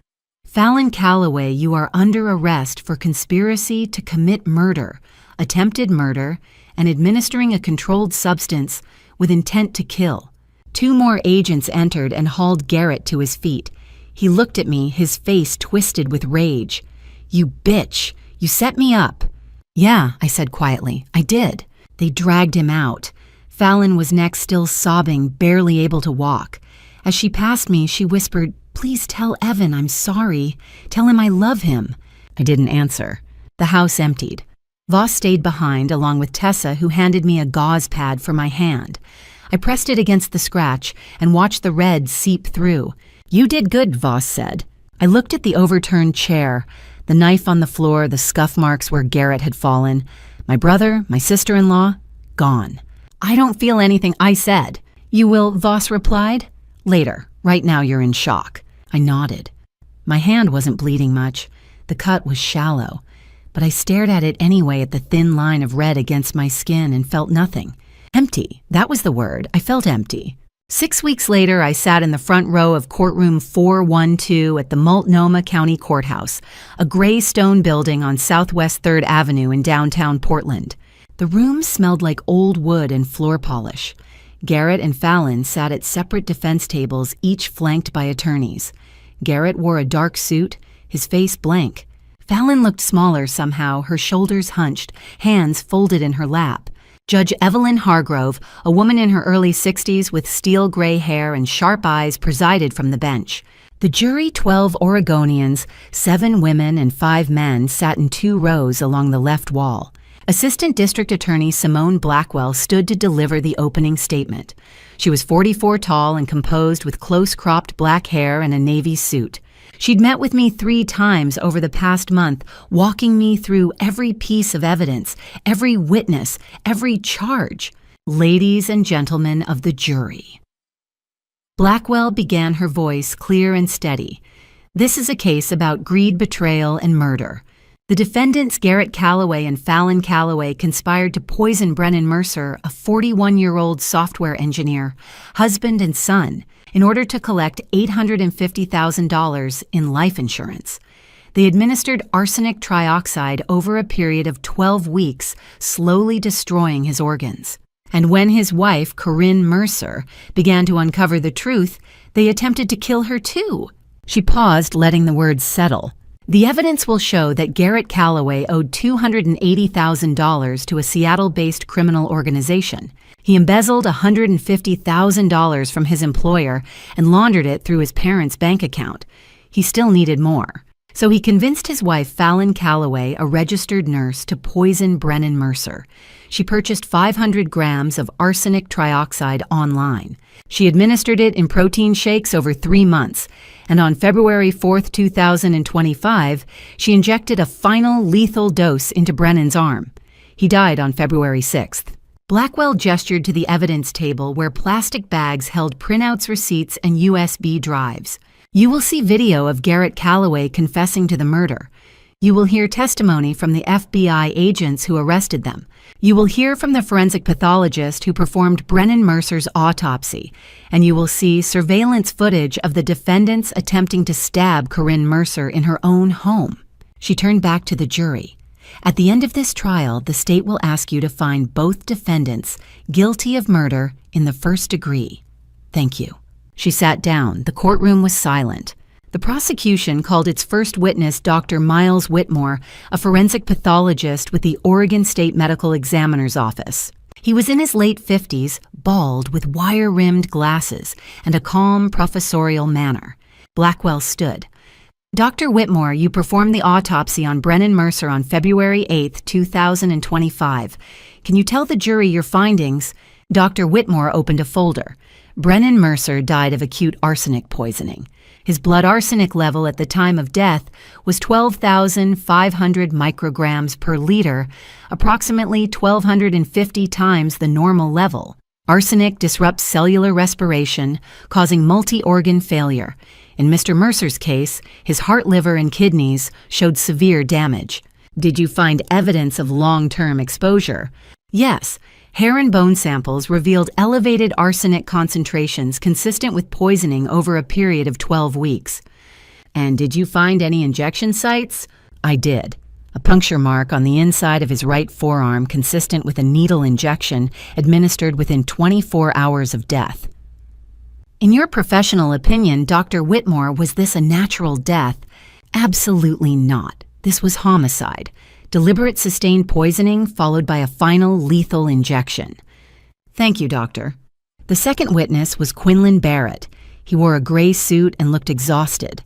"Fallon Calloway, you are under arrest for conspiracy to commit murder, attempted murder, and administering a controlled substance with intent to kill." 2 more agents entered and hauled Garrett to his feet. He looked at me, his face twisted with rage. "You bitch! You set me up." "Yeah," I said quietly. "I did." They dragged him out. Fallon was next, still sobbing, barely able to walk. As she passed me, she whispered, "Please tell Evan I'm sorry. Tell him I love him." I didn't answer. The house emptied. Voss stayed behind, along with Tessa, who handed me a gauze pad for my hand. I pressed it against the scratch and watched the red seep through. "You did good," Voss said. I looked at the overturned chair, the knife on the floor, the scuff marks where Garrett had fallen. My brother, my sister-in-law, gone. "I don't feel anything," I said. "You will," Voss replied. "Later. Right now you're in shock." I nodded. My hand wasn't bleeding much. The cut was shallow. But I stared at it anyway, at the thin line of red against my skin, and felt nothing. Empty. That was the word. I felt empty. 6 weeks later, I sat in the front row of courtroom 412 at the Multnomah County Courthouse, a gray stone building on Southwest 3rd Avenue in downtown Portland. The room smelled like old wood and floor polish. Garrett and Fallon sat at separate defense tables, each flanked by attorneys. Garrett wore a dark suit, his face blank. Fallon looked smaller somehow, her shoulders hunched, hands folded in her lap. Judge Evelyn Hargrove, a woman in her early 60s with steel gray hair and sharp eyes, presided from the bench. The jury, 12 Oregonians, 7 women and 5 men, sat in 2 rows along the left wall. Assistant District Attorney Simone Blackwell stood to deliver the opening statement. She was 44 tall and composed with close-cropped black hair and a navy suit. She'd met with me 3 times over the past month, walking me through every piece of evidence, every witness, every charge. Ladies and gentlemen of the jury. Blackwell began, her voice clear and steady. This is a case about greed, betrayal, and murder. The defendants, Garrett Calloway and Fallon Calloway, conspired to poison Brennan Mercer, a 41-year-old software engineer, husband and son, in order to collect $850,000 in life insurance. They administered arsenic trioxide over a period of 12 weeks, slowly destroying his organs. And when his wife, Corinne Mercer, began to uncover the truth, they attempted to kill her too. She paused, letting the words settle. The evidence will show that Garrett Calloway owed $280,000 to a Seattle-based criminal organization. He embezzled $150,000 from his employer and laundered it through his parents' bank account. He still needed more. So he convinced his wife, Fallon Calloway, a registered nurse, to poison Brennan Mercer. She purchased 500 grams of arsenic trioxide online. She administered it in protein shakes over 3 months, and on February 4, 2025, she injected a final lethal dose into Brennan's arm. He died on February 6th. Blackwell gestured to the evidence table where plastic bags held printouts, receipts, and USB drives. You will see video of Garrett Calloway confessing to the murder. You will hear testimony from the FBI agents who arrested them. You will hear from the forensic pathologist who performed Brennan Mercer's autopsy, and you will see surveillance footage of the defendants attempting to stab Corinne Mercer in her own home. She turned back to the jury. At the end of this trial, the state will ask you to find both defendants guilty of murder in the first degree. Thank you. She sat down. The courtroom was silent. The prosecution called its first witness Dr. Miles Whitmore, a forensic pathologist with the Oregon State Medical Examiner's Office. He was in his late 50s, bald with wire-rimmed glasses and a calm professorial manner. Blackwell stood. Dr. Whitmore, you performed the autopsy on Brennan Mercer on February 8, 2025. Can you tell the jury your findings? Dr. Whitmore opened a folder. Brennan Mercer died of acute arsenic poisoning. His blood arsenic level at the time of death was 12,500 micrograms per liter, approximately 1,250 times the normal level. Arsenic disrupts cellular respiration, causing multi-organ failure. In Mr. Mercer's case, his heart, liver, and kidneys showed severe damage. Did you find evidence of long-term exposure? Yes. Hair and bone samples revealed elevated arsenic concentrations consistent with poisoning over a period of 12 weeks. And did you find any injection sites? I did. A puncture mark on the inside of his right forearm consistent with a needle injection administered within 24 hours of death. In your professional opinion, Dr. Whitmore, was this a natural death? Absolutely not. This was homicide. Deliberate sustained poisoning followed by a final lethal injection. Thank you, Doctor. The second witness was Quinlan Barrett. He wore a gray suit and looked exhausted.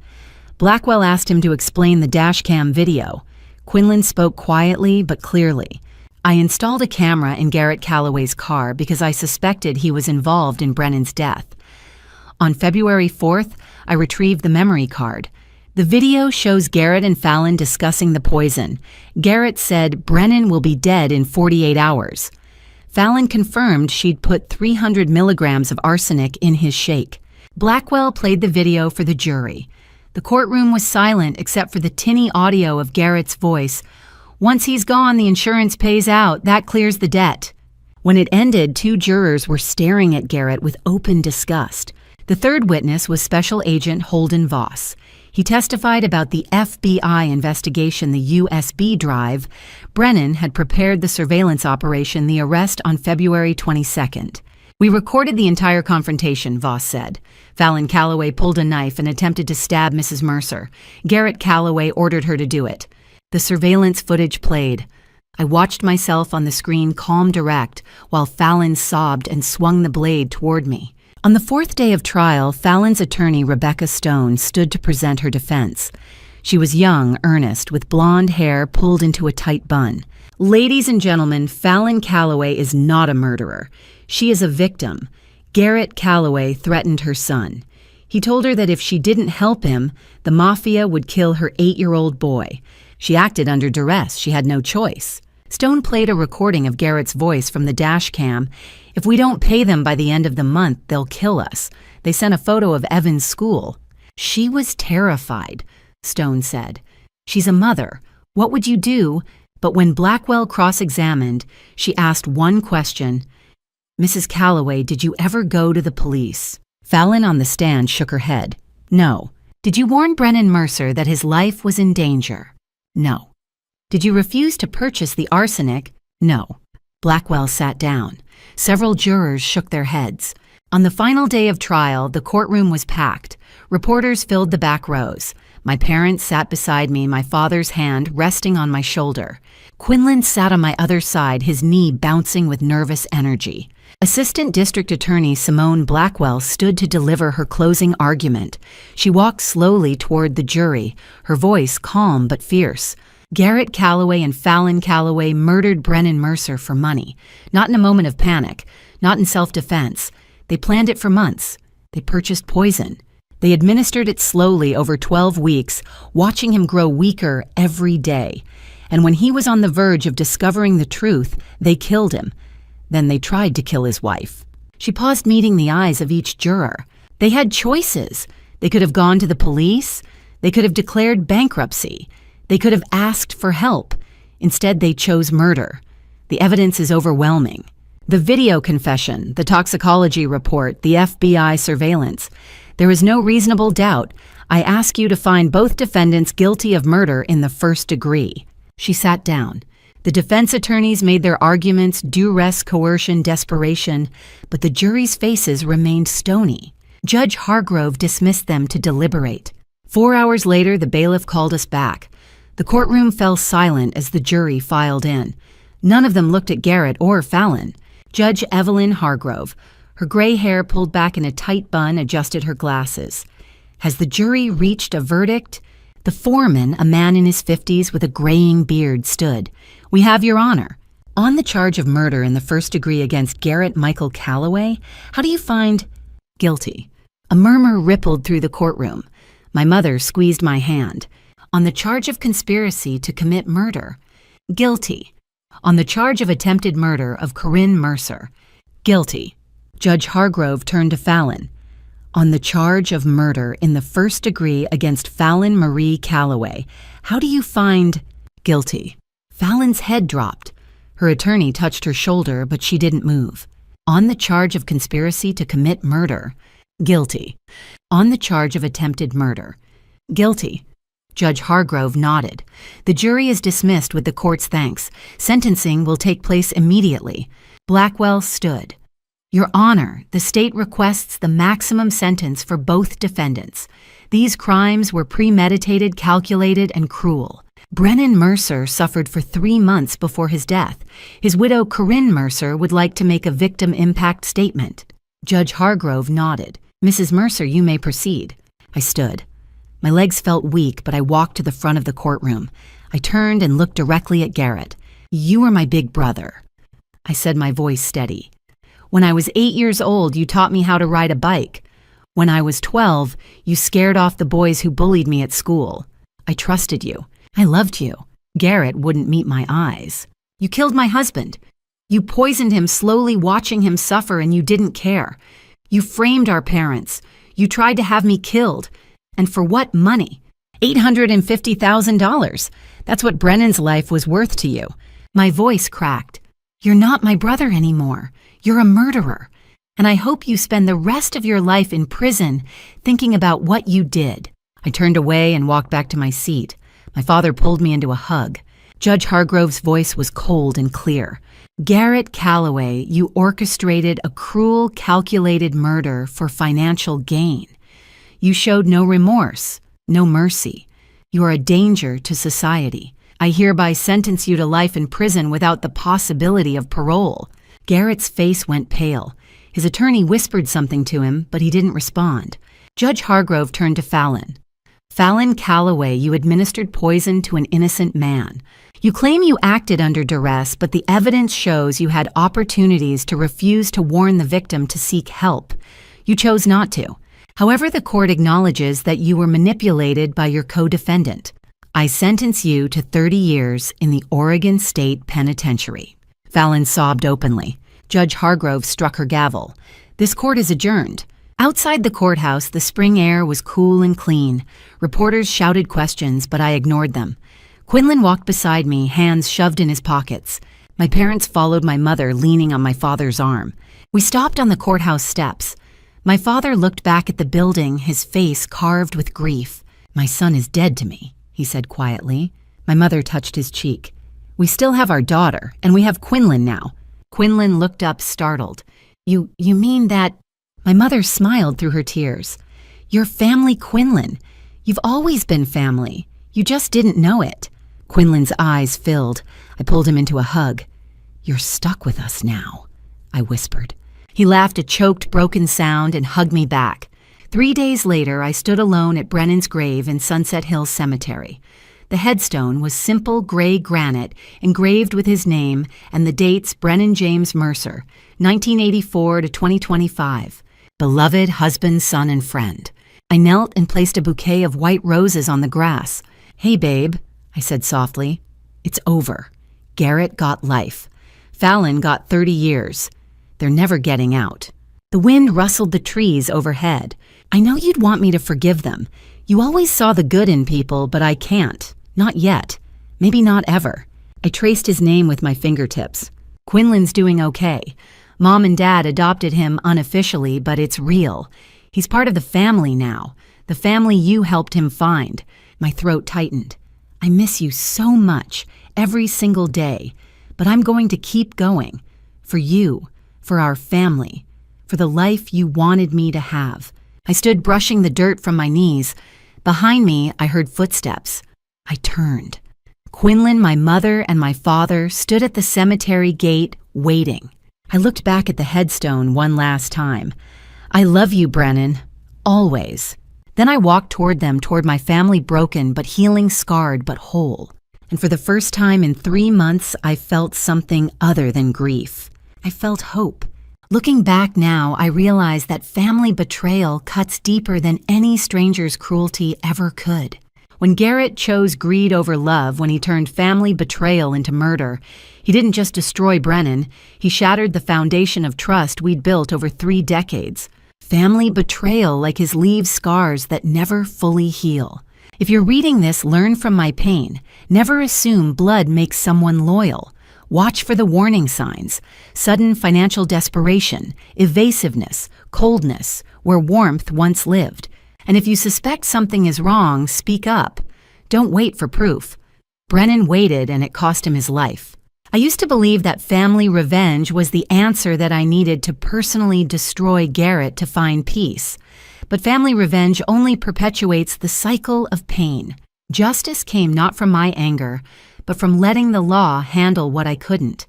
Blackwell asked him to explain the dashcam video. Quinlan spoke quietly but clearly. I installed a camera in Garrett Calloway's car because I suspected he was involved in Brennan's death. On February 4th, I retrieved the memory card. The video shows Garrett and Fallon discussing the poison. Garrett said Brennan will be dead in 48 hours. Fallon confirmed she'd put 300 milligrams of arsenic in his shake. Blackwell played the video for the jury. The courtroom was silent except for the tinny audio of Garrett's voice. Once he's gone, the insurance pays out. That clears the debt. When it ended, 2 jurors were staring at Garrett with open disgust. The third witness was Special Agent Holden Voss. He testified about the FBI investigation, the USB drive. Brennan had prepared the surveillance operation, the arrest on February 22nd. We recorded the entire confrontation, Voss said. Fallon Calloway pulled a knife and attempted to stab Mrs. Mercer. Garrett Calloway ordered her to do it. The surveillance footage played. I watched myself on the screen calm direct while Fallon sobbed and swung the blade toward me. On the 4th day of trial, Fallon's attorney, Rebecca Stone, stood to present her defense. She was young, earnest, with blonde hair pulled into a tight bun. Ladies and gentlemen, Fallon Calloway is not a murderer. She is a victim. Garrett Calloway threatened her son. He told her that if she didn't help him, the mafia would kill her 8-year-old boy. She acted under duress. She had no choice. Stone played a recording of Garrett's voice from the dash cam. If we don't pay them by the end of the month, they'll kill us. They sent a photo of Evan's school. She was terrified, Stone said. She's a mother. What would you do? But when Blackwell cross-examined, she asked one question. Mrs. Calloway, did you ever go to the police? Fallon on the stand shook her head. No. Did you warn Brennan Mercer that his life was in danger? No. Did you refuse to purchase the arsenic? No. Blackwell sat down. Several jurors shook their heads. On the final day of trial, the courtroom was packed. Reporters filled the back rows. My parents sat beside me, my father's hand resting on my shoulder. Quinlan sat on my other side, his knee bouncing with nervous energy. Assistant District Attorney Simone Blackwell stood to deliver her closing argument. She walked slowly toward the jury, her voice calm but fierce. Garrett Calloway and Fallon Calloway murdered Brennan Mercer for money, not in a moment of panic, not in self-defense. They planned it for months. They purchased poison. They administered it slowly over 12 weeks, watching him grow weaker every day. And when he was on the verge of discovering the truth, they killed him. Then they tried to kill his wife. She paused, meeting the eyes of each juror. They had choices. They could have gone to the police. They could have declared bankruptcy. They could have asked for help. Instead, they chose murder. The evidence is overwhelming. The video confession, the toxicology report, the FBI surveillance. There is no reasonable doubt. I ask you to find both defendants guilty of murder in the first degree. She sat down. The defense attorneys made their arguments, duress, coercion, desperation, but the jury's faces remained stony. Judge Hargrove dismissed them to deliberate. 4 hours later, the bailiff called us back. The courtroom fell silent as the jury filed in. None of them looked at Garrett or Fallon. Judge Evelyn Hargrove, her gray hair pulled back in a tight bun, adjusted her glasses. Has the jury reached a verdict? The foreman, a man in his 50s with a graying beard, stood. We have your honor. On the charge of murder in the first degree against Garrett Michael Calloway, how do you find guilty? A murmur rippled through the courtroom. My mother squeezed my hand. On the charge of conspiracy to commit murder, guilty. On the charge of attempted murder of Corinne Mercer, guilty. Judge Hargrove turned to Fallon. On the charge of murder in the first degree against Fallon Marie Calloway, how do you find guilty? Fallon's head dropped. Her attorney touched her shoulder, but she didn't move. On the charge of conspiracy to commit murder, guilty. On the charge of attempted murder, guilty. Judge Hargrove nodded. The jury is dismissed with the court's thanks. Sentencing will take place immediately. Blackwell stood. Your Honor, the state requests the maximum sentence for both defendants. These crimes were premeditated, calculated, and cruel. Brennan Mercer suffered for 3 months before his death. His widow, Corinne Mercer, would like to make a victim impact statement. Judge Hargrove nodded. Mrs. Mercer, you may proceed. I stood. My legs felt weak, but I walked to the front of the courtroom. I turned and looked directly at Garrett. You are my big brother. I said, my voice steady. When I was 8 years old, you taught me how to ride a bike. When I was 12, you scared off the boys who bullied me at school. I trusted you. I loved you. Garrett wouldn't meet my eyes. You killed my husband. You poisoned him, slowly watching him suffer, and you didn't care. You framed our parents. You tried to have me killed. And for what money? $850,000. That's what Brennan's life was worth to you. My voice cracked. You're not my brother anymore. You're a murderer. And I hope you spend the rest of your life in prison thinking about what you did. I turned away and walked back to my seat. My father pulled me into a hug. Judge Hargrove's voice was cold and clear. Garrett Calloway, you orchestrated a cruel, calculated murder for financial gain. You showed no remorse, no mercy. You are a danger to society. I hereby sentence you to life in prison without the possibility of parole. Garrett's face went pale. His attorney whispered something to him, but he didn't respond. Judge Hargrove turned to Fallon. Fallon Calloway, you administered poison to an innocent man. You claim you acted under duress, but the evidence shows you had opportunities to refuse to warn the victim to seek help. You chose not to. However, the court acknowledges that you were manipulated by your co-defendant. I sentence you to 30 years in the Oregon State Penitentiary. Fallon sobbed openly. Judge Hargrove struck her gavel. This court is adjourned. Outside the courthouse, the spring air was cool and clean. Reporters shouted questions, but I ignored them. Quinlan walked beside me, hands shoved in his pockets. My parents followed my mother, leaning on my father's arm. We stopped on the courthouse steps. My father looked back at the building, his face carved with grief. My son is dead to me, he said quietly. My mother touched his cheek. We still have our daughter, and we have Quinlan now. Quinlan looked up, startled. You mean that... My mother smiled through her tears. Your family, Quinlan. You've always been family. You just didn't know it. Quinlan's eyes filled. I pulled him into a hug. You're stuck with us now, I whispered. He laughed a choked, broken sound and hugged me back. 3 days later, I stood alone at Brennan's grave in Sunset Hills Cemetery. The headstone was simple gray granite engraved with his name and the dates Brennan James Mercer, 1984 to 2025. Beloved husband, son, and friend. I knelt and placed a bouquet of white roses on the grass. Hey, babe, I said softly. It's over. Garrett got life. Fallon got 30 years. They're never getting out. The wind rustled the trees overhead. I know you'd want me to forgive them. You always saw the good in people, but I can't. Not yet. Maybe not ever. I traced his name with my fingertips. Quinlan's doing okay. Mom and Dad adopted him unofficially, but it's real. He's part of the family now. The family you helped him find. My throat tightened. I miss you so much, every single day. But I'm going to keep going. For you. For our family. For the life you wanted me to have. I stood brushing the dirt from my knees. Behind me, I heard footsteps. I turned. Quinlan, my mother, and my father stood at the cemetery gate, waiting. I looked back at the headstone one last time. "I love you, Brennan. Always." Then I walked toward them, toward my family, broken but healing, scarred but whole. And for the first time in 3 months, I felt something other than grief. I felt hope. Looking back now, I realize that family betrayal cuts deeper than any stranger's cruelty ever could. When Garrett chose greed over love, when he turned family betrayal into murder, he didn't just destroy Brennan, he shattered the foundation of trust we'd built over 3 decades. Family betrayal like his leaves scars that never fully heal. If you're reading this, learn from my pain. Never assume blood makes someone loyal. Watch for the warning signs: sudden financial desperation, evasiveness, coldness, where warmth once lived. And if you suspect something is wrong, speak up. Don't wait for proof. Brennan waited, and it cost him his life. I used to believe that family revenge was the answer that I needed to personally destroy Garrett to find peace. But family revenge only perpetuates the cycle of pain. Justice came not from my anger, but from letting the law handle what I couldn't.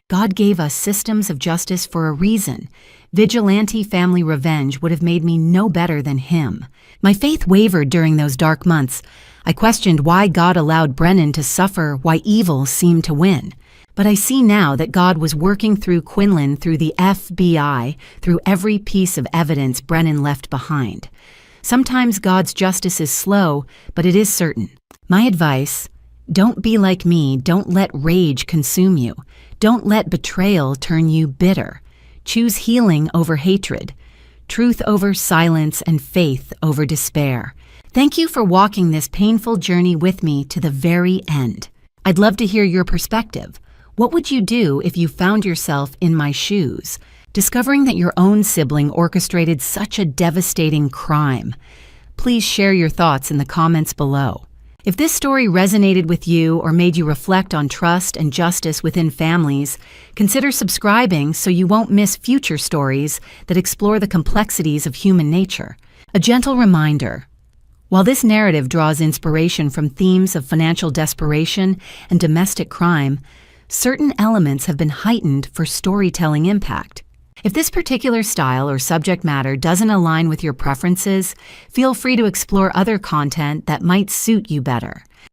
God gave us systems of justice for a reason. Vigilante family revenge would have made me no better than him. My faith wavered during those dark months. I questioned why God allowed Brennan to suffer, why evil seemed to win. But I see now that God was working through Quinlan, through the FBI, through every piece of evidence Brennan left behind. Sometimes God's justice is slow, but it is certain. My advice: don't be like me. Don't let rage consume you. Don't let betrayal turn you bitter. Choose healing over hatred, truth over silence, and faith over despair. Thank you for walking this painful journey with me to the very end. I'd love to hear your perspective. What would you do if you found yourself in my shoes, discovering that your own sibling orchestrated such a devastating crime? Please share your thoughts in the comments below. If this story resonated with you or made you reflect on trust and justice within families, consider subscribing so you won't miss future stories that explore the complexities of human nature. A gentle reminder: while this narrative draws inspiration from themes of financial desperation and domestic crime, certain elements have been heightened for storytelling impact. If this particular style or subject matter doesn't align with your preferences, feel free to explore other content that might suit you better.